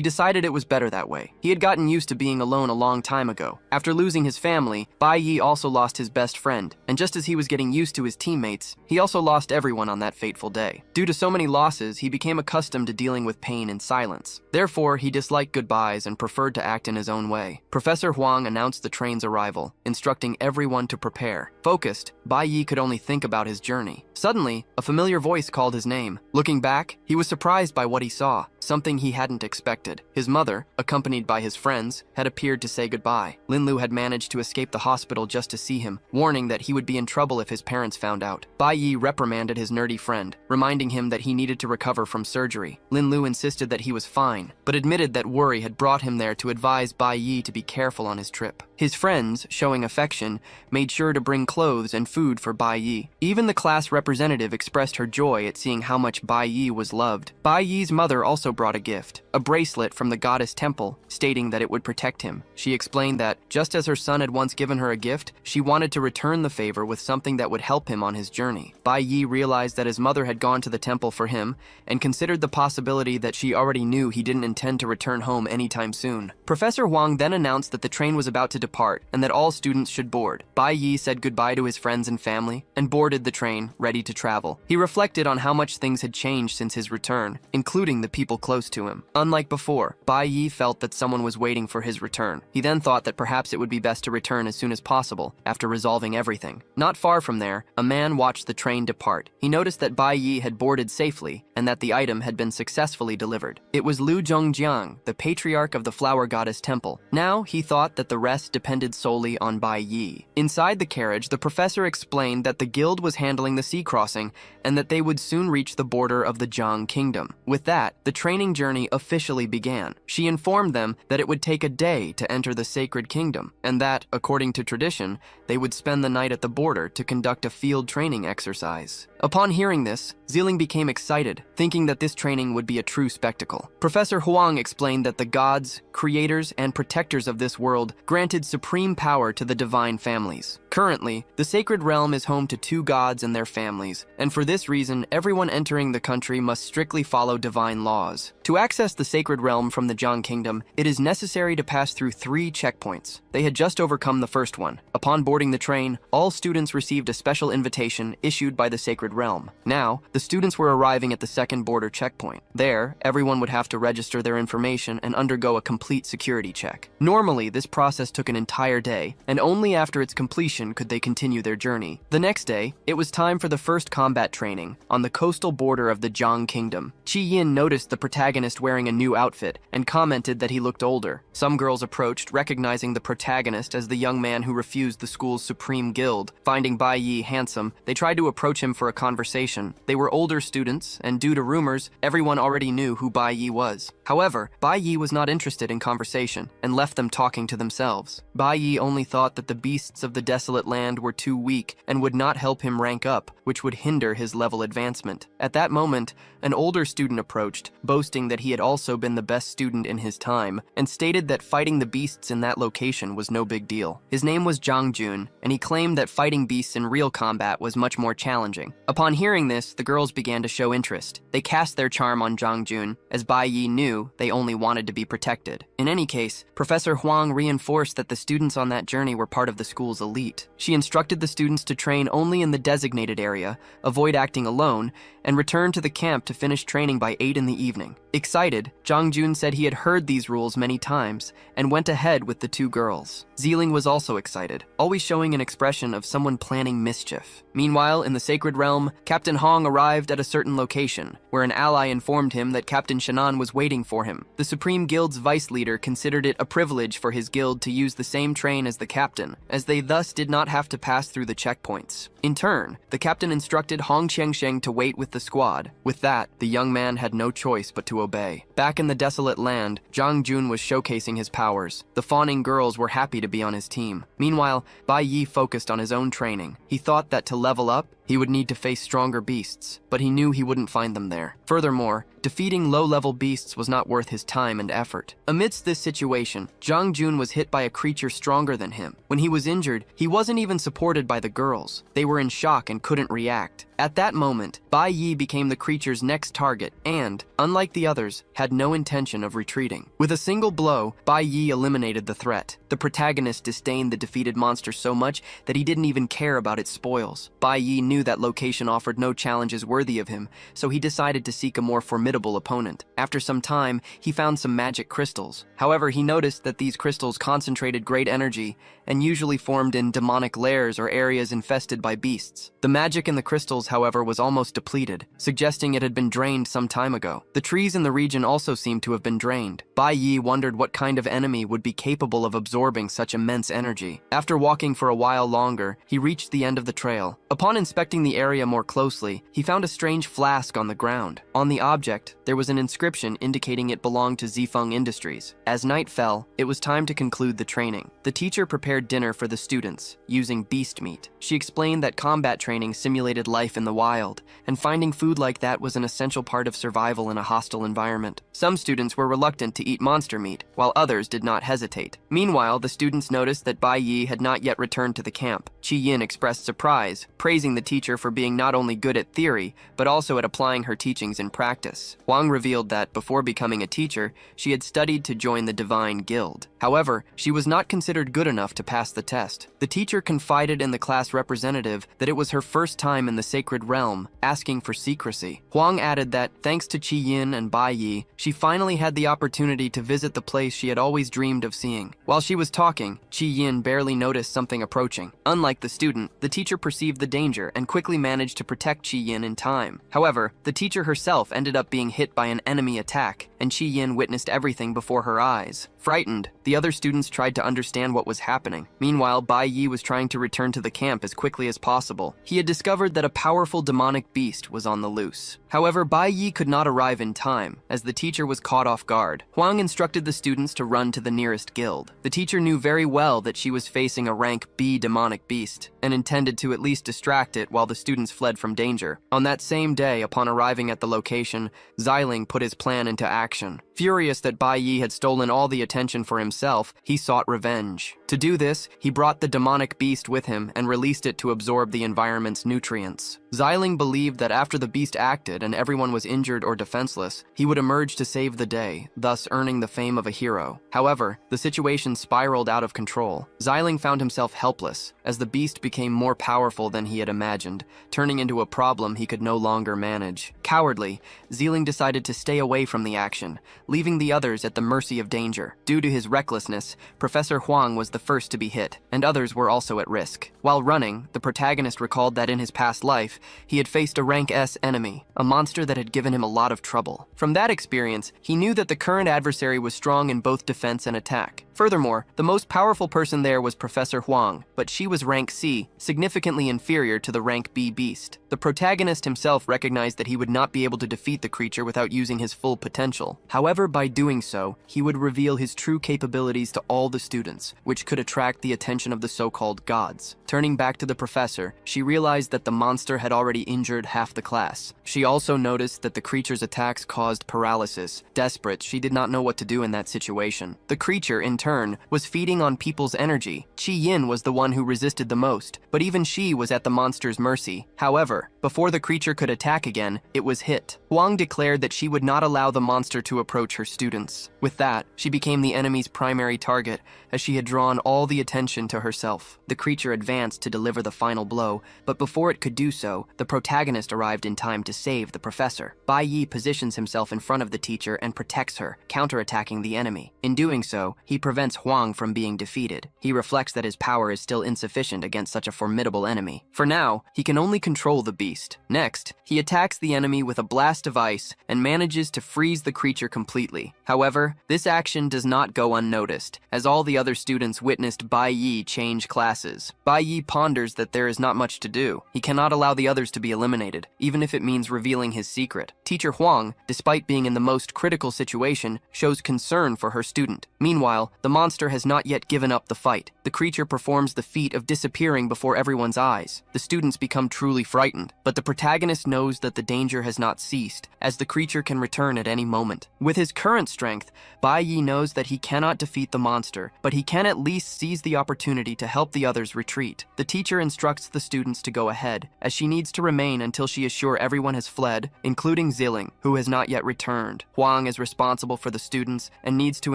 decided it was better that way. He had gotten used to being alone a long time ago. After losing his family, Bai Yi also lost his best friend, and just as he was getting used to his teammates, he also lost everyone on that fateful day. Due to so many losses, he became accustomed to dealing with pain in silence. Therefore, he disliked goodbyes and preferred to act in his own way. Professor Huang announced the train's arrival, instructing everyone to prepare. Focused, Bai Yi could only think about his journey. Suddenly, a familiar voice called his name. Looking back back, he was surprised by what he saw, something he hadn't expected. His mother, accompanied by his friends, had appeared to say goodbye. Linlu had managed to escape the hospital just to see him, warning that he would be in trouble if his parents found out. Bai Yi reprimanded his nerdy friend, reminding him that he needed to recover from surgery. Linlu insisted that he was fine, but admitted that worry had brought him there to advise Bai Yi to be careful on his trip. His friends, showing affection, made sure to bring clothes and food for Bai Yi. Even the class representative expressed her joy at seeing how much Bai Yi was loved. Bai Yi's mother also brought a gift, a bracelet from the goddess temple, stating that it would protect him. She explained that, just as her son had once given her a gift, she wanted to return the favor with something that would help him on his journey. Bai Yi realized that his mother had gone to the temple for him, and considered the possibility that she already knew he didn't intend to return home anytime soon. Professor Huang then announced that the train was about to depart, and that all students should board. Bai Yi said goodbye to his friends and family, and boarded the train, ready to travel. He reflected on how much things had changed since his return, including the people close to him. Unlike before, Bai Yi felt that someone was waiting for his return. He then thought that perhaps it would be best to return as soon as possible, after resolving everything. Not far from there, a man watched the train depart. He noticed that Bai Yi had boarded safely, and that the item had been successfully delivered. It was Lu Zhongjiang, the patriarch of the flower goddess temple. Now, he thought that the rest depended solely on Bai Yi. Inside the carriage, the professor explained that the guild was handling the sea crossing, and that they would soon reach the border of the Zhang kingdom. With that, the training journey officially began. She informed them that it would take a day to enter the sacred kingdom, and that, according to tradition, they would spend the night at the border to conduct a field training exercise. Upon hearing this, Ziling became excited, thinking that this training would be a true spectacle. Professor Huang explained that the gods, creators, and protectors of this world granted supreme power to the divine families. Currently, the sacred realm is home to 2 gods and their families, and for this reason, everyone entering the country must strictly follow divine laws. To access the sacred realm from the Zhang kingdom, it is necessary to pass through 3 checkpoints. They had just overcome the first one. Upon boarding the train, all students received a special invitation issued by the sacred realm. Now, the students were arriving at the second border checkpoint. There, everyone would have to register their information and undergo a complete security check. Normally, this process took an entire day, and only after its completion could they continue their journey. The next day, it was time for the first combat training on the coastal border of the Zhang kingdom. Qi Yin noticed the protagonist wearing a new outfit and commented that he looked older. Some girls approached, recognizing the protagonist as the young man who refused the school's supreme guild. Finding Bai Yi handsome, they tried to approach him for a conversation. They were older students, and due to rumors, everyone already knew who Bai Yi was. However, Bai Yi was not interested in conversation, and left them talking to themselves. Bai Yi only thought that the beasts of the desolate land were too weak and would not help him rank up, which would hinder his level advancement. At that moment, an older student approached, boasting that he had also been the best student in his time, and stated that fighting the beasts in that location was no big deal. His name was Zhang Jun, and he claimed that fighting beasts in real combat was much more challenging. Upon hearing this, the girls began to show interest. They cast their charm on Zhang Jun, as Bai Yi knew they only wanted to be protected. In any case, Professor Huang reinforced that the students on that journey were part of the school's elite. She instructed the students to train only in the designated area, avoid acting alone, and return to the camp to finish training by 8 in the evening. Excited, Zhang Jun said he had heard these rules many times, and went ahead with the 2 girls. Ziling was also excited, always showing an expression of someone planning mischief. Meanwhile, in the sacred realm, Captain Hong arrived at a certain location, where an ally informed him that Captain Shannon was waiting for him. The Supreme Guild's vice leader considered it a privilege for his guild to use the same train as the captain, as they thus did not have to pass through the checkpoints. In turn, the captain instructed Hong Qiangsheng to wait with the squad. With that, the young man had no choice but to obey. Back in the desolate land, Zhang Jun was showcasing his powers. The fawning girls were happy to be on his team. Meanwhile, Bai Yi focused on his own training. He thought that to level up, he would need to face stronger beasts, but he knew he wouldn't find them there. Furthermore, defeating low-level beasts was not worth his time and effort. Amidst this situation, Zhang Jun was hit by a creature stronger than him. When he was injured, he wasn't even supported by the girls. They were in shock and couldn't react. At that moment, Bai Yi became the creature's next target and, unlike the others, had no intention of retreating. With a single blow, Bai Yi eliminated the threat. The protagonist disdained the defeated monster so much that he didn't even care about its spoils. Bai Yi knew that location offered no challenges worthy of him, so he decided to seek a more formidable opponent. After some time, he found some magic crystals. However, he noticed that these crystals concentrated great energy and usually formed in demonic lairs or areas infested by beasts. The magic in the crystals, however, was almost depleted, suggesting suggesting it had been drained some time ago. The trees in the region also seemed to have been drained. Bai Yi wondered what kind of enemy would be capable of absorbing such immense energy. After walking for a while longer, he reached the end of the trail. Upon inspecting the area more closely, he found a strange flask on the ground. On the object, there was an inscription indicating it belonged to Zifeng Industries. As night fell, it was time to conclude the training. The teacher prepared dinner for the students, using beast meat. She explained that combat training simulated life in the wild, and finding food like that was an essential part of survival in a hostile environment. Some students were reluctant to eat monster meat, while others did not hesitate. Meanwhile, the students noticed that Bai Yi had not yet returned to the camp. Qi Yin expressed surprise, praising the teacher for being not only good at theory, but also at applying her teachings in practice. Huang revealed that, before becoming a teacher, she had studied to join the Divine Guild. However, she was not considered good enough to pass the test. The teacher confided in the class representative that it was her first time in the sacred realm, asking for secrecy. Huang added that, thanks to Qi Yin and Bai Yi, she finally had the opportunity to visit the place she had always dreamed of seeing. While she was talking, Qi Yin barely noticed something approaching. Unlike the student, the teacher perceived the danger and quickly managed to protect Qi Yin in time. However, the teacher herself ended up being hit by an enemy attack, and Qi Yin witnessed everything before her eyes. Frightened, the other students tried to understand what was happening. Meanwhile, Bai Yi was trying to return to the camp as quickly as possible. He had discovered that a powerful demonic beast was on the loose. However, Bai Yi could not arrive in time, as the teacher was caught off guard. Huang instructed the students to run to the nearest guild. The teacher knew very well that she was facing a rank B demonic beast, and intended to at least distract it while the students fled from danger. On that same day, upon arriving at the location, Xiling put his plan into action. Furious that Bai Yi had stolen all the attention for himself, he sought revenge. To do this, he brought the demonic beast with him and released it to absorb the environment's nutrients. Xiling believed that after the beast acted and everyone was injured or defenseless, he would emerge to save the day, thus earning the fame of a hero. However, the situation spiraled out of control. Xiling found himself helpless, as the beast became more powerful than he had imagined, turning into a problem he could no longer manage. Cowardly, Xiling decided to stay away from the action, leaving the others at the mercy of danger. Due to his recklessness, Professor Huang was the first to be hit, and others were also at risk. While running, the protagonist recalled that in his past life, he had faced a rank S enemy, a monster that had given him a lot of trouble. From that experience, he knew that the current adversary was strong in both defense and attack. Furthermore, the most powerful person there was Professor Huang, but she was rank C, significantly inferior to the rank B beast. The protagonist himself recognized that he would not be able to defeat the creature without using his full potential. However, by doing so, he would reveal his true capabilities to all the students, which could attract the attention of the so-called gods. Turning back to the professor, she realized that the monster had already injured half the class. She also noticed that the creature's attacks caused paralysis. Desperate, she did not know what to do in that situation. The creature, in turn, was feeding on people's energy. Qi Yin was the one who resisted the most, but even she was at the monster's mercy. However, before the creature could attack again, it was hit. Huang declared that she would not allow the monster to approach her students. With that, she became the enemy's primary target, as she had drawn all the attention to herself. The creature advanced to deliver the final blow, but before it could do so, the protagonist arrived in time to save the professor. Bai Yi positions himself in front of the teacher and protects her, counterattacking the enemy. In doing so, he prevents Huang from being defeated. He reflects that his power is still insufficient against such a formidable enemy. For now, he can only control the beast. Next, he attacks the enemy with a blast of ice and manages to freeze the creature completely. However, this action does not go unnoticed, as all the other students witnessed Bai Yi change classes. Bai Yi ponders that there is not much to do. He cannot allow the others to be eliminated, even if it means revealing his secret. Teacher Huang, despite being in the most critical situation, shows concern for her student. Meanwhile, the monster has not yet given up the fight. The creature performs the feat of disappearing before everyone's eyes. The students become truly frightened, but the protagonist knows that the danger has not ceased, as the creature can return at any moment. With his current strength, Bai Yi knows that he cannot defeat the monster, but he can at least seize the opportunity to help the others retreat. The teacher instructs the students to go ahead, as she needs to remain until she is sure everyone has fled, including Xiling, who has not yet returned. Huang is responsible for the students and needs to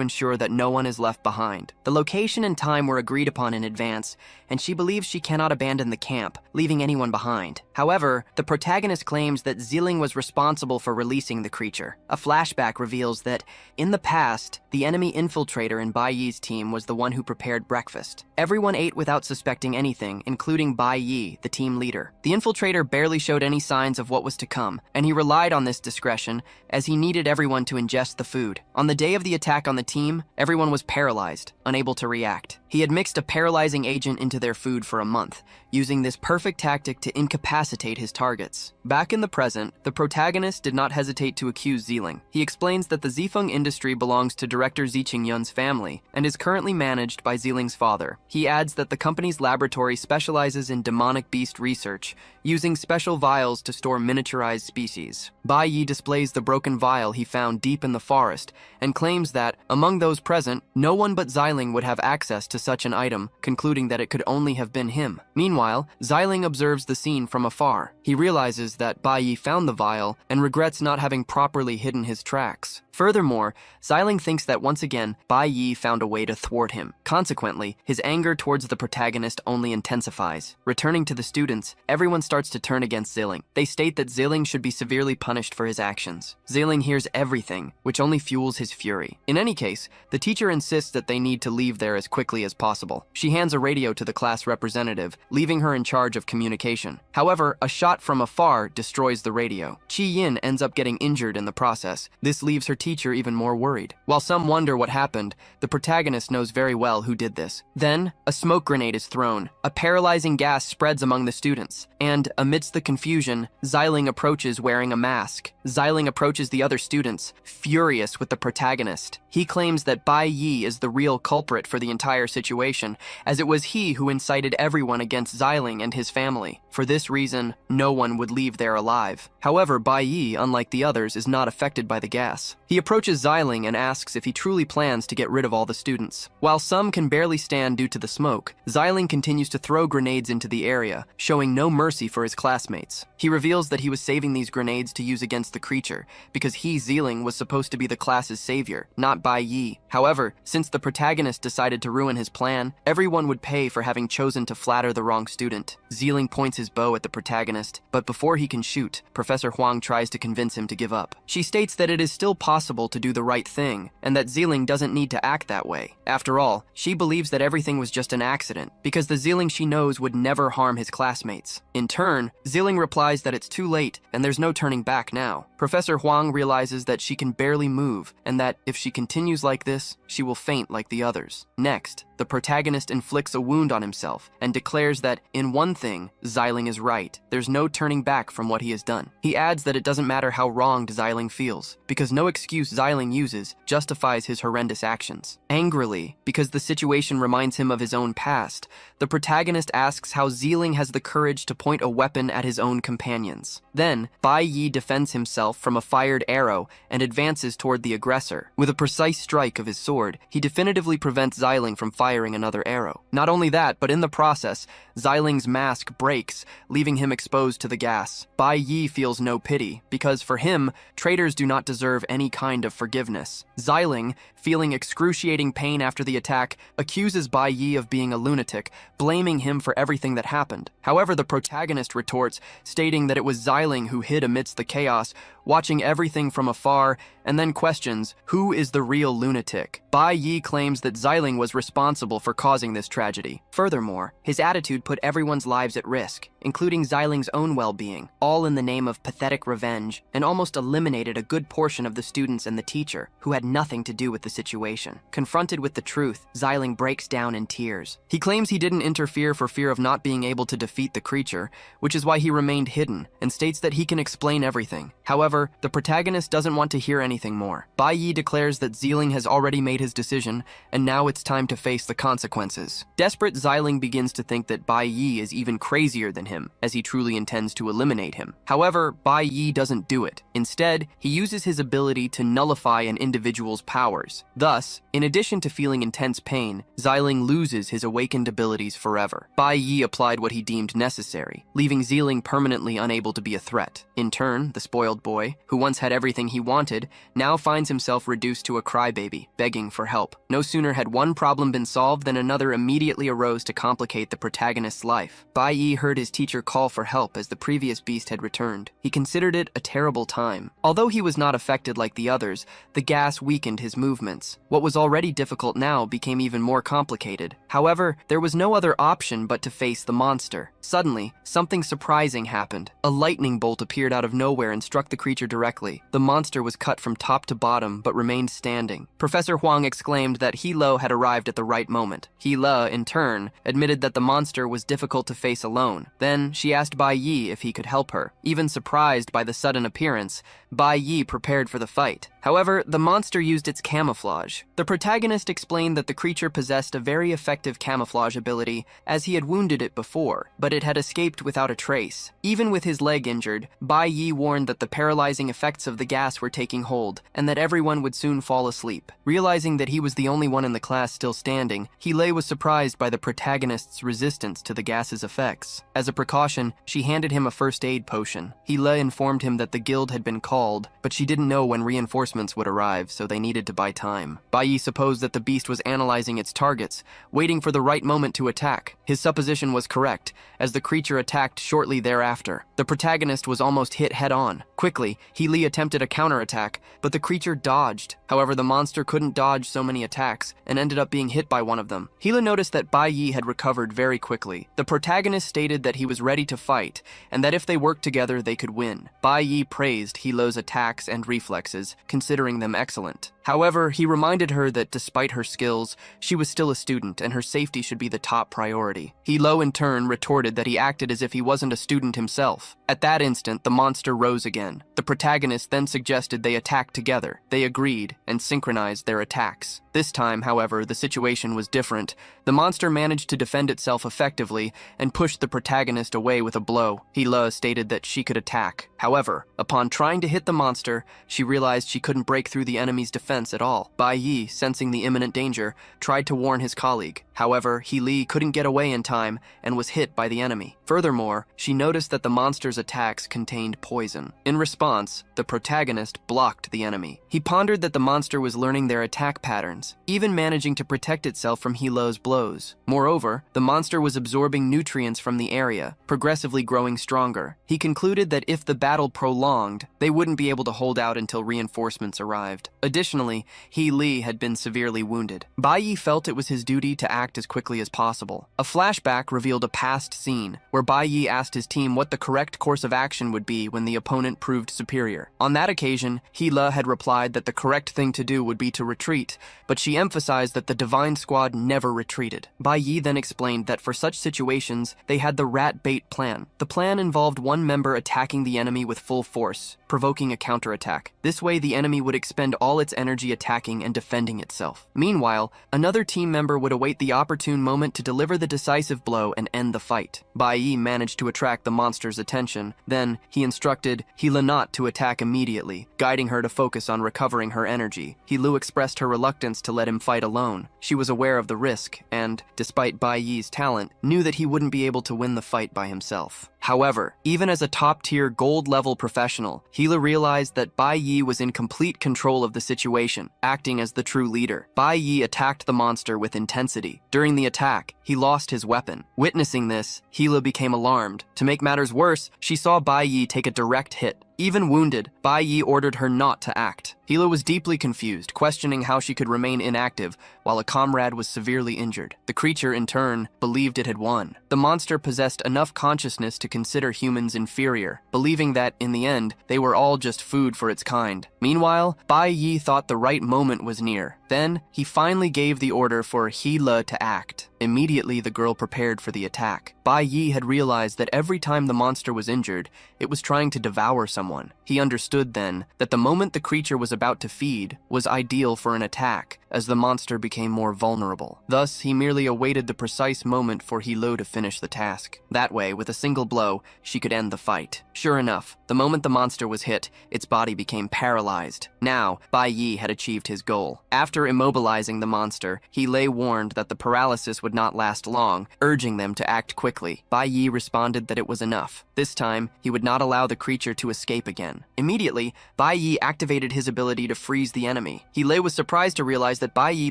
ensure that no one is left behind. The location and time were agreed agreed upon in advance, and she believes she cannot abandon the camp, leaving anyone behind. However, the protagonist claims that Ziling was responsible for releasing the creature. A flashback reveals that, in the past, the enemy infiltrator in Bai Yi's team was the one who prepared breakfast. Everyone ate without suspecting anything, including Bai Yi, the team leader. The infiltrator barely showed any signs of what was to come, and he relied on this discretion as he needed everyone to ingest the food. On the day of the attack on the team, everyone was paralyzed, unable to react. He had mixed a paralyzing agent into their food for a month, using this perfect tactic to incapacitate his targets. Back in the present, the protagonist did not hesitate to accuse Ziling. He explains that the Zifeng industry belongs to director Ziqing Yun's family and is currently managed by Ziling's father. He adds that the company's laboratory specializes in demonic beast research, using special vials to store miniaturized species. Bai Yi displays the broken vial he found deep in the forest and claims that, among those present, no one but Ziling would have access to such an item, concluding that it could only have been him. Meanwhile, Ziling observes the scene from afar. He realizes that Bai Yi found the vial and regrets not having properly hidden his tracks. Furthermore, Ziling thinks that once again, Bai Yi found a way to thwart him. Consequently, his anger towards the protagonist only intensifies. Returning to the students, everyone starts to turn against Ziling. They state that Ziling should be severely punished for his actions. Ziling hears everything, which only fuels his fury. In any case, the teacher insists that they need to leave there as quickly as possible. She hands a radio to the class representative, leaving her in charge of communication. However, a shot from afar destroys the radio. Qi Yin ends up getting injured in the process. This leaves her teacher even more worried. While some wonder what happened, the protagonist knows very well who did this. Then, a smoke grenade is thrown. A paralyzing gas spreads among the students, and amidst the confusion, Ziling approaches wearing a mask. Ziling approaches the other students, furious with the protagonist. He claims that Bai Yi is the real culprit for the entire situation, as it was he who incited everyone against Ziling and his family. For this reason, no one would leave there alive. However, Bai Yi, unlike the others, is not affected by the gas. He approaches Ziling and asks if he truly plans to get rid of all the students. While some can barely stand due to the smoke, Ziling continues to throw grenades into the area, showing no mercy for his classmates. He reveals that he was saving these grenades to use against the creature, because he, Ziling, was supposed to be the class's savior, not Bai Yi. However, since the protagonist decided to ruin his plan, everyone would pay for having chosen to flatter the wrong student. Ziling points his bow at the protagonist, but before he can shoot, Professor Huang tries to convince him to give up. She states that it is still possible to do the right thing, and that Ziling doesn't need to act that way. After all, she believes that everything was just an accident, because the Ziling she knows would never harm his classmates. In turn, Ziling replies that it's too late, and there's no turning back now. Professor Huang realizes that she can barely move, and that if she continues like this, she will faint like the others. Next, the protagonist inflicts a wound on himself and declares that, in one thing, Ziling is right. There's no turning back from what he has done. He adds that it doesn't matter how wronged Ziling feels, because no excuse Ziling uses justifies his horrendous actions. Angrily, because the situation reminds him of his own past, the protagonist asks how Ziling has the courage to point a weapon at his own companions. Then, Bai Yi defends himself from a fired arrow and advances toward the aggressor. With a precise strike of his sword, he definitively prevents Ziling from firing another arrow. Not only that, but in the process, Ziling's mask breaks, leaving him exposed to the gas. Bai Yi feels no pity, because for him, traitors do not deserve any kind of forgiveness. Ziling, feeling excruciating pain after the attack, accuses Bai Yi of being a lunatic, blaming him for everything that happened. However, the protagonist retorts, stating that it was Ziling who hid amidst the chaos, watching everything from afar, and then questions, who is the real lunatic? Bai Yi claims that Ziling was responsible for causing this tragedy. Furthermore, his attitude put everyone's lives at risk, including Ziling's own well-being, all in the name of pathetic revenge, and almost eliminated a good portion of the students and the teacher, who had nothing to do with the situation. Confronted with the truth, Ziling breaks down in tears. He claims he didn't interfere for fear of not being able to defeat the creature, which is why he remained hidden, and states that he can explain everything. However, the protagonist doesn't want to hear anything more. Bai Yi declares that Ziling has already made his decision, and now it's time to face the consequences. Desperate, Ziling begins to think that Bai Yi is even crazier than him, as he truly intends to eliminate him. However, Bai Yi doesn't do it. Instead, he uses his ability to nullify an individual's powers. Thus, in addition to feeling intense pain, Ziling loses his awakened abilities forever. Bai Yi applied what he deemed necessary, leaving Ziling permanently unable to be a threat. In turn, the spoiled boy, boy, who once had everything he wanted, now finds himself reduced to a crybaby, begging for help. No sooner had one problem been solved than another immediately arose to complicate the protagonist's life. Bai Yi heard his teacher call for help as the previous beast had returned. He considered it a terrible time. Although he was not affected like the others, the gas weakened his movements. What was already difficult now became even more complicated. However, there was no other option but to face the monster. Suddenly, something surprising happened. A lightning bolt appeared out of nowhere and struck the creature directly. The monster was cut from top to bottom but remained standing. Professor Huang exclaimed that Yahello had arrived at the right moment. Yahello, in turn, admitted that the monster was difficult to face alone. Then, she asked Bai Yi if he could help her. Even surprised by the sudden appearance, Bai Yi prepared for the fight. However, the monster used its camouflage. The protagonist explained that the creature possessed a very effective camouflage ability, as he had wounded it before, but it had escaped without a trace. Even with his leg injured, Bai Yi warned that the paralyzing effects of the gas were taking hold, and that everyone would soon fall asleep. Realizing that he was the only one in the class still standing, Yahello was surprised by the protagonist's resistance to the gas's effects. As a precaution, she handed him a first aid potion. Yahello informed him that the guild had been called, but she didn't know when reinforcements would arrive, so they needed to buy time. Bai Yi supposed that the beast was analyzing its targets, waiting for the right moment to attack. His supposition was correct, as the creature attacked shortly thereafter. The protagonist was almost hit head-on. Quickly, Yahello attempted a counterattack, but the creature dodged. However, the monster couldn't dodge so many attacks, and ended up being hit by one of them. Yahello noticed that Bai Yi had recovered very quickly. The protagonist stated that he was ready to fight, and that if they worked together, they could win. Bai Yi praised Yahello's attacks and reflexes, considering them excellent. However, he reminded her that despite her skills, she was still a student and her safety should be the top priority. Yahello in turn retorted that he acted as if he wasn't a student himself. At that instant, the monster rose again. The protagonist then suggested they attack together. They agreed and synchronized their attacks. This time, however, the situation was different. The monster managed to defend itself effectively and pushed the protagonist away with a blow. Yahello stated that she could attack. However, upon trying to hit the monster, she realized she couldn't break through the enemy's defense at all. Bai Yi, sensing the imminent danger, tried to warn his colleague. However, Yahello couldn't get away in time and was hit by the enemy. Furthermore, she noticed that the monster's attacks contained poison. In response, the protagonist blocked the enemy. He pondered that the monster was learning their attack patterns, even managing to protect itself from Yahello's blows. Moreover, the monster was absorbing nutrients from the area, progressively growing stronger. He concluded that if the battle prolonged, they wouldn't be able to hold out until reinforcements arrived. Additionally, Yahello had been severely wounded. Bai Yi felt it was his duty to act as quickly as possible. A flashback revealed a past scene, where Bai Yi asked his team what the correct course of action would be when the opponent proved superior. On that occasion, Yahello had replied that the correct thing to do would be to retreat, but she emphasized that the Divine Squad never retreated. Bai Yi then explained that for such situations, they had the rat bait plan. The plan involved one member attacking the enemy with full force, provoking a counterattack. This way, the enemy would expend all its energy attacking and defending itself. Meanwhile, another team member would await the opportune moment to deliver the decisive blow and end the fight. Bai Yi managed to attract the monster's attention. Then, he instructed Yahello not to attack immediately, guiding her to focus on recovering her energy. Yahello expressed her reluctance to let him fight alone. She was aware of the risk and, despite Bai Yi's talent, knew that he wouldn't be able to win the fight by himself. However, even as a top-tier gold-level professional, Yahello realized that Bai Yi was in complete control of the situation, acting as the true leader. Bai Yi attacked the monster with intensity. During the attack, he lost his weapon. Witnessing this, Yahello became alarmed. To make matters worse, she saw Bai Yi take a direct hit. Even wounded, Bai Yi ordered her not to act. Yahello was deeply confused, questioning how she could remain inactive while a comrade was severely injured. The creature, in turn, believed it had won. The monster possessed enough consciousness to consider humans inferior, believing that, in the end, they were all just food for its kind. Meanwhile, Bai Yi thought the right moment was near. Then, he finally gave the order for Yahello to act. Immediately, the girl prepared for the attack. Bai Yi had realized that every time the monster was injured, it was trying to devour someone. He understood then that the moment the creature was about to feed was ideal for an attack, as the monster became more vulnerable. Thus, he merely awaited the precise moment for Yahello to finish the task. That way, with a single blow, she could end the fight. Sure enough, the moment the monster was hit, its body became paralyzed. Now, Bai Yi had achieved his goal. After immobilizing the monster, Yahello warned that the paralysis would not last long, urging them to act quickly. Bai Yi responded that it was enough. This time, he would not allow the creature to escape again. Immediately, Bai Yi activated his ability to freeze the enemy. Yahello was surprised to realize that Bai Yi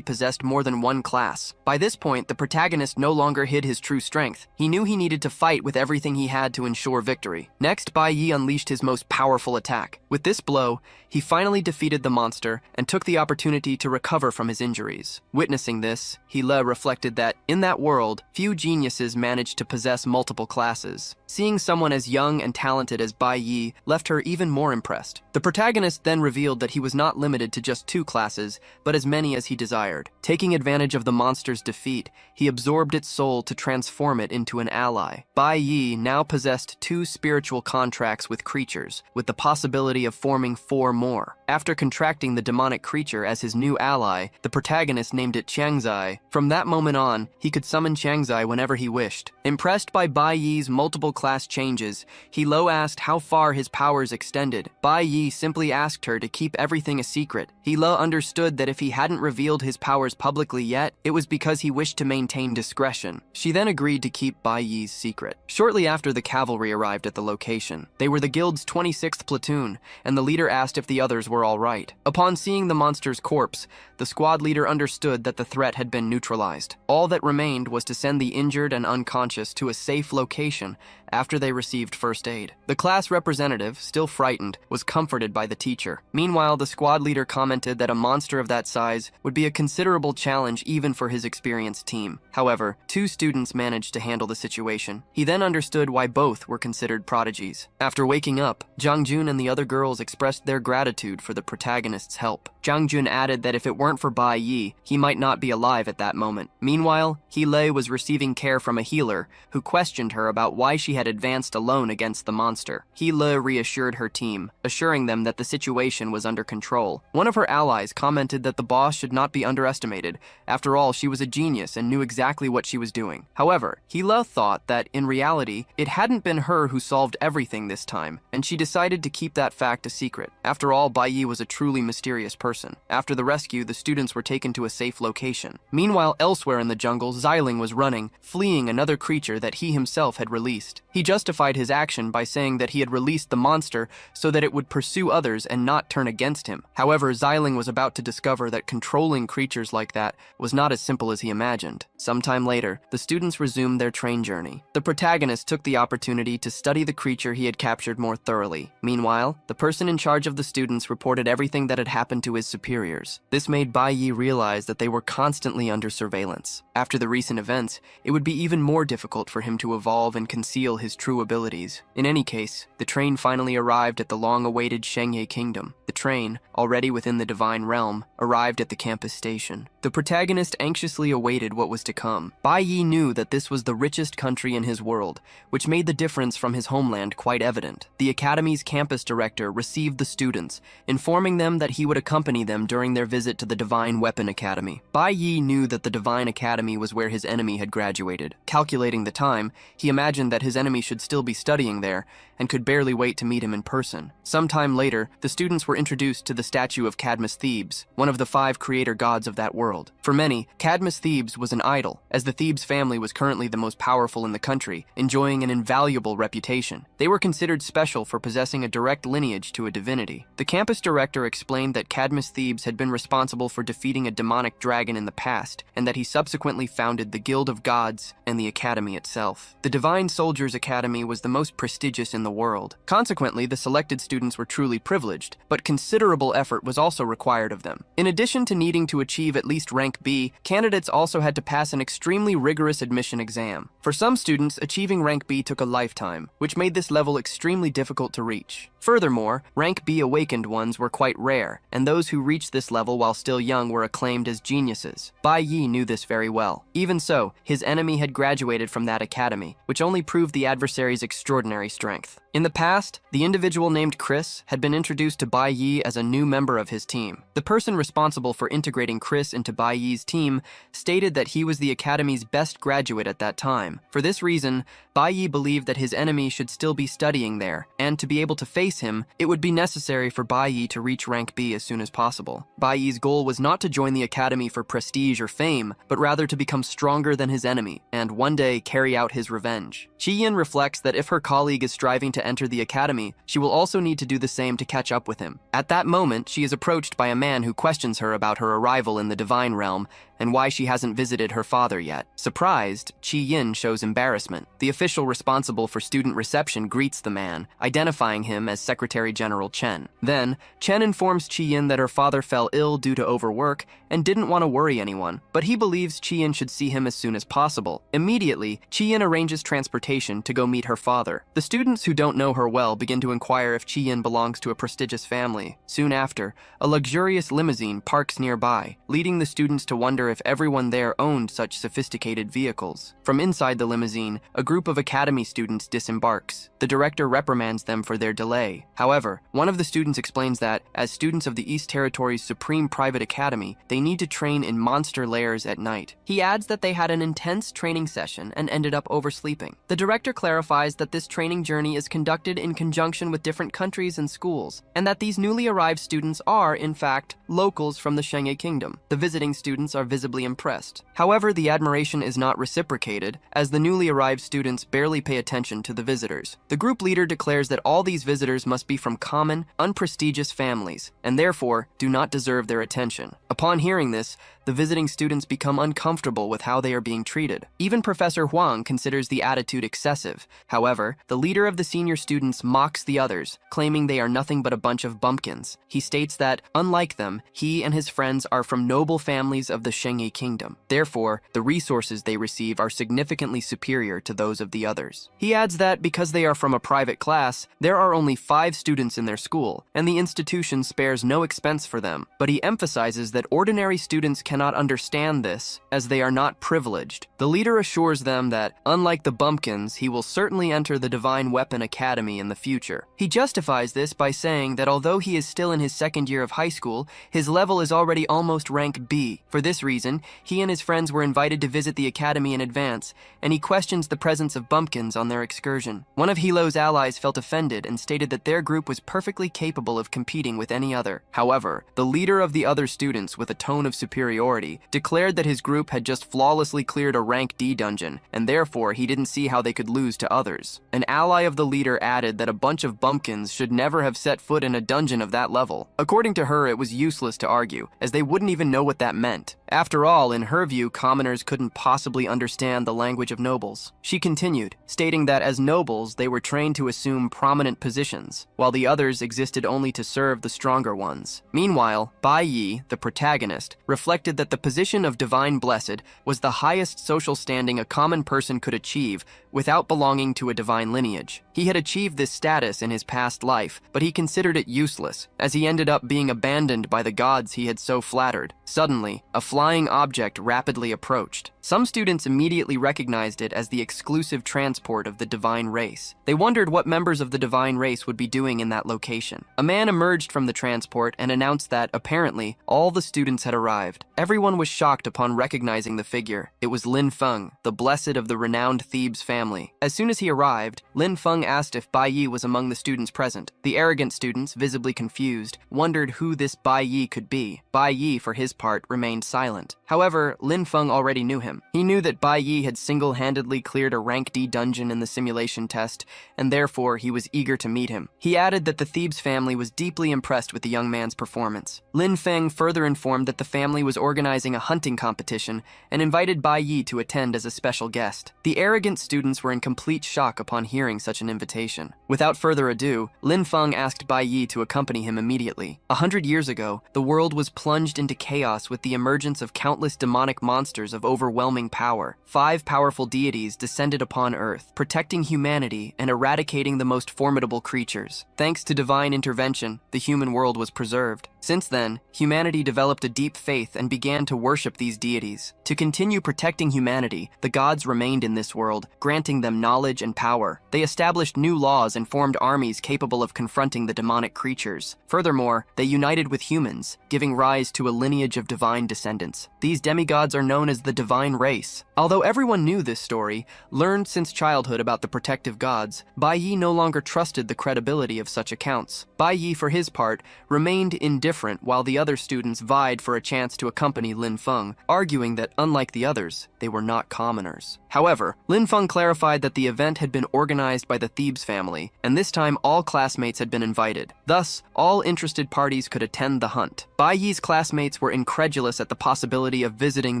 possessed more than one class. By this point, the protagonist no longer hid his true strength. He knew he needed to fight with everything he had to ensure victory. Next, Bai Yi unleashed his most powerful attack. With this blow, he finally defeated the monster and took the opportunity to recover from his injuries. Witnessing this, Yahello reflected that, in that world, few geniuses managed to possess multiple classes. Seeing someone as young and talented as Bai Yi left her even more impressed. The protagonist then revealed that he was not limited to just 2 classes, but as many as he desired. Taking advantage of the monster's defeat, he absorbed its soul to transform it into an ally. Bai Yi now possessed 2 spiritual contracts with creatures, with the possibility of forming 4 more. After contracting the demonic creature as his new ally, the protagonist named it Changzai. From that moment on, he could summon Changzai whenever he wished. Impressed by Bai Yi's multiple class changes, Yahello asked how far his powers extended. Bai Yi simply asked her to keep everything a secret. Yahello understood that if he hadn't revealed his powers publicly yet, it was because he wished to maintain discretion. She then agreed to keep Bai Yi's secret. Shortly after the cavalry arrived at the location, they were the guild's 26th platoon, and the leader asked if the others were all right. Upon seeing the monster's corpse, the squad leader understood that the threat had been neutralized. All that remained was to send the injured and unconscious to a safe location after they received first aid. The class representative, still frightened, was comforted by the teacher. Meanwhile, the squad leader commented that a monster of that size would be a considerable challenge even for his experienced team. However, 2 students managed to handle the situation. He then understood why both were considered prodigies. After waking up, Jangjun and the other girls expressed their gratitude for the protagonist's help. Jangjun added that if it weren't for Bai Yi, he might not be alive at that moment. Meanwhile, Yahello was receiving care from a healer who questioned her about why she had advanced alone against the monster. Yahello reassured her team, assuring them that the situation was under control. One of her allies commented that the boss should not be underestimated. After all, she was a genius and knew exactly what she was doing. However, Yahello thought that, in reality, it hadn't been her who solved everything this time, and she decided to keep that fact a secret. After all, Bai Yi was a truly mysterious person. After the rescue, the students were taken to a safe location. Meanwhile, elsewhere in the jungle, Xiling was running, fleeing another creature that he himself had released. He justified his action by saying that he had released the monster so that it would pursue others and not turn against him. However, Xiling was about to discover that controlling creatures like that was not as simple as he imagined. Sometime later, the students resumed their train journey. The protagonist took the opportunity to study the creature he had captured more thoroughly. Meanwhile, the person in charge of the students reported everything that had happened to his superiors. This made Bai Yi realize that they were constantly under surveillance. After the recent events, it would be even more difficult for him to evolve and conceal his true abilities. In any case, the train finally arrived at the long-awaited Shengye Kingdom. The train, already within the divine realm, arrived at the campus station. The protagonist anxiously awaited what was to come. Bai Yi knew that this was the richest country in his world, which made the difference from his homeland quite evident. The academy's campus director received the students, informing them that he would accompany them during their visit to the Divine Weapon Academy. Bai Yi knew that the Divine Academy was where his enemy had graduated. Calculating the time, he imagined that his enemy should still be studying there, and could barely wait to meet him in person. Sometime later, the students were introduced to the statue of Cadmus Thebes, one of the 5 creator gods of that world. For many, Cadmus Thebes was an idol, as the Thebes family was currently the most powerful in the country, enjoying an invaluable reputation. They were considered special for possessing a direct lineage to a divinity. The campus director explained that Cadmus Thebes had been responsible for defeating a demonic dragon in the past, and that he subsequently founded the Guild of Gods and the Academy itself. The Divine Soldiers Academy was the most prestigious in the world. Consequently, the selected students were truly privileged, but considerable effort was also required of them. In addition to needing to achieve at least rank B, candidates also had to pass an extremely rigorous admission exam. For some students, achieving rank B took a lifetime, which made this level extremely difficult to reach. Furthermore, rank B awakened ones were quite rare, and those who reached this level while still young were acclaimed as geniuses. Bai Yi knew this very well. Even so, his enemy had graduated from that academy, which only proved the adversary's extraordinary strength. In the past, the individual named Chris had been introduced to Bai Yi as a new member of his team. The person responsible for integrating Chris into Bai Yi's team stated that he was the academy's best graduate at that time. For this reason, Bai Yi believed that his enemy should still be studying there, and to be able to face him, it would be necessary for Bai Yi to reach rank B as soon as possible. Bai Yi's goal was not to join the academy for prestige or fame, but rather to become stronger than his enemy, and one day carry out his revenge. Chi-yin reflects that if her colleague is striving to enter the academy, she will also need to do the same to catch up with him. At that moment, she is approached by a man who questions her about her arrival in the divine realm and why she hasn't visited her father yet. Surprised, Chi-yin shows embarrassment. The official responsible for student reception greets the man, identifying him as Secretary General Chen. Then, Chen informs Chi-yin that her father fell ill due to overwork and didn't want to worry anyone, but he believes Chi-yin should see him as soon as possible. Immediately, Chi-yin arranges transportation to go meet her father. The students who don't know her well begin to inquire if Chi-yin belongs to a prestigious family. Soon after, a luxurious limousine parks nearby, leading the students to wonder if everyone there owned such sophisticated vehicles. From inside the limousine, a group of academy students disembarks. The director reprimands them for their delay. However, one of the students explains that, as students of the East Territory's supreme private academy, they need to train in monster lairs at night. He adds that they had an intense training session and ended up oversleeping. The director clarifies that this training journey is conducted in conjunction with different countries and schools, and that these newly arrived students are, in fact, locals from the Shengye Kingdom. The visiting students are visibly impressed. However, the admiration is not reciprocated, as the newly arrived students barely pay attention to the visitors. The group leader declares that all these visitors must be from common, unprestigious families, and therefore do not deserve their attention. Upon hearing this, the visiting students become uncomfortable with how they are being treated. Even Professor Huang considers the attitude excessive. However, the leader of the senior students mocks the others, claiming they are nothing but a bunch of bumpkins. He states that, unlike them, he and his friends are from noble families of the Shengye Kingdom. Therefore, the resources they receive are significantly superior to those of the others. He adds that because they are from a private class, there are only 5 students in their school, and the institution spares no expense for them. But he emphasizes that ordinary students cannot understand this, as they are not privileged. The leader assures them that, unlike the bumpkins, he will certainly enter the Divine Weapon Academy in the future. He justifies this by saying that although he is still in his second year of high school, his level is already almost rank B. For this reason, he and his friends were invited to visit the academy in advance, and he questions the presence of bumpkins on their excursion. One of Helo's allies felt offended and stated that their group was perfectly capable of competing with any other. However, the leader of the other students, with a tone of superiority, declared that his group had just flawlessly cleared a rank D dungeon, and therefore he didn't see how they could lose to others. An ally of the leader added that a bunch of bumpkins should never have set foot in a dungeon of that level. According to her, it was useless to argue, as they wouldn't even know what that meant. After all, in her view, commoners couldn't possibly understand the language of nobles. She continued, stating that as nobles, they were trained to assume prominent positions, while the others existed only to serve the stronger ones. Meanwhile, Bai Yi, the protagonist, reflected that the position of Divine Blessed was the highest social standing a common person could achieve without belonging to a divine lineage. He had achieved this status in his past life, but he considered it useless, as he ended up being abandoned by the gods he had so flattered. Suddenly, a flying object rapidly approached. Some students immediately recognized it as the exclusive transport of the divine race. They wondered what members of the divine race would be doing in that location. A man emerged from the transport and announced that, apparently, all the students had arrived. Everyone was shocked upon recognizing the figure. It was Lin Feng, the blessed of the renowned Thebes family. As soon as he arrived, Lin Feng asked if Bai Yi was among the students present. The arrogant students, visibly confused, wondered who this Bai Yi could be. Bai Yi, for his part, remained silent. However, Lin Feng already knew him. He knew that Bai Yi had single-handedly cleared a rank D dungeon in the simulation test, and therefore he was eager to meet him. He added that the Thebes family was deeply impressed with the young man's performance. Lin Feng further informed that the family was organizing a hunting competition and invited Bai Yi to attend as a special guest. The arrogant students were in complete shock upon hearing such an invitation. Without further ado, Lin Feng asked Bai Yi to accompany him immediately. 100 years ago, the world was plunged into chaos with the emergence of countless demonic monsters of overwhelming power. 5 powerful deities descended upon Earth, protecting humanity and eradicating the most formidable creatures. Thanks to divine intervention, the human world was preserved. Since then, humanity developed a deep faith and began to worship these deities. To continue protecting humanity, the gods remained in this world, granting them knowledge and power. They established new laws and formed armies capable of confronting the demonic creatures. Furthermore, they united with humans, giving rise to a lineage of divine descendants. These demigods are known as the divine race. Although everyone knew this story, learned since childhood about the protective gods, Bai Yi no longer trusted the credibility of such accounts. Bai Yi, for his part, remained indifferent while the other students vied for a chance to accompany Lin Feng, arguing that, unlike the others, they were not commoners. However, Lin Feng clarified that the event had been organized by the Thebes family, and this time all classmates had been invited. Thus, all interested parties could attend the hunt. Bai Yi's classmates were incredulous at the possibility of visiting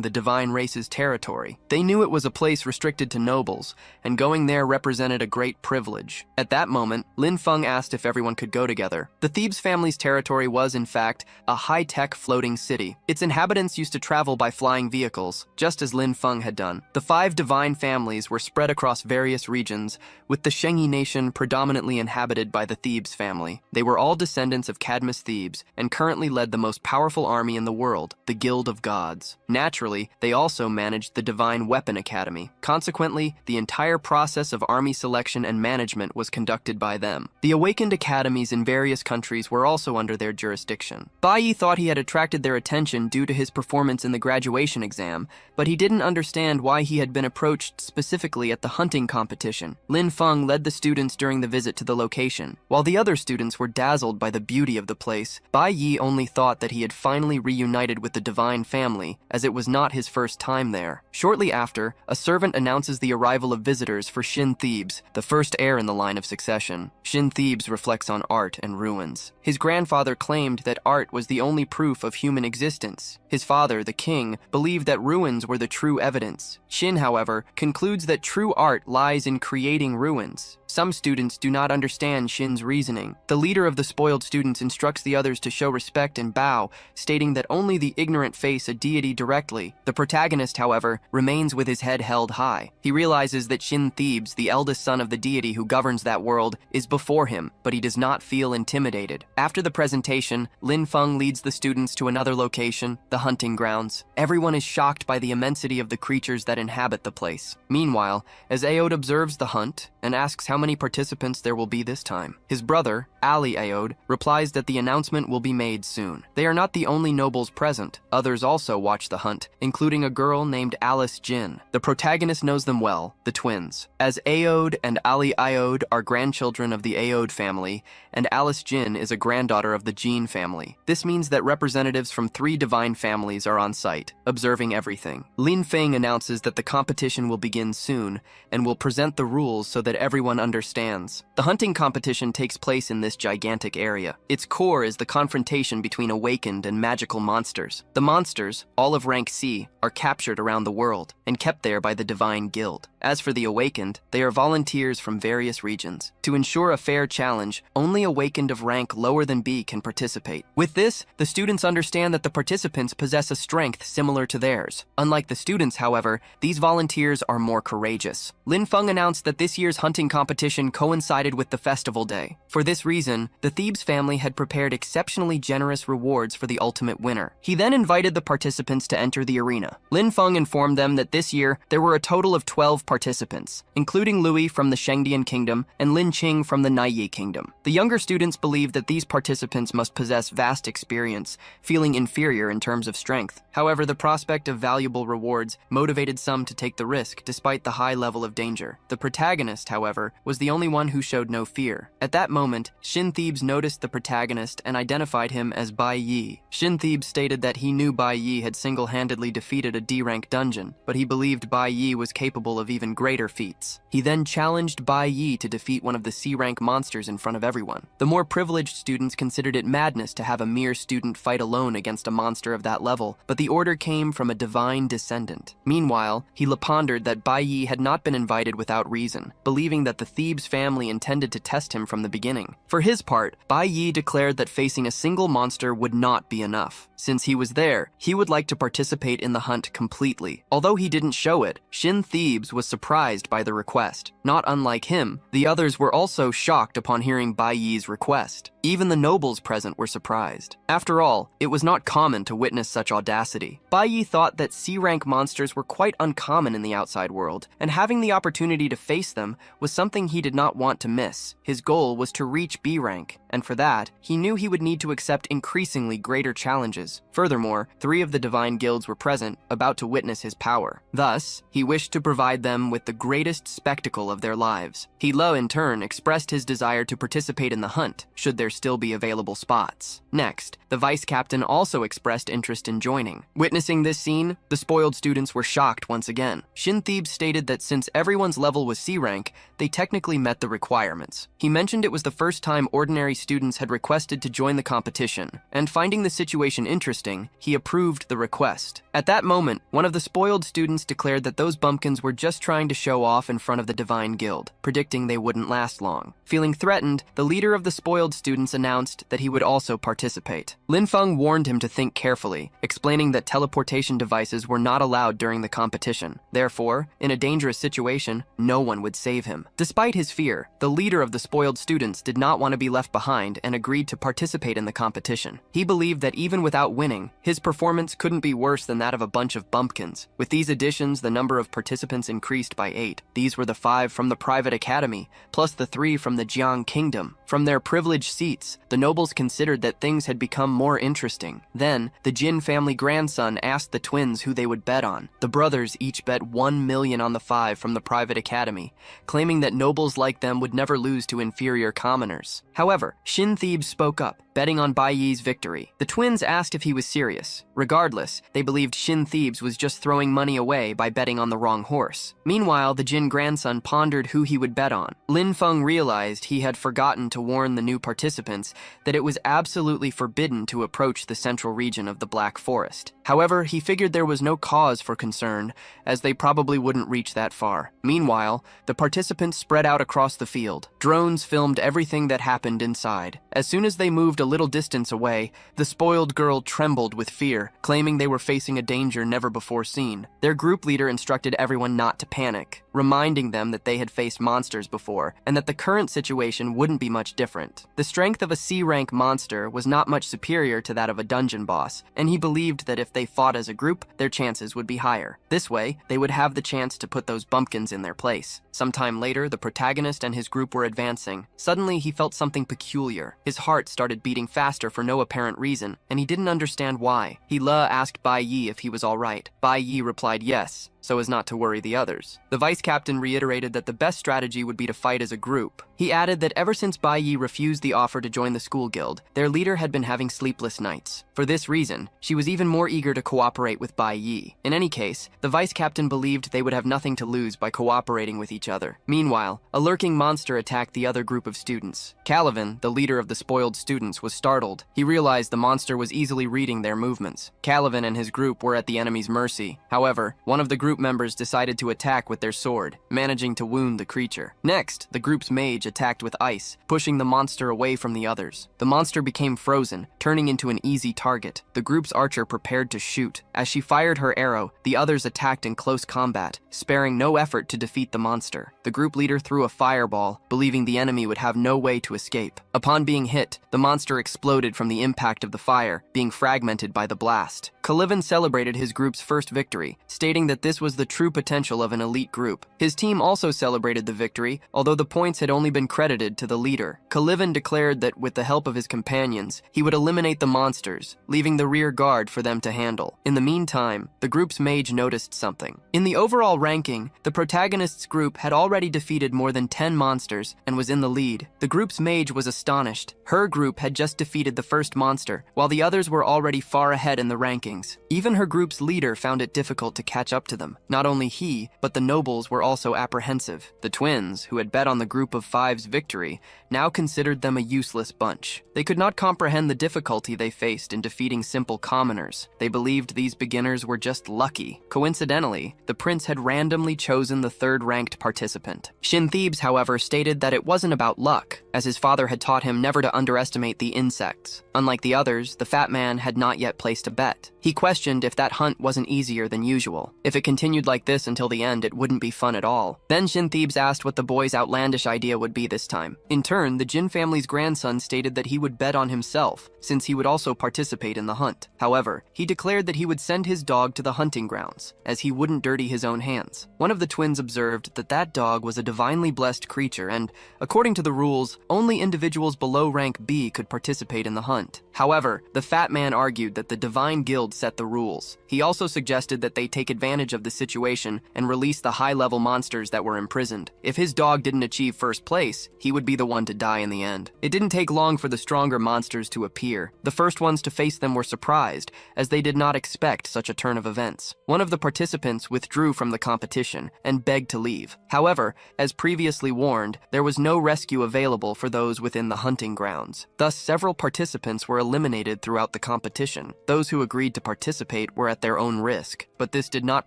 the divine race's territory. They knew it was a place restricted to nobles, and going there represented a great privilege. At that moment, Lin Feng asked if everyone could go together. The Thebes family's territory was, in fact, a high-tech floating city. Its inhabitants used to travel by flying vehicles, just as Lin Feng had done. The 5 divine families were spread across various regions, with the Shengyi nation predominantly inhabited by the Thebes family. They were all descendants of Cadmus Thebes, and currently led the most powerful army in the world, the Guild of Gods. Naturally, they also managed the Divine Weapon Academy. Consequently, the entire process of army selection and management was conducted by them. The awakened academies in various countries were also under their jurisdiction. Bai Yi thought he had attracted their attention due to his performance in the graduation exam, but he didn't understand why he had been approached specifically at the hunting competition. Lin Feng led the students during the visit to the location. While the other students were dazzled by the beauty of the place, Bai Yi only thought that he had finally reunited with the divine family, as it was not his first time there. Shortly after, a servant announces the arrival of visitors for Shin Thebes, the first heir in the line of succession. Shin Thebes reflects on art and ruins. His grandfather claimed that art was the only proof of human existence. His father, the king, believed that ruins were the true evidence. Shin, however, concludes that true art lies in creating ruins. Some students do not understand Shin's reasoning. The leader of the spoiled students instructs the others to show respect and bow, stating that only the ignorant face a deity directly. The protagonist, however, remains with his head held high. He realizes that Shin Thebes, the eldest son of the deity who governs that world, is before him, but he does not feel intimidated. After the presentation, Lin Feng leads the students to another location, the hunting grounds. Everyone is shocked by the immensity of the creatures that inhabit the place. Meanwhile, as Aod observes the hunt and asks how many participants there will be this time, his brother, Ali Aod, replies that the announcement will be made soon. They are not the only nobles present. Others also watch the hunt, including a girl named Alice Jin. The protagonist knows them well, the twins, as Aod and Ali Aod are grandchildren of the Aod family, and Alice Jin is a granddaughter of the Jin family. This means that representatives from 3 divine families are on site, observing everything. Lin Feng announces that the competition will begin soon, and will present the rules so that everyone understands. The hunting competition takes place in this gigantic area. Its core is the confrontation between awakened and magical monsters. The monsters, all of rank C, are captured around the world, and kept there by the Divine Guild. As for the awakened, they are volunteers from various regions. To ensure a fair challenge, only awakened of rank lower than B can participate. With this, the students understand that the participants possess a strength similar to theirs. Unlike the students, however, these volunteers are more courageous. Lin Feng announced that this year's hunting competition coincided with the festival day. For this reason, the Thebes family had prepared exceptionally generous rewards for the ultimate winner. He then invited the participants to enter the arena. Lin Feng informed them that this year there were a total of 12 participants, including Louis from the Shengdian Kingdom and Lin Qing from the Naiyi Kingdom. The younger students believed that these participants must possess vast experience, feeling inferior in terms of strength. However, the prospect of valuable rewards motivated some to take the risk, despite the high level of danger. The protagonist, however, was the only one who showed no fear. At that moment, Shin Thebes noticed the protagonist and identified him as Bai Yi. Shin Thebes stated that he knew Bai Yi had single-handedly defeated a D-rank dungeon, but he believed Bai Yi was capable of even greater feats. He then challenged Bai Yi to defeat one of the C-rank monsters in front of everyone. The more privileged students considered it madness to have a mere student fight alone against a monster of that level, but the order came from a divine descendant. Meanwhile, he lapon pondered that Bai Yi had not been invited without reason, believing that the Thebes family intended to test him from the beginning. For his part, Bai Yi declared that facing a single monster would not be enough. Since he was there, he would like to participate in the hunt completely. Although he didn't show it, Shin Thebes was surprised by the request. Not unlike him, the others were also shocked upon hearing Bai Yi's request. Even the nobles present were surprised. After all, it was not common to witness such audacity. Bai Yi thought that C-rank monsters were quite uncommon in the outside world, and having the opportunity to face them was something he did not want to miss. His goal was to reach B rank, and for that, he knew he would need to accept increasingly greater challenges. Furthermore, 3 of the divine guilds were present, about to witness his power. Thus, he wished to provide them with the greatest spectacle of their lives. Yahello, in turn, expressed his desire to participate in the hunt, should there still be available spots. Next, the vice captain also expressed interest in joining. Witnessing this scene, the spoiled students were shocked once again. Shin Thebes stated that since everyone's level was C rank, they technically met the requirements. He mentioned it was the first time ordinary students had requested to join the competition, and finding the situation interesting, he approved the request. At that moment, one of the spoiled students declared that those bumpkins were just trying to show off in front of the Divine Guild, predicting they wouldn't last long. Feeling threatened, the leader of the spoiled students announced that he would also participate. Lin Feng warned him to think carefully, explaining that teleportation devices were not allowed during the competition. Therefore, in a dangerous situation, no one would save him. Despite his fear, the leader of the spoiled students did not want to be left behind and agreed to participate in the competition. He believed that even without winning, his performance couldn't be worse than that of a bunch of bumpkins. With these additions, the number of participants increased by 8. These were the 5 from the private academy, plus the 3 from the Jiang Kingdom. From their privileged seats, the nobles considered that things had become more interesting. Then, the Jin family grandson asked the twins who they would bet on. The brothers each bet 1 million on the 5 from the private academy, claiming that nobles like them would never lose to inferior commoners. However, Shin Thebes spoke up, betting on Bai Yi's victory. The twins asked if he was serious. Regardless, they believed Shin Thebes was just throwing money away by betting on the wrong horse. Meanwhile, the Jin grandson pondered who he would bet on. Lin Feng realized he had forgotten to warn the new participants that it was absolutely forbidden to approach the central region of the Black Forest. However, he figured there was no cause for concern, as they probably wouldn't reach that far. Meanwhile, the participants spread out across the field. Drones filmed everything that happened inside. As soon as they moved a little distance away, the spoiled girl trembled with fear, claiming they were facing a danger never before seen. Their group leader instructed everyone not to panic, reminding them that they had faced monsters before, and that the current situation wouldn't be much different. The strength of a C-rank monster was not much superior to that of a dungeon boss, and he believed that if they fought as a group, their chances would be higher. This way, they would have the chance to put those bumpkins in their place. Sometime later, the protagonist and his group were advancing. Suddenly, he felt something peculiar. His heart started beating faster for no apparent reason, and he didn't understand why. Yahello asked Bai Yi if he was all right. Bai Yi replied yes, so as not to worry the others. The vice captain reiterated that the best strategy would be to fight as a group. He added that ever since Bai Yi refused the offer to join the school guild, their leader had been having sleepless nights. For this reason, she was even more eager to cooperate with Bai Yi. In any case, the vice captain believed they would have nothing to lose by cooperating with each other. Meanwhile, a lurking monster attacked the other group of students. Calivan, the leader of the spoiled students, was startled. He realized the monster was easily reading their movements. Calivan and his group were at the enemy's mercy. However, one of the group members decided to attack with their sword, managing to wound the creature. Next, the group's mage attacked with ice, pushing the monster away from the others. The monster became frozen, turning into an easy target. The group's archer prepared to shoot. As she fired her arrow, the others attacked in close combat, sparing no effort to defeat the monster. The group leader threw a fireball, believing the enemy would have no way to escape. Upon being hit, the monster exploded from the impact of the fire, being fragmented by the blast. Calivan celebrated his group's first victory, stating that this was the true potential of an elite group. His team also celebrated the victory, although the points had only been credited to the leader. Calivan declared that with the help of his companions, he would eliminate the monsters, leaving the rear guard for them to handle. In the meantime, the group's mage noticed something. In the overall ranking, the protagonist's group had already defeated more than 10 monsters and was in the lead. The group's mage was astonished. Her group had just defeated the first monster, while the others were already far ahead in the ranking. rankings. Even her group's leader found it difficult to catch up to them. Not only he, but the nobles were also apprehensive. The twins, who had bet on the group of five's victory, now considered them a useless bunch. They could not comprehend the difficulty they faced in defeating simple commoners. They believed these beginners were just lucky. Coincidentally, the prince had randomly chosen the third-ranked participant. Shin Thebes, however, stated that it wasn't about luck, as his father had taught him never to underestimate the insects. Unlike the others, the fat man had not yet placed a bet. He questioned if that hunt wasn't easier than usual. If it continued like this until the end, it wouldn't be fun at all. Then Shin Thebes asked what the boy's outlandish idea would be this time. In turn, the Jin family's grandson stated that he would bet on himself, since he would also participate in the hunt. However, he declared that he would send his dog to the hunting grounds, as he wouldn't dirty his own hands. One of the twins observed that that dog was a divinely blessed creature and, according to the rules, only individuals below rank B could participate in the hunt. However, the fat man argued that the Divine Guild set the rules. He also suggested that they take advantage of the situation and release the high-level monsters that were imprisoned. If his dog didn't achieve first place, he would be the one to die in the end. It didn't take long for the stronger monsters to appear. The first ones to face them were surprised, as they did not expect such a turn of events. One of the participants withdrew from the competition and begged to leave. However, as previously warned, there was no rescue available for those within the hunting grounds. Thus, several participants were eliminated throughout the competition. Those who agreed to participate were at their own risk, but this did not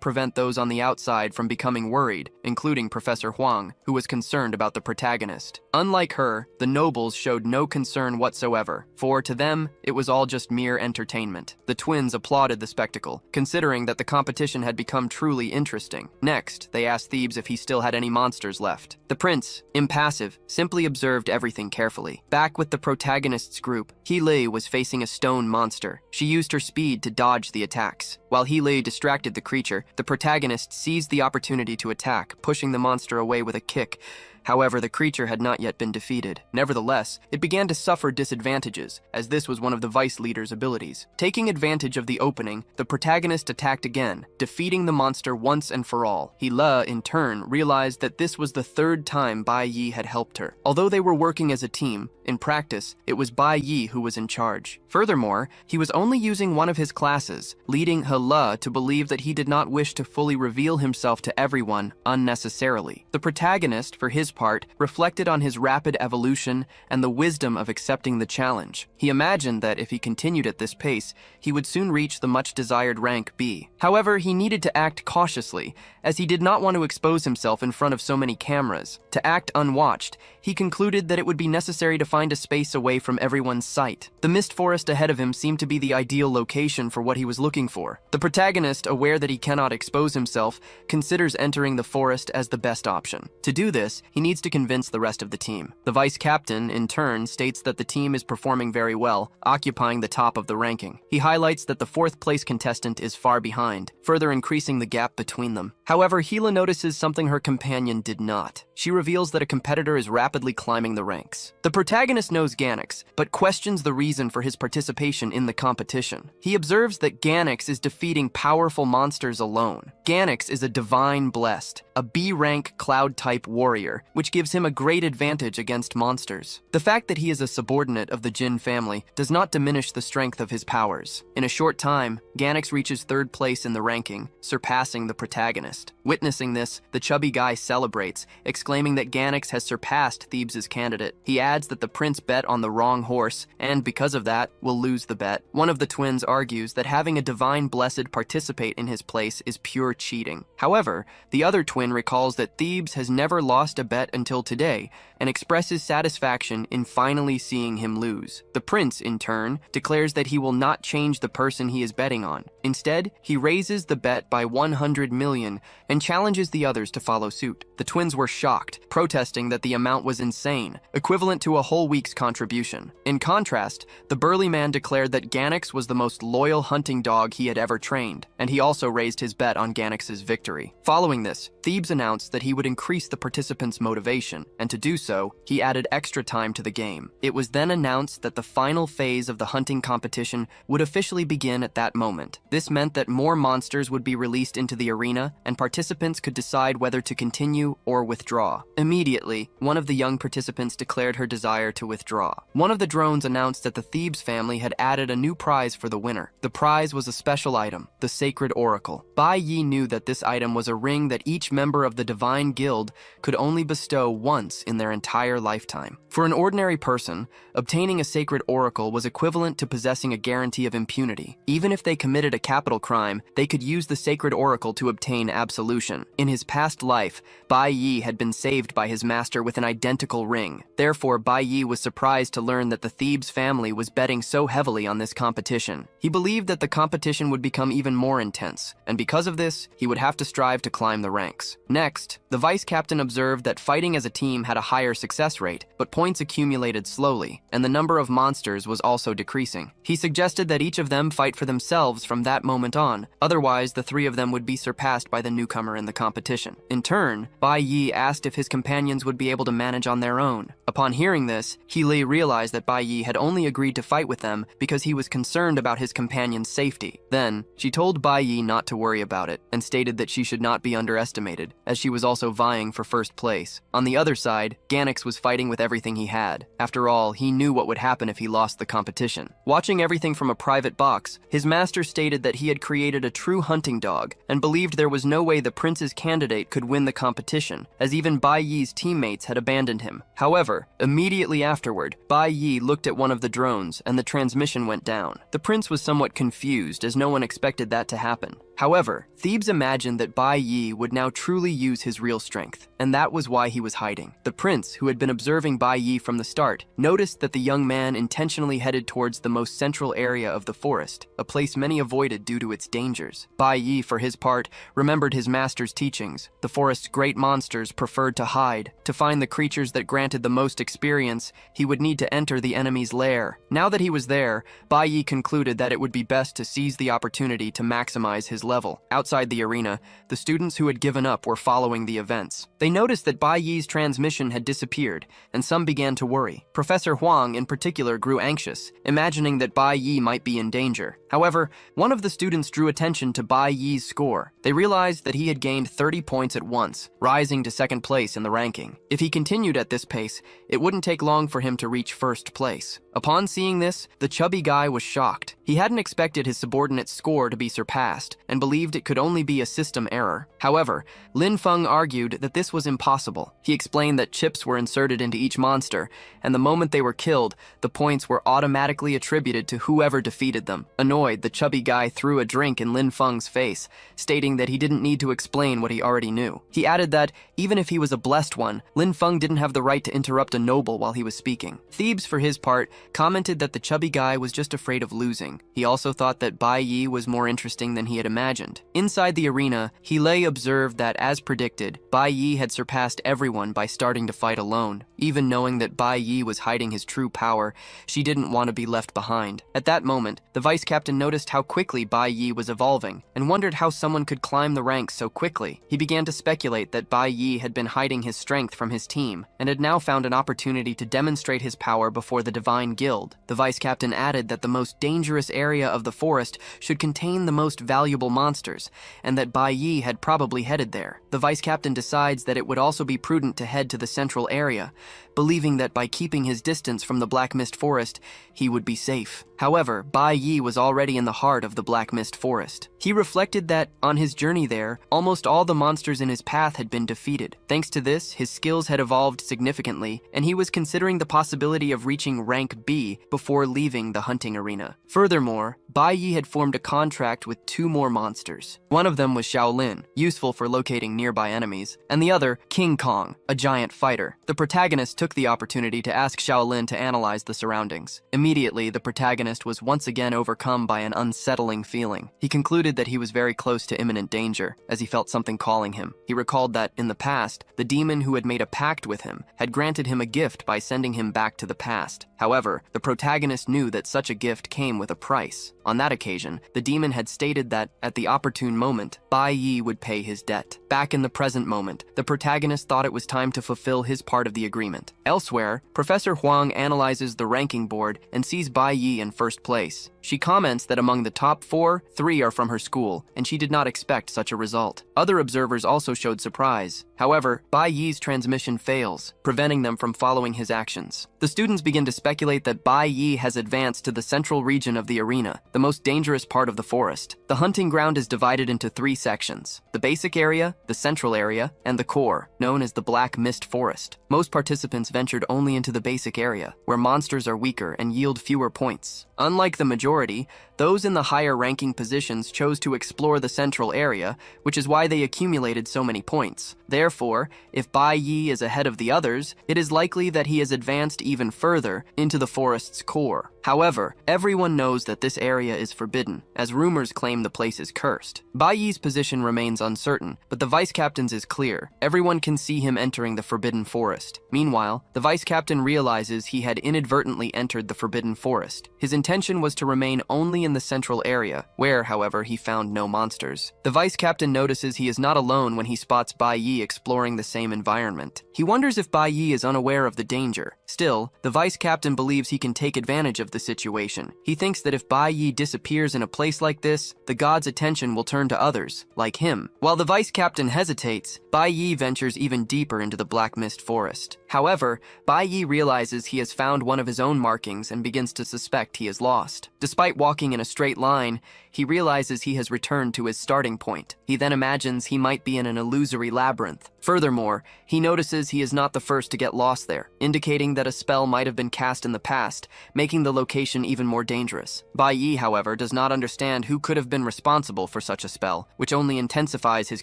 prevent those on the outside from becoming worried, including Professor Huang, who was concerned about the protagonist. Unlike her, the nobles showed no concern whatsoever, for to them, it was all just mere entertainment. The twins applauded the spectacle, considering that the competition had become truly interesting. Next, they asked Thebes if he still had any monsters left. The prince, impassive, simply observed everything carefully. Back with the protagonist's group, Heelei was facing a stone monster. She used her speed to dodge the attacks. While Heelei distracted the creature, the protagonist seized the opportunity to attack, pushing the monster away with a kick. However, the creature had not yet been defeated. Nevertheless, it began to suffer disadvantages, as this was one of the vice leader's abilities. Taking advantage of the opening, the protagonist attacked again, defeating the monster once and for all. Heelei, in turn, realized that this was the third time Bai Yi had helped her. Although they were working as a team, in practice, it was Bai Yi who was in charge. Furthermore, he was only using one of his classes, leading Heelei to believe that he did not wish to fully reveal himself to everyone unnecessarily. The protagonist, for his part, reflected on his rapid evolution and the wisdom of accepting the challenge. He imagined that if he continued at this pace, he would soon reach the much-desired rank B. However, he needed to act cautiously, as he did not want to expose himself in front of so many cameras. To act unwatched, he concluded that it would be necessary to find a space away from everyone's sight. The mist forest ahead of him seemed to be the ideal location for what he was looking for. The protagonist, aware that he cannot expose himself, considers entering the forest as the best option. To do this, he needs to convince the rest of the team. The vice captain, in turn, states that the team is performing very well, occupying the top of the ranking. He highlights that the fourth-place contestant is far behind, further increasing the gap between them. However, Heelei notices something her companion did not. She reveals that a competitor is rapidly climbing the ranks. The protagonist knows Ganax, but questions the reason for his participation in the competition. He observes that Ganax is defeating powerful monsters alone. Ganax is a divine blessed, a B-rank cloud-type warrior, which gives him a great advantage against monsters. The fact that he is a subordinate of the Jin family does not diminish the strength of his powers. In a short time, Ganax reaches third place in the ranking, surpassing the protagonist. Witnessing this, the chubby guy celebrates, exclaiming that Ganax has surpassed Thebes' candidate. He adds that the prince bet on the wrong horse, and because of that, will lose the bet. One of the twins argues that having a divine blessed participate in his place is pure cheating. However, the other twin recalls that Thebes has never lost a bet until today, and expresses satisfaction in finally seeing him lose. The prince, in turn, declares that he will not change the person he is betting on. Instead, he raises the bet by 100 million and challenges the others to follow suit. The twins were shocked, protesting that the amount was insane, equivalent to a whole week's contribution. In contrast, the burly man declared that Ganax was the most loyal hunting dog he had ever trained, and he also raised his bet on Ganax's victory. Following this, Thebes announced that he would increase the participants' motivation, and to do so, he added extra time to the game. It was then announced that the final phase of the hunting competition would officially begin at that moment. This meant that more monsters would be released into the arena, and participants could decide whether to continue or withdraw. Immediately, one of the young participants declared her desire to withdraw. One of the drones announced that the Thebes family had added a new prize for the winner. The prize was a special item, the Sacred Oracle. Bai Yi knew that this item was a ring that each member of the Divine Guild could only bestow once in their entire lifetime. For an ordinary person, obtaining a Sacred Oracle was equivalent to possessing a guarantee of impunity. Even if they committed a capital crime, they could use the Sacred Oracle to obtain absolution. In his past life, Bai Yi had been saved by his master with an identical ring. Therefore, Bai Yi was surprised to learn that the Thebes family was betting so heavily on this competition. He believed that the competition would become even more intense, and because of this, he would have to strive to climb the ranks. Next, the vice captain observed that fighting as a team had a higher success rate, but points accumulated slowly, and the number of monsters was also decreasing. He suggested that each of them fight for themselves from that moment on, otherwise the three of them would be surpassed by the newcomer in the competition. In turn, Bai Yi asked if his companions would be able to manage on their own. Upon hearing this, He Li realized that Bai Yi had only agreed to fight with them because he was concerned about his companion's safety. Then, she told Bai Yi not to worry about it, and stated that she should not be underestimated, as she was also vying for first place. On the other side, Ganax was fighting with everything he had. After all, he knew what would happen if he lost the competition. Watching everything from a private box, his master stated that he had created a true hunting dog, and believed there was no way the prince's candidate could win the competition, as even Bai Yi's teammates had abandoned him. However, immediately afterward, Bai Yi looked at one of the drones, and the transmission went down. The prince was somewhat confused, as no one expected that to happen. However, Thebes imagined that Bai Yi would now truly use his real strength, and that was why he was hiding. The prince, who had been observing Bai Yi from the start, noticed that the young man intentionally headed towards the most central area of the forest, a place many avoided due to its dangers. Bai Yi, for his part, remembered his master's teachings. The forest's great monsters preferred to hide. To find the creatures that granted the most experience, he would need to enter the enemy's lair. Now that he was there, Bai Yi concluded that it would be best to seize the opportunity to maximize his level. Outside the arena, the students who had given up were following the events. They noticed that Bai Yi's transmission had disappeared, and some began to worry. Professor Huang, in particular, grew anxious, imagining that Bai Yi might be in danger. However, one of the students drew attention to Bai Yi's score. They realized that he had gained 30 points at once, rising to second place in the ranking. If he continued at this pace, it wouldn't take long for him to reach first place. Upon seeing this, the chubby guy was shocked. He hadn't expected his subordinate's score to be surpassed, and believed it could only be a system error. However, Lin Feng argued that this was impossible. He explained that chips were inserted into each monster, and the moment they were killed, the points were automatically attributed to whoever defeated them. Annoyed, the chubby guy threw a drink in Lin Feng's face, stating that he didn't need to explain what he already knew. He added that, even if he was a blessed one, Lin Feng didn't have the right to interrupt a noble while he was speaking. Thebes, for his part, commented that the chubby guy was just afraid of losing. He also thought that Bai Yi was more interesting than he had imagined. Inside the arena, He Li observed that, as predicted, Bai Yi had surpassed everyone by starting to fight alone. Even knowing that Bai Yi was hiding his true power, she didn't want to be left behind. At that moment, the vice captain noticed how quickly Bai Yi was evolving, and wondered how someone could climb the ranks so quickly. He began to speculate that Bai Yi had been hiding his strength from his team, and had now found an opportunity to demonstrate his power before the Divine Guild. The vice captain added that the most dangerous area of the forest should contain the most valuable monsters, and that Bai Yi had probably headed there. The vice captain decides that it would also be prudent to head to the central area, believing that by keeping his distance from the Black Mist Forest, he would be safe. However, Bai Yi was already in the heart of the Black Mist Forest. He reflected that, on his journey there, almost all the monsters in his path had been defeated. Thanks to this, his skills had evolved significantly, and he was considering the possibility of reaching rank B before leaving the hunting arena. Furthermore, Bai Yi had formed a contract with 2 more monsters. One of them was Shaolin, useful for locating nearby enemies, and the other, King Kong, a giant fighter. The protagonist took the opportunity to ask Shaolin to analyze the surroundings. Immediately, the protagonist was once again overcome by an unsettling feeling. He concluded that he was very close to imminent danger, as he felt something calling him. He recalled that, in the past, the demon who had made a pact with him had granted him a gift by sending him back to the past. However, the protagonist knew that such a gift came with a price. On that occasion, the demon had stated that, at the opportune moment, Bai Yi would pay his debt. Back in the present moment, the protagonist thought it was time to fulfill his part of the agreement. Elsewhere, Professor Huang analyzes the ranking board and sees Bai Yi in first place. She comments that among the top 4, 3 are from her school, and she did not expect such a result. Other observers also showed surprise. However, Bai Yi's transmission fails, preventing them from following his actions. The students begin to speculate that Bai Yi has advanced to the central region of the arena, the most dangerous part of the forest. The hunting ground is divided into 3 sections: the basic area, the central area, and the core, known as the Black Mist Forest. Most participants ventured only into the basic area, where monsters are weaker and yield fewer points. Unlike the majority, those in the higher ranking positions chose to explore the central area, which is why they accumulated so many points. Therefore, if Bai Yi is ahead of the others, it is likely that he has advanced even further into the forest's core. However, everyone knows that this area is forbidden, as rumors claim the place is cursed. Bai Yi's position remains uncertain, but the vice-captain's is clear. Everyone can see him entering the forbidden forest. Meanwhile, the vice-captain realizes he had inadvertently entered the forbidden forest. His intention was to remain only in the central area, where, however, he found no monsters. The vice-captain notices he is not alone when he spots Bai Yi exploring the same environment. He wonders if Bai Yi is unaware of the danger. Still, the vice-captain believes he can take advantage of the situation. He thinks that if Bai Yi disappears in a place like this, the god's attention will turn to others, like him. While the vice-captain hesitates, Bai Yi ventures even deeper into the Black Mist Forest. However, Bai Yi realizes he has found one of his own markings and begins to suspect he is lost. Despite walking in a straight line, he realizes he has returned to his starting point. He then imagines he might be in an illusory labyrinth. Furthermore, he notices he is not the first to get lost there, indicating that a spell might have been cast in the past, making the location even more dangerous. Bai Yi, however, does not understand who could have been responsible for such a spell, which only intensifies his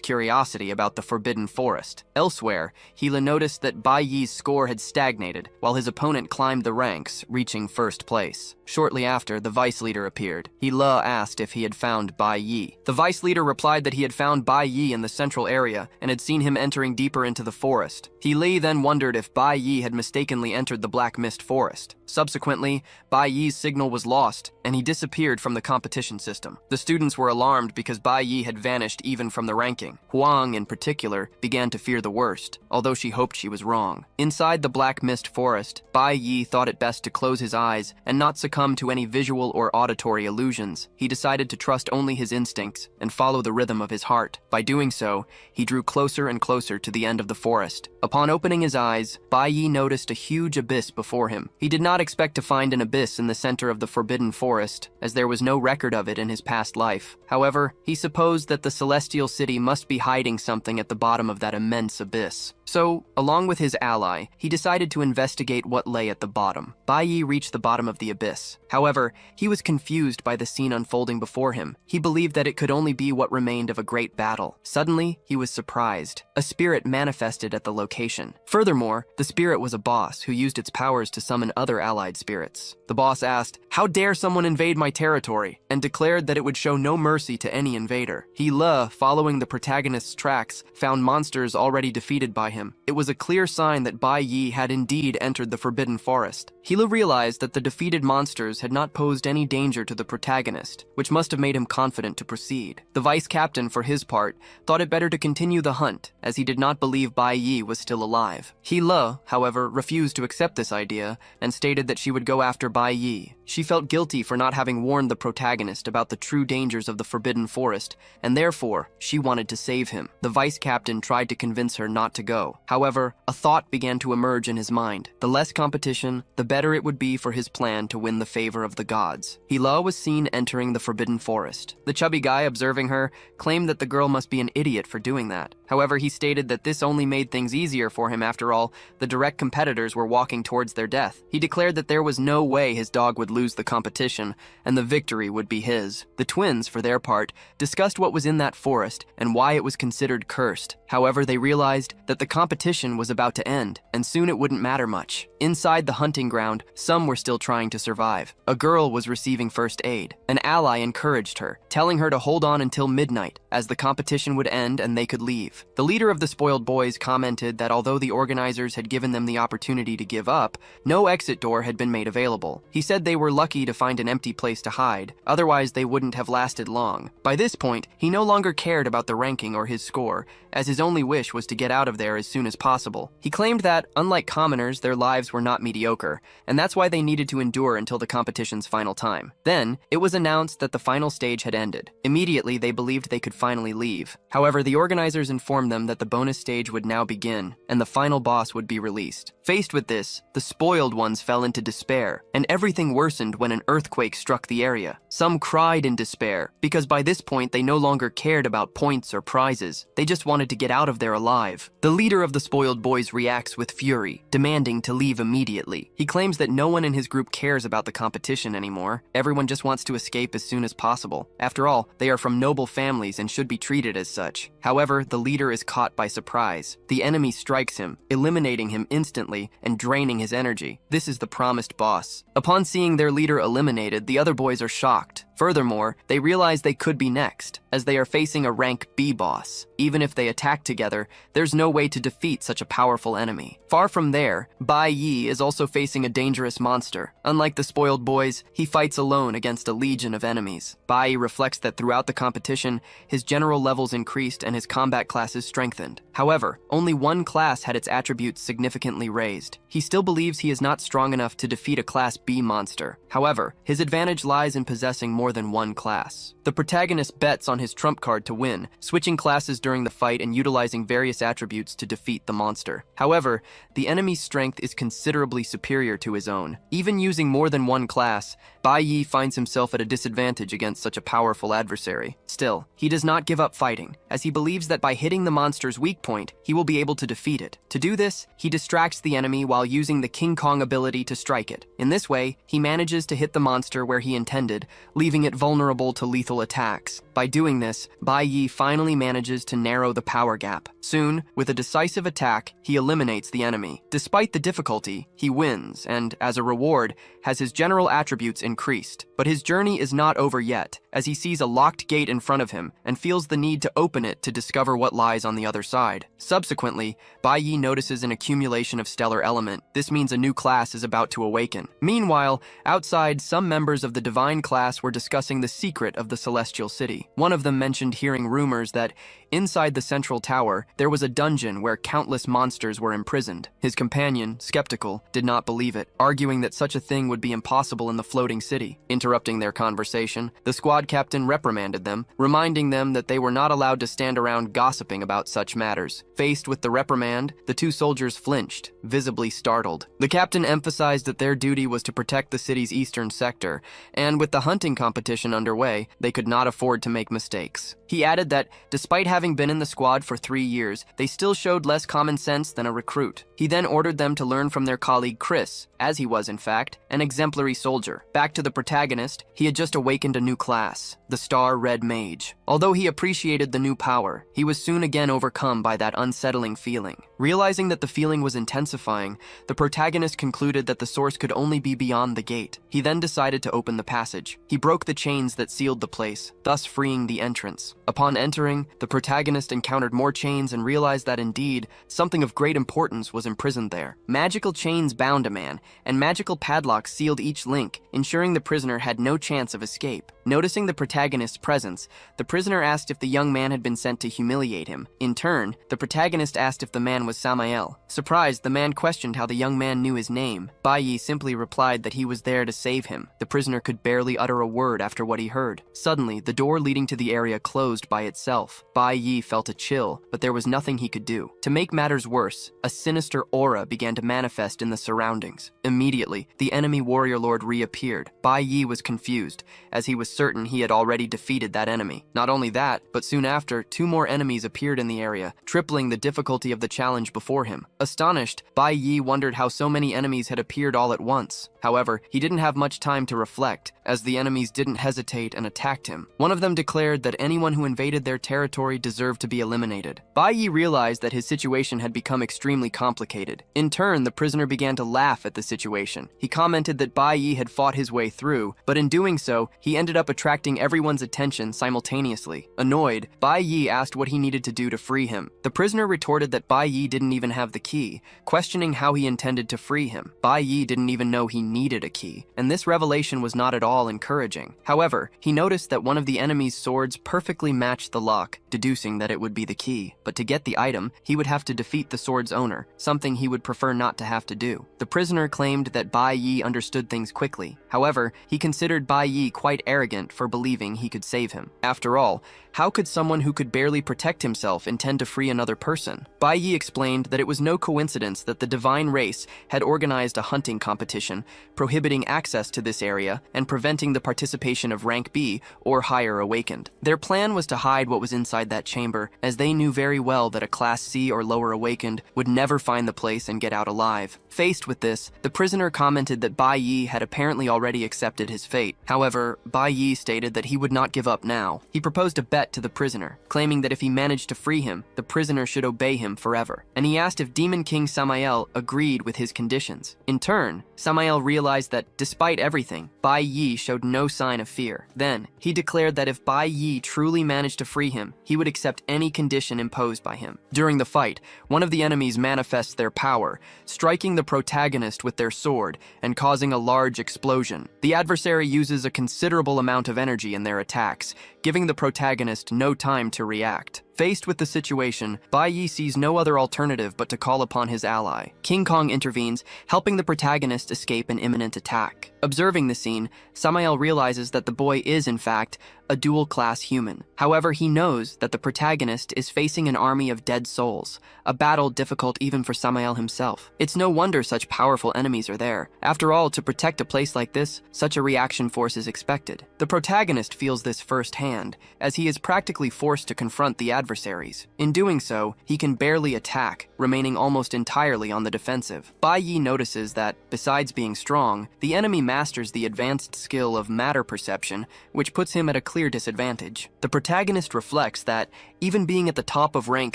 curiosity about the forbidden forest. Elsewhere, Hila noticed that Bai Yi's score had stagnated, while his opponent climbed the ranks, reaching first place. Shortly after, the vice leader appeared. Hila asked if he had found Bai Yi. The vice leader replied that he had found Bai Yi in the central area and had seen him entering deeper into the forest. Hila then wondered if Bai Yi had mistakenly entered the Black Mist Forest. Subsequently, Bai Yi's signal was lost, and he disappeared from the competition system. The students were alarmed because Bai Yi had vanished even from the ranking. Huang, in particular, began to fear the worst, although she hoped she was wrong. Inside the Black Mist Forest, Bai Yi thought it best to close his eyes and not succumb to any visual or auditory illusions. He decided to trust only his instincts and follow the rhythm of his heart. By doing so, he drew closer and closer to the end of the forest. Upon opening his eyes, Bai Yi noticed a huge abyss before him. He did not expect to find an abyss in the center of the forbidden forest, as there was no record of it in his past life. However, he supposed that the celestial city must be hiding something at the bottom of that immense abyss. So, along with his ally, he decided to investigate what lay at the bottom. Bai Yi reached the bottom of the abyss. However, he was confused by the scene unfolding before him. He believed that it could only be what remained of a great battle. Suddenly, he was surprised. A spirit manifested at the location. Furthermore, the spirit was a boss who used its powers to summon other allied spirits. The boss asked, "How dare someone invade my territory?" and declared that it would show no mercy to any invader. Hila, following the protagonist's tracks, found monsters already defeated by him. It was a clear sign that Bai Yi had indeed entered the forbidden forest. Hila realized that the defeated monsters had not posed any danger to the protagonist, which must have made him confident to proceed. The vice-captain, for his part, thought it better to continue the hunt, as he did not believe Bai Yi was still alive. Hila, however, refused to accept this idea and stated that she would go after Bai Yi. She felt guilty for not having warned the protagonist about the true dangers of the forbidden forest, and therefore, she wanted to save him. The vice-captain tried to convince her not to go. However, a thought began to emerge in his mind. The less competition, the better it would be for his plan to win the favor of the gods. Hila was seen entering the forbidden forest. The chubby guy observing her claimed that the girl must be an idiot for doing that. However, he stated that this only made things easier for him. After all, the direct competitors were walking towards their death. He declared that there was no way his dog would lose the competition, and the victory would be his. The twins, for their part, discussed what was in that forest and why it was considered cursed. However, they realized that the competition was about to end, and soon it wouldn't matter much. Inside the hunting ground, some were still trying to survive. A girl was receiving first aid. An ally encouraged her, telling her to hold on until midnight, as the competition would end and they could leave. The leader of the spoiled boys commented that although the organizers had given them the opportunity to give up, no exit door had been made available. He said they were lucky to find an empty place to hide, otherwise they wouldn't have lasted long. By this point, he no longer cared about the ranking or his score, as his only wish was to get out of there as soon as possible. He claimed that, unlike commoners, their lives were not mediocre, and that's why they needed to endure until the competition's final time. Then, it was announced that the final stage had ended. Immediately, they believed they could finally leave. However, the organizers informed them that the bonus stage would now begin, and the final boss would be released. Faced with this, the spoiled ones fell into despair, and everything worsened when an earthquake struck the area. Some cried in despair, because by this point they no longer cared about points or prizes. They just wanted to get out of there alive. The leader of the spoiled boys reacts with fury, demanding to leave immediately. He claims that no one in his group cares about the competition anymore. Everyone just wants to escape as soon as possible. After all, they are from noble families and should be treated as such. However, the leader is caught by surprise. The enemy strikes him, eliminating him instantly and draining his energy. This is the promised boss. Upon seeing their leader eliminated, the other boys are shocked. Furthermore, they realize they could be next, as they are facing a rank B boss. Even if they attack together, there's no way to defeat such a powerful enemy. Far from there, Bai Yi is also facing a dangerous monster. Unlike the spoiled boys, he fights alone against a legion of enemies. Bai Yi reflects that throughout the competition, his general levels increased and his combat classes strengthened. However, only one class had its attributes significantly raised. He still believes he is not strong enough to defeat a Class B monster. However, his advantage lies in possessing more than one class. The protagonist bets on his trump card to win, switching classes during the fight and utilizing various attributes to defeat the monster. However, the enemy's strength is considerably superior to his own. Even using more than one class, Bai Yi finds himself at a disadvantage against such a powerful adversary. Still, he does not give up fighting, as he believes that by hitting the monster's weak point, he will be able to defeat it. To do this, he distracts the enemy while using the King Kong ability to strike it. In this way, he manages to hit the monster where he intended, leaving it vulnerable to lethal attacks. By doing this, Bai Yi finally manages to narrow the power gap. Soon, with a decisive attack, he eliminates the enemy. Despite the difficulty, he wins, and, as a reward, has his general attributes increased. But his journey is not over yet, as he sees a locked gate in front of him and feels the need to open it to discover what lies on the other side. Subsequently, Bai Yi notices an accumulation of stellar element. This means a new class is about to awaken. Meanwhile, outside, some members of the divine class were discussing the secret of the celestial city. One of them mentioned hearing rumors that inside the central tower, there was a dungeon where countless monsters were imprisoned. His companion, skeptical, did not believe it, arguing that such a thing would be impossible in the floating city. Interrupting their conversation, the squad captain reprimanded them, reminding them that they were not allowed to stand around gossiping about such matters. Faced with the reprimand, the two soldiers flinched, visibly startled. The captain emphasized that their duty was to protect the city's eastern sector, and with the hunting competition underway, they could not afford to make mistakes. He added that, despite having been in the squad for 3 years, they still showed less common sense than a recruit. He then ordered them to learn from their colleague Chris, as he was, in fact, an exemplary soldier. Back to the protagonist, he had just awakened a new class, the Star Red Mage. Although he appreciated the new power, he was soon again overcome by that unsettling feeling. Realizing that the feeling was intensifying, the protagonist concluded that the source could only be beyond the gate. He then decided to open the passage. He broke the chains that sealed the place, thus freeing the entrance. Upon entering, the protagonist encountered more chains and realized that indeed, something of great importance was imprisoned there. Magical chains bound a man, and magical padlocks sealed each link, ensuring the prisoner had no chance of escape. Noticing the protagonist's presence, the prisoner asked if the young man had been sent to humiliate him. In turn, the protagonist asked if the man was Samael. Surprised, the man questioned how the young man knew his name. Bai Yi simply replied that he was there to save him. The prisoner could barely utter a word after what he heard. Suddenly, the door leading to the area closed by itself. Bai Yi felt a chill, but there was nothing he could do. To make matters worse, a sinister aura began to manifest in the surroundings. Immediately, the enemy warrior lord reappeared. Bai Yi was confused, as he was certain he had already defeated that enemy. Not only that, but soon after, 2 more enemies appeared in the area, tripling the difficulty of the challenge before him. Astonished, Bai Yi wondered how so many enemies had appeared all at once. However, he didn't have much time to reflect, as the enemies didn't hesitate and attacked him. One of them declared that anyone who invaded their territory deserved to be eliminated. Bai Yi realized that his situation had become extremely complicated. In turn, the prisoner began to laugh at the situation. He commented that Bai Yi had fought his way through, but in doing so, he ended up attracting everyone's attention simultaneously. Annoyed, Bai Yi asked what he needed to do to free him. The prisoner retorted that Bai Yi didn't even have the key, questioning how he intended to free him. Bai Yi didn't even know he needed a key, and this revelation was not at all encouraging. However, he noticed that one of the enemy's swords perfectly matched the lock, deducing that it would be the key. But to get the item, he would have to defeat the sword's owner, something he would prefer not to have to do. The prisoner claimed that Bai Yi understood things quickly. However, he considered Bai Yi quite arrogant for believing he could save him. After all, how could someone who could barely protect himself intend to free another person? Bai Yi explained that it was no coincidence that the divine race had organized a hunting competition, prohibiting access to this area and preventing the participation of rank B or higher awakened. Their plan was to hide what was inside that chamber, as they knew very well that a class C or lower awakened would never find the place and get out alive. Faced with this, the prisoner commented that Bai Yi had apparently already accepted his fate. However, Bai Yi stated that he would not give up now. He proposed a bet to the prisoner, claiming that if he managed to free him, the prisoner should obey him forever. And he asked if Demon King Samael agreed with his conditions. In turn, Samael realized that, despite everything, Bai Yi showed no sign of fear. Then, he declared that if Bai Yi truly managed to free him, he would accept any condition imposed by him. During the fight, one of the enemies manifests their power, striking the protagonist with their sword and causing a large explosion. The adversary uses a considerable amount of energy in their attacks, giving the protagonist no time to react. Faced with the situation, Bai Yi sees no other alternative but to call upon his ally. King Kong intervenes, helping the protagonist escape an imminent attack. Observing the scene, Samael realizes that the boy is, in fact, a dual-class human. However, he knows that the protagonist is facing an army of dead souls, a battle difficult even for Samael himself. It's no wonder such powerful enemies are there. After all, to protect a place like this, such a reaction force is expected. The protagonist feels this firsthand, as he is practically forced to confront the adversaries. In doing so, he can barely attack, remaining almost entirely on the defensive. Bai Yi notices that, besides being strong, the enemy masters the advanced skill of matter perception, which puts him at a clear disadvantage. The protagonist reflects that, even being at the top of rank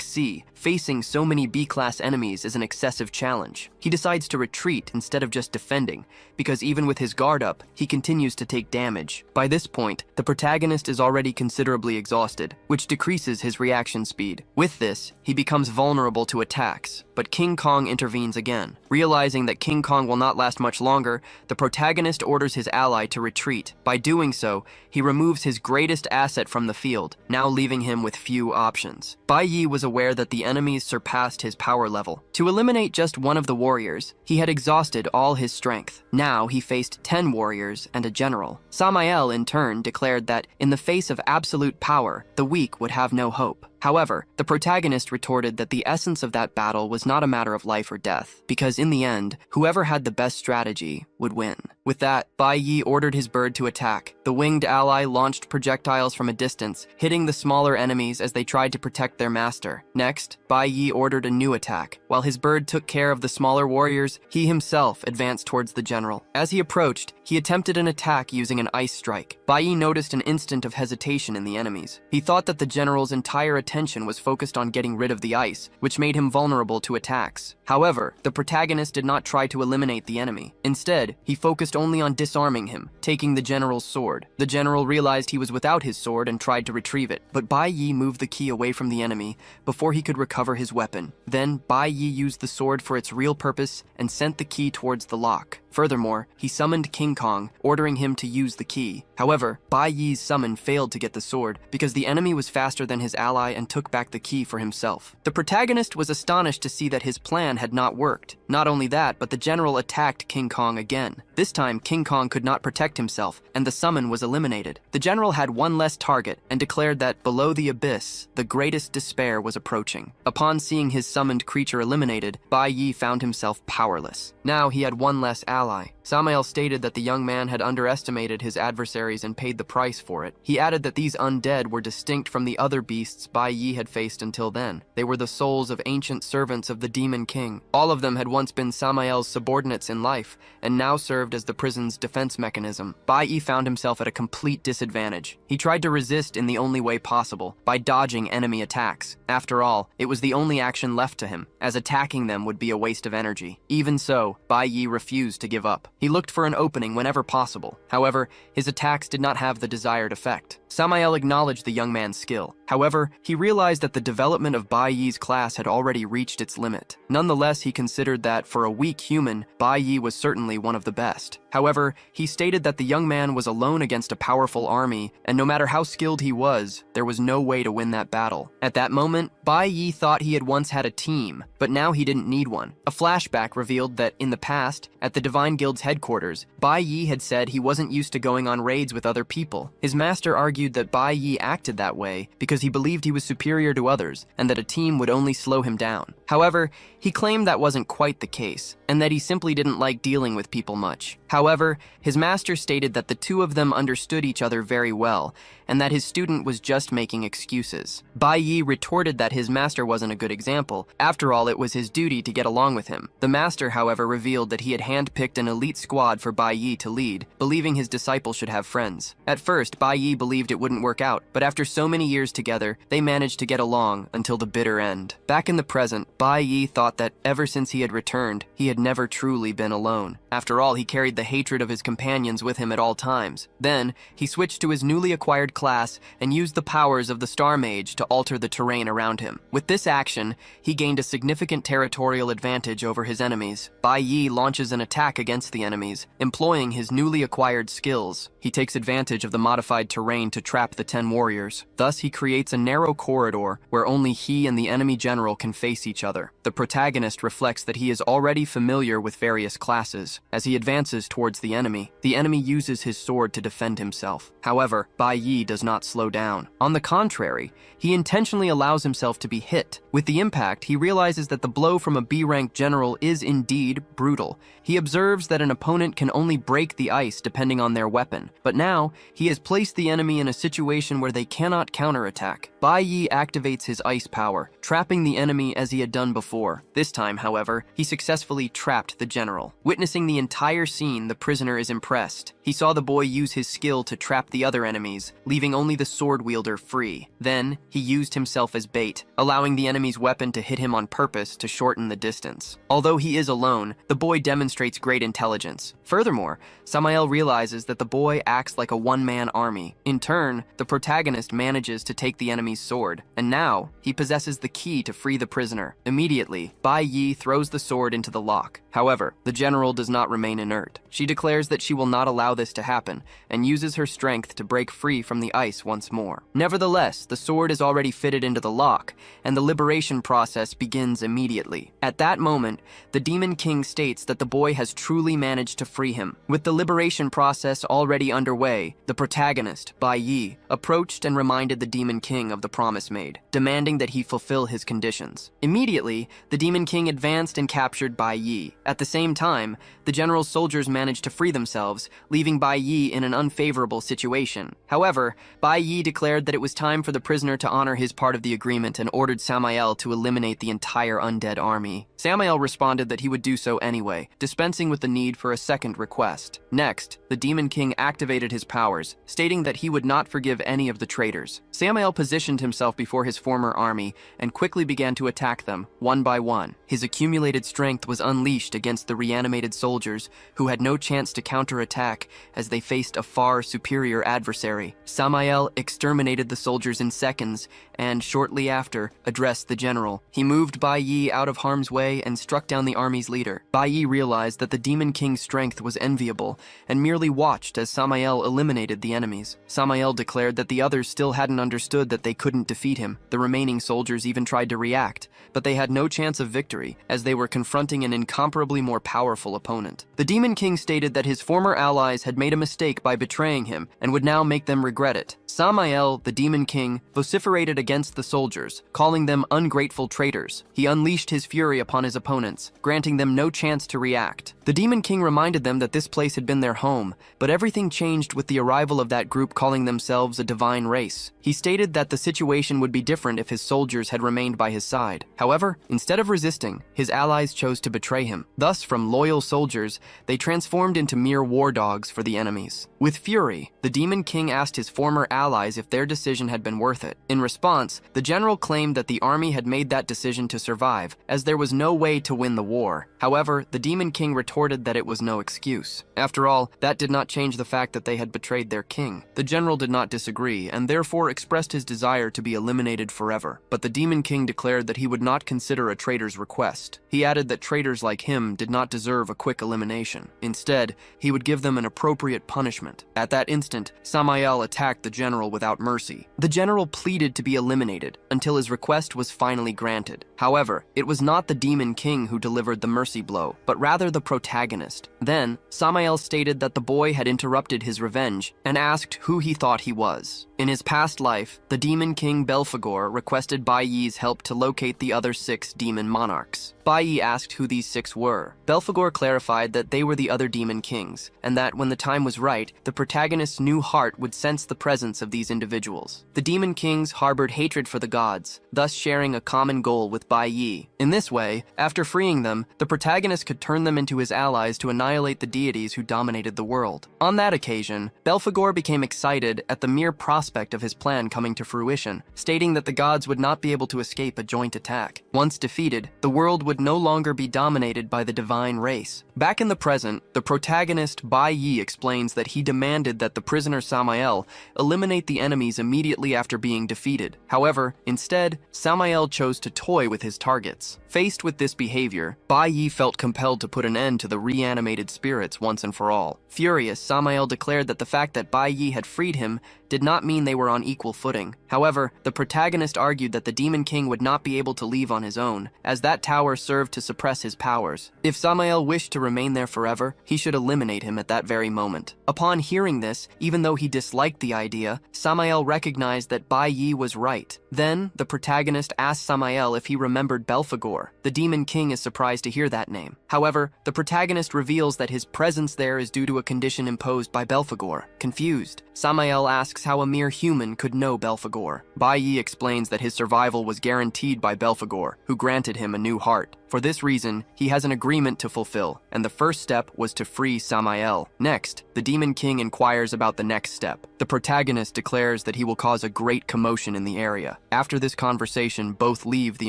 C, facing so many B-class enemies is an excessive challenge. He decides to retreat instead of just defending, because even with his guard up, he continues to take damage. By this point, the protagonist is already considerably exhausted, which decreases his reaction speed. With this, he becomes vulnerable to attacks, but King Kong intervenes again. Realizing that King Kong will not last much longer, the protagonist orders his ally to retreat. By doing so, he removes his greatest asset from the field, now leaving him with few options. Bai Yi was aware that the enemies surpassed his power level. To eliminate just one of the warriors, he had exhausted all his strength. Now he faced 10 warriors and a general. Samael, in turn, declared that, in the face of absolute power, the weak would have no hope. However, the protagonist retorted that the essence of that battle was not a matter of life or death, because in the end, whoever had the best strategy would win. With that, Bai Yi ordered his bird to attack. The winged ally launched projectiles from a distance, hitting the smaller enemies as they tried to protect their master. Next, Bai Yi ordered a new attack. While his bird took care of the smaller warriors, he himself advanced towards the general. As he approached, he attempted an attack using an ice strike. Bai Yi noticed an instant of hesitation in the enemies. He thought that the general's entire attention was focused on getting rid of the ice, which made him vulnerable to attacks. However, the protagonist did not try to eliminate the enemy. Instead, he focused only on disarming him, taking the general's sword. The general realized he was without his sword and tried to retrieve it, but Bai Yi moved the key away from the enemy before he could recover his weapon. Then, Bai Yi used the sword for its real purpose and sent the key towards the lock. Furthermore, he summoned King Kong, ordering him to use the key. However, Bai Yi's summon failed to get the sword because the enemy was faster than his ally and took back the key for himself. The protagonist was astonished to see that his plan had not worked. Not only that, but the general attacked King Kong again. This time, King Kong could not protect himself, and the summon was eliminated. The general had one less target and declared that below the abyss, the greatest despair was approaching. Upon seeing his summoned creature eliminated, Bai Yi found himself powerless. Now he had one less ally. Samael stated that the young man had underestimated his adversaries and paid the price for it. He added that these undead were distinct from the other beasts Bai Yi had faced until then. They were the souls of ancient servants of the Demon King. All of them had once been Samael's subordinates in life, and now served as the prison's defense mechanism. Bai Yi found himself at a complete disadvantage. He tried to resist in the only way possible, by dodging enemy attacks. After all, it was the only action left to him, as attacking them would be a waste of energy. Even so, Bai Yi refused to give up. He looked for an opening whenever possible. However, his attacks did not have the desired effect. Samael acknowledged the young man's skill. However, he realized that the development of Bai Yi's class had already reached its limit. Nonetheless, he considered that, for a weak human, Bai Yi was certainly one of the best. However, he stated that the young man was alone against a powerful army, and no matter how skilled he was, there was no way to win that battle. At that moment, Bai Yi thought he had once had a team, but now he didn't need one. A flashback revealed that, in the past, at the Divine Guild's headquarters, Bai Yi had said he wasn't used to going on raids with other people. His master argued that Bai Yi acted that way because he believed he was superior to others, and that a team would only slow him down. However, he claimed that wasn't quite the case, and that he simply didn't like dealing with people much. However, his master stated that the two of them understood each other very well, and that his student was just making excuses. Bai Yi retorted that his master wasn't a good example. After all, it was his duty to get along with him. The master, however, revealed that he had handpicked an elite squad for Bai Yi to lead, believing his disciple should have friends. At first, Bai Yi believed it wouldn't work out, but after so many years together, they managed to get along until the bitter end. Back in the present, Bai Yi thought that ever since he had returned, he had never truly been alone. After all, he carried the hatred of his companions with him at all times. Then, he switched to his newly acquired class and used the powers of the Star Mage to alter the terrain around him. With this action, he gained a significant territorial advantage over his enemies. Bai Yi launches an attack against the enemies, employing his newly acquired skills. He takes advantage of the modified terrain to trap the 10 warriors. Thus, he creates a narrow corridor where only he and the enemy general can face each other. The protagonist reflects that he is already familiar with various classes. As he advances towards the enemy uses his sword to defend himself. However, Bai Yi does not slow down. On the contrary, he intentionally allows himself to be hit. With the impact, he realizes that the blow from a B-rank general is indeed brutal. He observes that an opponent can only break the ice depending on their weapon, but now he has placed the enemy in a situation where they cannot counterattack. Bai Yi activates his ice power, trapping the enemy as he had done before. This time, however, he successfully trapped the general. Witnessing the entire scene, the prisoner is impressed. He saw the boy use his skill to trap the other enemies, leaving only the sword wielder free. Then, he used himself as bait, allowing the enemy's weapon to hit him on purpose to shorten the distance. Although he is alone, the boy demonstrates great intelligence. Furthermore, Samael realizes that the boy acts like a one-man army. In turn, the protagonist manages to take the enemy's sword, and now, he possesses the key to free the prisoner. Immediately, Bai Yi throws the sword into the lock. However, the general does not remain inert. She declares that she will not allow this to happen, and uses her strength to break free from the ice once more. Nevertheless, the sword is already fitted into the lock, and the liberation process begins immediately. At that moment, the Demon King states that the boy has truly managed to free him. With the liberation process already underway, the protagonist, Bai Yi, approached and reminded the Demon King of the promise made, demanding that he fulfill his conditions. Immediately, the Demon King advanced and captured Bai Yi. At the same time, the general's soldiers managed to free themselves, leaving Bai Yi in an unfavorable situation. However, Bai Yi declared that it was time for the prisoner to honor his part of the agreement and ordered Samael to eliminate the entire undead army. Samael responded that he would do so anyway, dispensing with the need for a second request. Next, the Demon King activated his powers, stating that he would not forgive any of the traitors. Samael positioned himself before his former army and quickly began to attack them, one by one. His accumulated strength was unleashed against the reanimated soldiers, who had no chance to counterattack as they faced a far superior adversary. Samael exterminated the soldiers in seconds and, shortly after, addressed the general. He moved Bai Yi out of harm's way and struck down the army's leader. Bai Yi realized that the Demon King's strength was enviable and merely watched as Samael eliminated the enemies. Samael declared that the others still hadn't understood that they couldn't defeat him. The remaining soldiers even tried to react, but they had no chance of victory as they were confronting an incomparably more powerful opponent. The Demon King stated that his former allies had made a mistake by betraying him and would now make them regret it. Samael, the Demon King, vociferated against the soldiers, calling them ungrateful traitors. He unleashed his fury upon his opponents, granting them no chance to react. The Demon King reminded them that this place had been their home, but everything changed with the arrival of that group calling themselves a divine race. He stated that the situation would be different if his soldiers had remained by his side. However, instead of resisting, his allies chose to betray him. Thus, from loyal soldiers, they transformed into mere war dogs for the enemies. With fury, the Demon King asked his former allies if their decision had been worth it. In response, the general claimed that the army had made that decision to survive, as there was no way to win the war. However, the Demon King retorted that it was no excuse. After all, that did not change the fact that they had betrayed their king. The general did not disagree, and therefore expressed his desire to be eliminated forever. But the Demon King declared that he would not consider a traitor's request. He added that traitors like him did not deserve a quick elimination. Instead, he would give them an appropriate punishment. At that instant, Samael attacked the general without mercy. The general pleaded to be eliminated until his request was finally granted. However, it was not the Demon King who delivered the mercy blow, but rather the protagonist. Then, Samael stated that the boy had interrupted his revenge and asked who he thought he was. In his past life, the Demon King Belphegor requested Bai Yi's help to locate the other 6 demon monarchs. Bai Yi asked who these 6 were. Belphegor clarified that they were the other demon kings, and that when the time was right, the protagonist's new heart would sense the presence of these individuals. The demon kings harbored hatred for the gods, thus sharing a common goal with Bai Yi. In this way, after freeing them, the protagonist could turn them into his allies to annihilate the deities who dominated the world. On that occasion, Belphegor became excited at the mere prospect of his plan coming to fruition, stating that the gods would not be able to escape a joint attack. Once defeated, the world would no longer be dominated by the divine race. Back in the present, the protagonist Bai Yi explains that he demanded that the prisoner Samael eliminate the enemies immediately after being defeated. However, instead, Samael chose to toy with his targets. Faced with this behavior, Bai Yi felt compelled to put an end to the reanimated spirits once and for all. Furious, Samael declared that the fact that Bai Yi had freed him did not mean they were on equal footing. However, the protagonist argued that the Demon King would not be able to leave on his own, as that tower served to suppress his powers. If Samael wished to remain there forever, he should eliminate him at that very moment. Upon hearing this, even though he disliked the idea, Samael recognized that Bai Yi was right. Then, the protagonist asked Samael if he remembered Belphegor. The Demon King is surprised to hear that name. However, the protagonist reveals that his presence there is due to a condition imposed by Belphegor. Confused, Samael asks how a mere human could know Belphegor. Bai Yi explains that his survival was guaranteed by Belphegor, who granted him a new heart. For this reason, he has an agreement to fulfill, and the first step was to free Samael. Next, the Demon King inquires about the next step. The protagonist declares that he will cause a great commotion in the area. After this conversation, both leave the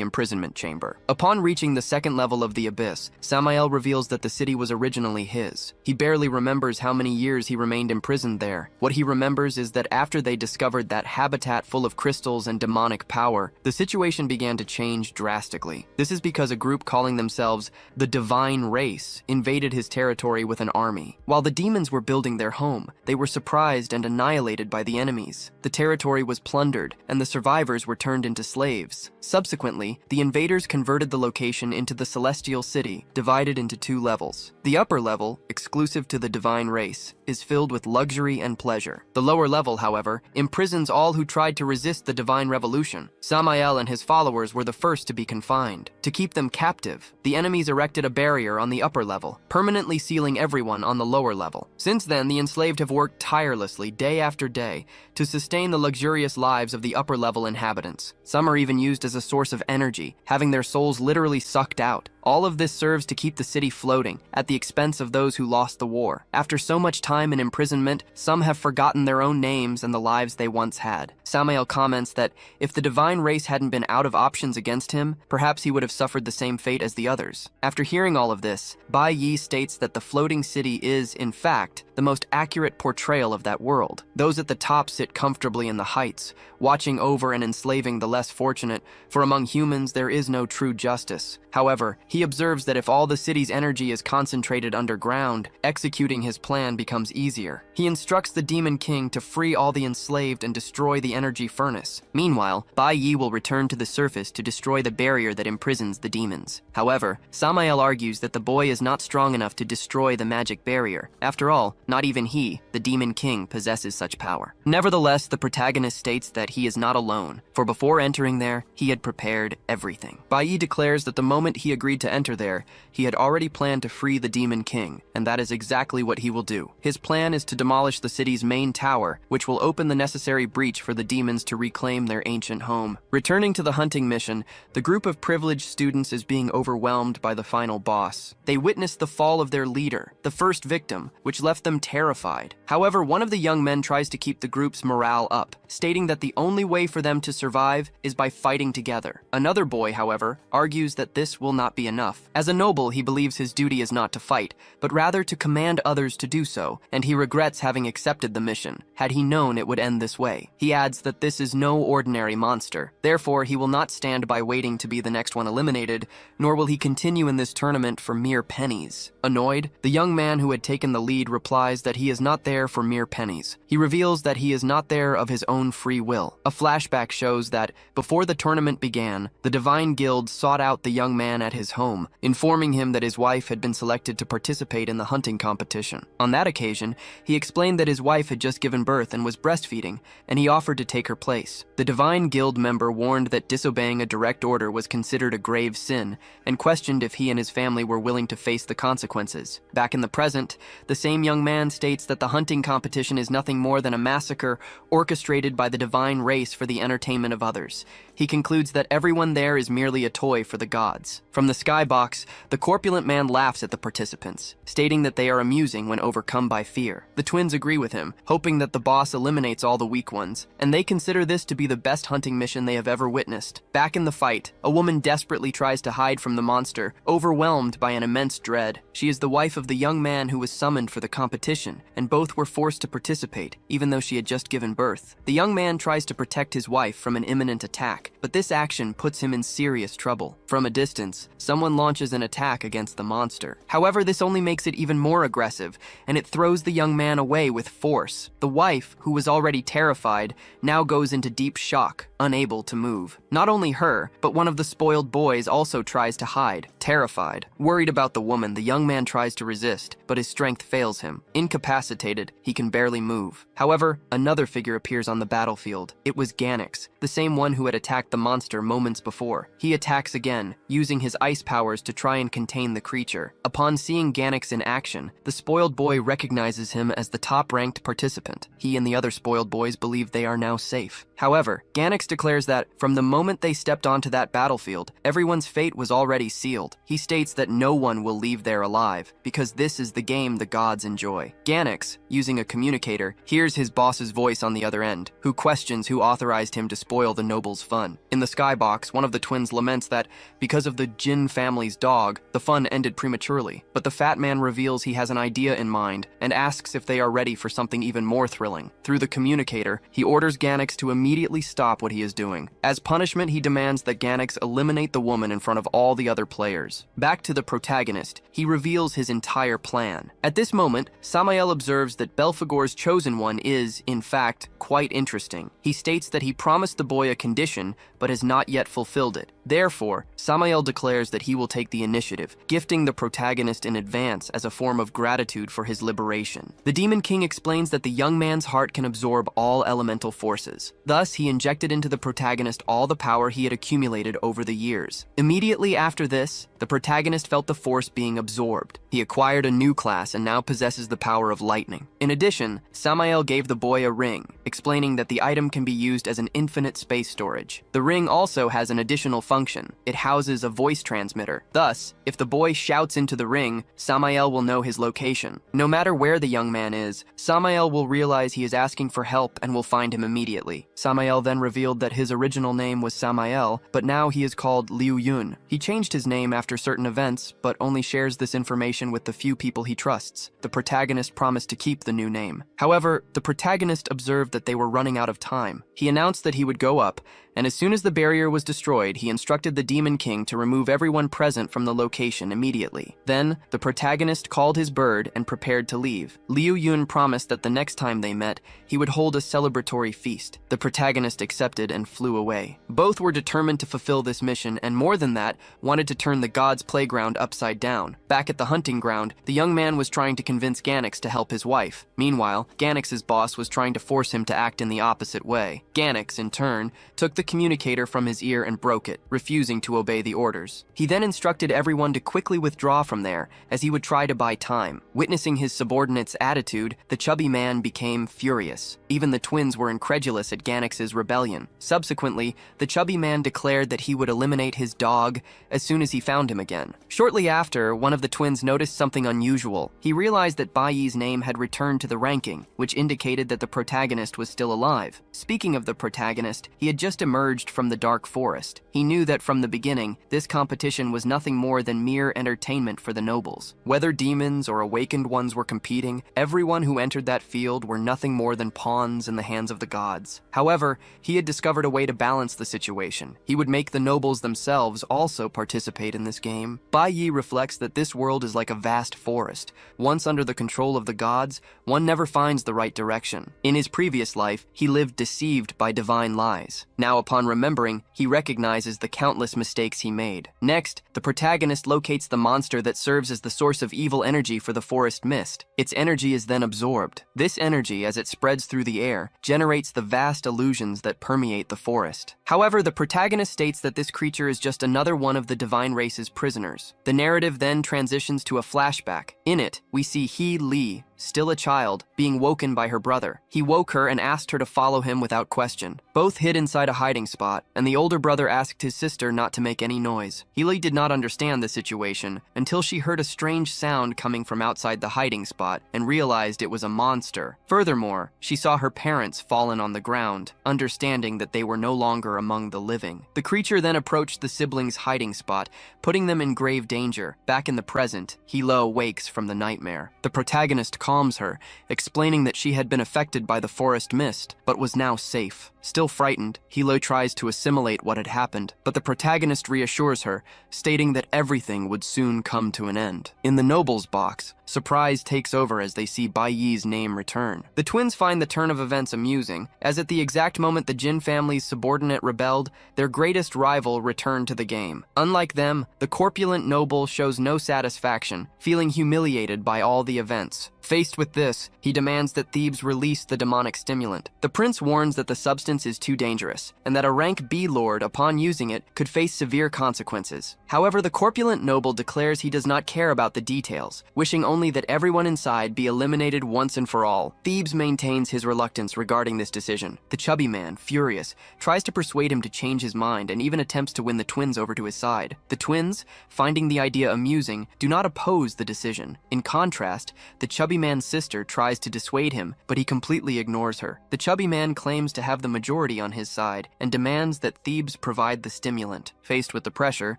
imprisonment chamber. Upon reaching the second level of the abyss, Samael reveals that the city was originally his. He barely remembers how many years he remained imprisoned there. What he remembers is that after they discovered that habitat full of crystals and demonic power, the situation began to change drastically. This is because a group calling themselves the Divine Race invaded his territory with an army. While the demons were building their home, they were surprised and annihilated by the enemies. The territory was plundered, and the survivors were turned into slaves. Subsequently, the invaders converted the location into the Celestial City, divided into 2 levels. The upper level, exclusive to the Divine Race, is filled with luxury and pleasure. The lower level, however, imprisons all who tried to resist the divine revolution. Samael and his followers were the first to be confined. To keep them captive, the enemies erected a barrier on the upper level, permanently sealing everyone on the lower level. Since then, the enslaved have worked tirelessly day after day to sustain the luxurious lives of the upper level inhabitants. Some are even used as a source of energy, having their souls literally sucked out. All of this serves to keep the city floating, at the expense of those who lost the war. After so much time in imprisonment, some have forgotten their own names and the lives they once had. Samael comments that if the Divine Race hadn't been out of options against him, perhaps he would have suffered the same fate as the others. After hearing all of this, Bai Yi states that the floating city is, in fact, the most accurate portrayal of that world. Those at the top sit comfortably in the heights, watching over and enslaving the less fortunate, for among humans there is no true justice. However, he He observes that if all the city's energy is concentrated underground, executing his plan becomes easier. He instructs the Demon King to free all the enslaved and destroy the energy furnace. Meanwhile, Bai Yi will return to the surface to destroy the barrier that imprisons the demons. However, Samael argues that the boy is not strong enough to destroy the magic barrier. After all, not even he, the Demon King, possesses such power. Nevertheless, the protagonist states that he is not alone, for before entering there, he had prepared everything. Bai Yi declares that the moment he agreed to enter there, he had already planned to free the Demon King, and that is exactly what he will do. His plan is to demolish the city's main tower, which will open the necessary breach for the demons to reclaim their ancient home. Returning to the hunting mission, the group of privileged students is being overwhelmed by the final boss. They witness the fall of their leader, the first victim, which left them terrified. However, one of the young men tries to keep the group's morale up, stating that the only way for them to survive is by fighting together. Another boy, however, argues that this will not be enough. As a noble, he believes his duty is not to fight, but rather to command others to do so, and he regrets having accepted the mission, had he known it would end this way. He adds that this is no ordinary monster. Therefore, he will not stand by waiting to be the next one eliminated, nor will he continue in this tournament for mere pennies. Annoyed, the young man who had taken the lead replies that he is not there for mere pennies. He reveals that he is not there of his own free will. A flashback shows that, before the tournament began, the Divine Guild sought out the young man at his home, informing him that his wife had been selected to participate in the hunting competition. On that occasion, he explained that his wife had just given birth and was breastfeeding, and he offered to take her place. The Divine Guild member warned that disobeying a direct order was considered a grave sin, and questioned if he and his family were willing to face the consequences. Back in the present, the same young man states that the hunting competition is nothing more than a massacre orchestrated by the divine race for the entertainment of others. He concludes that everyone there is merely a toy for the gods. From the skybox, the corpulent man laughs at the participants, stating that they are amusing when overcome by fear. The twins agree with him, hoping that the boss eliminates all the weak ones, and they consider this to be the best hunting mission they have ever witnessed. Back in the fight, a woman desperately tries to hide from the monster, overwhelmed by an immense dread. She is the wife of the young man who was summoned for the competition, and both were forced to participate, even though she had just given birth. The young man tries to protect his wife from an imminent attack, but this action puts him in serious trouble. From a distance, someone launches an attack against the monster. However, this only makes it even more aggressive, and it throws the young man away with force. The wife, who was already terrified, now goes into deep shock, unable to move. Not only her, but one of the spoiled boys also tries to hide, terrified. Worried about the woman, the young man tries to resist, but his strength fails him. Incapacitated, he can barely move. However, another figure appears on the battlefield. It was Ganax, the same one who had attacked the monster moments before. He attacks again, using his ice powers to try and contain the creature. Upon seeing Ganax in action, the spoiled boy recognizes him as the top-ranked participant. He and the other spoiled boys believe they are now safe. However, Ganax declares that, from the moment they stepped onto that battlefield, everyone's fate was already sealed. He states that no one will leave there alive, because this is the game the gods enjoy. Ganax, using a communicator, hears his boss's voice on the other end, who questions who authorized him to spoil the noble's fun. In the skybox, one of the twins laments that, because of the Jin family's dog, the fun ended prematurely. But the fat man reveals he has an idea in mind, and asks if they are ready for something even more thrilling. Through the communicator, he orders Ganax to immediately stop what he is doing. As punishment, he demands that Ganax eliminate the woman in front of all the other players. Back to the protagonist, he reveals his entire plan. At this moment, Samael observes that Belphegor's chosen one is, in fact, quite interesting. He states that he promised the boy a condition, but has not yet fulfilled it. Therefore, Samael declares that he will take the initiative, gifting the protagonist in advance as a form of gratitude for his liberation. The Demon King explains that the young man's heart can absorb all elemental forces. Thus, he injected into the protagonist all the power he had accumulated over the years. Immediately after this, the protagonist felt the force being absorbed. He acquired a new class and now possesses the power of lightning. In addition, Samael gave the boy a ring, explaining that the item can be used as an infinite space storage. The ring also has an additional function. It houses a voice transmitter. Thus, if the boy shouts into the ring, Samael will know his location. No matter where the young man is, Samael will realize he is asking for help and will find him immediately. Samael then revealed that his original name was Samael, but now he is called Liu Yun. He changed his name after certain events, but only shares this information with the few people he trusts. The protagonist promised to keep the new name. However, the protagonist observed that they were running out of time. He announced that he would go up, and as soon as the barrier was destroyed, he instructed instructed the Demon King to remove everyone present from the location immediately. Then, the protagonist called his bird and prepared to leave. Liu Yun promised that the next time they met, he would hold a celebratory feast. The protagonist accepted and flew away. Both were determined to fulfill this mission, and more than that, wanted to turn the gods' playground upside down. Back at the hunting ground, the young man was trying to convince Ganax to help his wife. Meanwhile, Ganax's boss was trying to force him to act in the opposite way. Ganax, in turn, took the communicator from his ear and broke it, refusing to obey the orders. He then instructed everyone to quickly withdraw from there, as he would try to buy time. Witnessing his subordinate's attitude, the chubby man became furious. Even the twins were incredulous at Ganax's rebellion. Subsequently, the chubby man declared that he would eliminate his dog as soon as he found him again. Shortly after, one of the twins noticed something unusual. He realized that Bai Yi's name had returned to the ranking, which indicated that the protagonist was still alive. Speaking of the protagonist, he had just emerged from the dark forest. He knew that from the beginning, this competition was nothing more than mere entertainment for the nobles. Whether demons or awakened ones were competing, everyone who entered that field were nothing more than pawns in the hands of the gods. However, he had discovered a way to balance the situation. He would make the nobles themselves also participate in this game. Bai Yi reflects that this world is like a vast forest. Once under the control of the gods, one never finds the right direction. In his previous life, he lived deceived by divine lies. Now, upon remembering, he recognizes the countless mistakes he made. Next, the protagonist locates the monster that serves as the source of evil energy for the forest mist. Its energy is then absorbed. This energy, as it spreads through the air, generates the vast illusions that permeate the forest. However, the protagonist states that this creature is just another one of the divine race's prisoners. The narrative then transitions to a flashback. In it, we see He Li, still a child, being woken by her brother. He woke her and asked her to follow him without question. Both hid inside a hiding spot, and the older brother asked his sister not to make any noise. Healy did not understand the situation until she heard a strange sound coming from outside the hiding spot and realized it was a monster. Furthermore, she saw her parents fallen on the ground, understanding that they were no longer among the living. The creature then approached the siblings' hiding spot, putting them in grave danger. Back in the present, Hilo wakes from the nightmare. The protagonist calms her, explaining that she had been affected by the forest mist, but was now safe. Still frightened, Hilo tries to assimilate what had happened, but the protagonist reassures her, stating that everything would soon come to an end. In the noble's box, surprise takes over as they see Bai Yi's name return. The twins find the turn of events amusing, as at the exact moment the Jin family's subordinate rebelled, their greatest rival returned to the game. Unlike them, the corpulent noble shows no satisfaction, feeling humiliated by all the events. Faced with this, he demands that Thebes release the demonic stimulant. The prince warns that the substance is too dangerous, and that a rank B lord, upon using it, could face severe consequences. However, the corpulent noble declares he does not care about the details, wishing only that everyone inside be eliminated once and for all. Thebes maintains his reluctance regarding this decision. The chubby man, furious, tries to persuade him to change his mind and even attempts to win the twins over to his side. The twins, finding the idea amusing, do not oppose the decision. In contrast, the chubby man's sister tries to dissuade him, but he completely ignores her. The chubby man claims to have the majority on his side and demands that Thebes provide the stimulant. Faced with the pressure,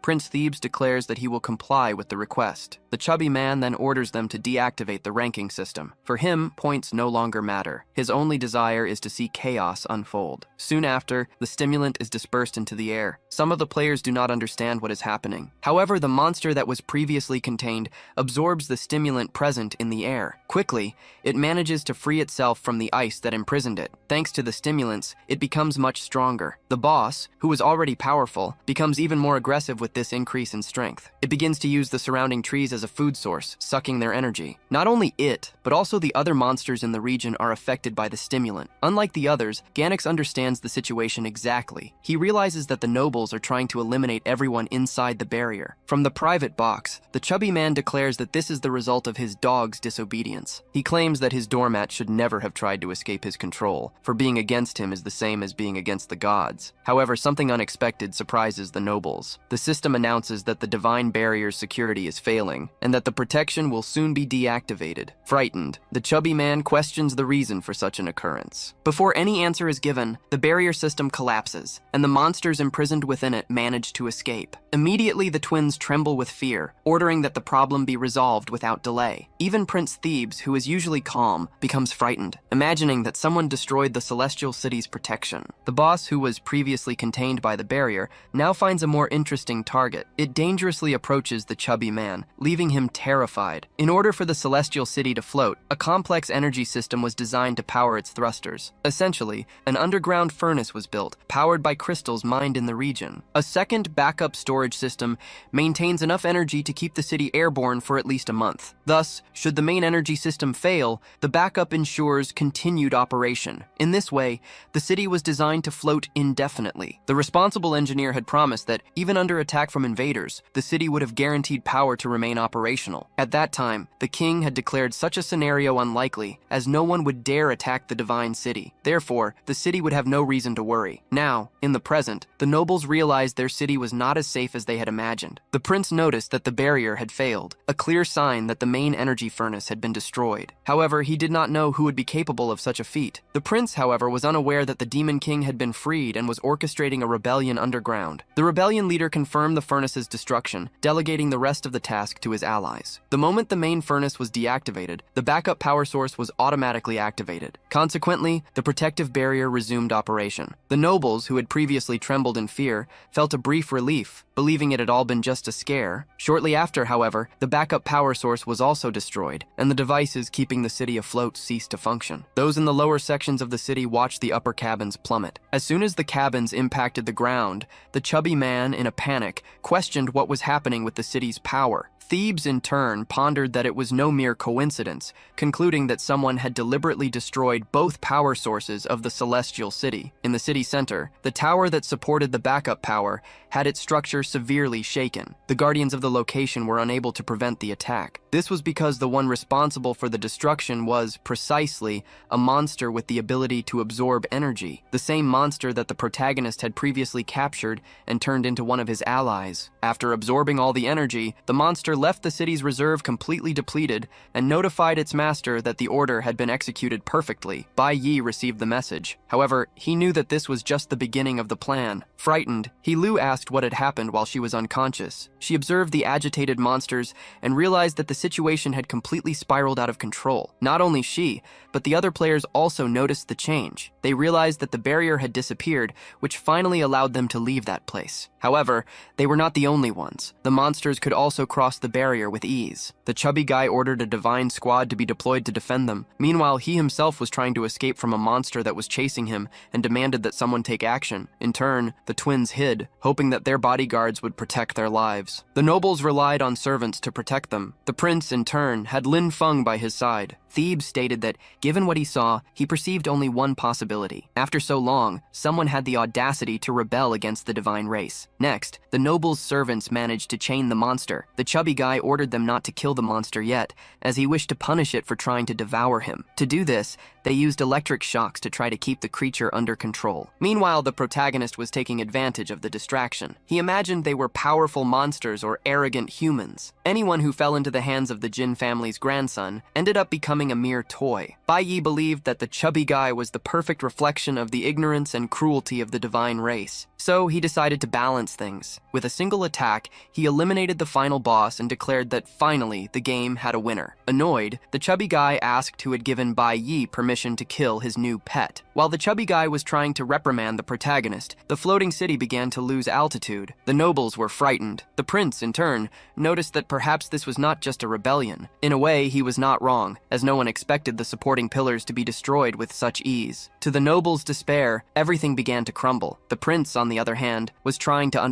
Prince Thebes declares that he will comply with the request. The chubby man then orders them to deactivate the ranking system. For him, points no longer matter. His only desire is to see chaos unfold. Soon after, the stimulant is dispersed into the air. Some of the players do not understand what is happening. However, the monster that was previously contained absorbs the stimulant present in the air. Quickly, it manages to free itself from the ice that imprisoned it. Thanks to the stimulants, it becomes much stronger. The boss, who was already powerful, becomes even more aggressive with this increase in strength. It begins to use the surrounding trees as a food source, sucking their energy. Not only it, but also the other monsters in the region are affected by the stimulant. Unlike the others, Ganax understands the situation exactly. He realizes that the nobles are trying to eliminate everyone inside the barrier. From the private box, the chubby man declares that this is the result of his dog's disobedience. He claims that his doormat should never have tried to escape his control, for being against him is the same as being against the gods. However, something unexpected surprises the nobles. The system announces that the divine barrier's security is failing, and that the protection will soon be deactivated. Frightened, the chubby man questions the reason for such an occurrence. Before any answer is given, the barrier system collapses, and the monsters imprisoned within it manage to escape. Immediately, the twins tremble with fear, ordering that the problem be resolved without delay. Even Prince Thebes, who is usually calm, becomes frightened, imagining that someone destroyed the celestial city's protection. The boss, who was previously contained by the barrier, now finds a more interesting target. It dangerously approaches the chubby man, leaving him terrified. In order for the celestial city to float, a complex energy system was designed to power its thrusters. Essentially, an underground furnace was built, powered by crystals mined in the region. A second backup storage system maintains enough energy to keep the city airborne for at least a month. Thus, should the main energy system fail, the backup ensures continued operation. In this way, the city was designed to float indefinitely. The responsible engineer had promised that, even under attack from invaders, the city would have guaranteed power to remain operational. At that time, the king had declared such a scenario unlikely, as no one would dare attack the divine city. Therefore, the city would have no reason to worry. Now, in the present, the nobles realized their city was not as safe as they had imagined. The prince noticed that the barrier had failed, a clear sign that the main energy furnace had been destroyed. However, he did not know who would be capable of such a feat. The prince, however, was unaware that the demon king had been freed and was orchestrating a rebellion underground. The rebellion leader confirmed the furnace's destruction, delegating the rest of the task to his allies. The moment the main furnace was deactivated, the backup power source was automatically activated. Consequently, the protective barrier resumed operation. The nobles, who had previously trembled in fear, felt a brief relief, believing it had all been just a scare. Shortly after, however, the backup power source was also destroyed, and the devices keeping the city afloat ceased to function. Those in the lower sections of the city watched the upper cabins plummet. As soon as the cabins impacted the ground, the chubby man, in a panic, questioned what was happening with the city's power. Thebes, in turn, pondered that it was no mere coincidence, concluding that someone had deliberately destroyed both power sources of the celestial city. In the city center, the tower that supported the backup power had its structure severely shaken. The guardians of the location were unable to prevent the attack. This was because the one responsible for the destruction was, precisely, a monster with the ability to absorb energy, the same monster that the protagonist had previously captured and turned into one of his allies. After absorbing all the energy, the monster left the city's reserve completely depleted and notified its master that the order had been executed perfectly. Bai Yi received the message. However, he knew that this was just the beginning of the plan. Frightened, He Lu asked what had happened while she was unconscious. She observed the agitated monsters and realized that the situation had completely spiraled out of control. Not only she, but the other players also noticed the change. They realized that the barrier had disappeared, which finally allowed them to leave that place. However, they were not the only ones. The monsters could also cross the barrier with ease. The chubby guy ordered a divine squad to be deployed to defend them. Meanwhile, he himself was trying to escape from a monster that was chasing him and demanded that someone take action. In turn, the twins hid, hoping that their bodyguards would protect their lives. The nobles relied on servants to protect them. The prince, in turn, had Lin Feng by his side. Thebes stated that, given what he saw, he perceived only one possibility. After so long, someone had the audacity to rebel against the divine race. Next, the nobles' servants managed to chain the monster. The chubby guy ordered them not to kill the monster yet, as he wished to punish it for trying to devour him. To do this, they used electric shocks to try to keep the creature under control. Meanwhile, the protagonist was taking advantage of the distraction. He imagined they were powerful monsters or arrogant humans. Anyone who fell into the hands of the Jin family's grandson ended up becoming a mere toy. Bai Yi believed that the chubby guy was the perfect reflection of the ignorance and cruelty of the divine race. So he decided to balance things. With a single attack, he eliminated the final boss and declared that finally the game had a winner. Annoyed, the chubby guy asked who had given Bai Yi permission to kill his new pet. While the chubby guy was trying to reprimand the protagonist, the floating city began to lose altitude. The nobles were frightened. The prince, in turn, noticed that perhaps this was not just a rebellion. In a way, he was not wrong, as no one expected the supporting pillars to be destroyed with such ease. To the nobles' despair, everything began to crumble. The prince, on the other hand, was trying to understand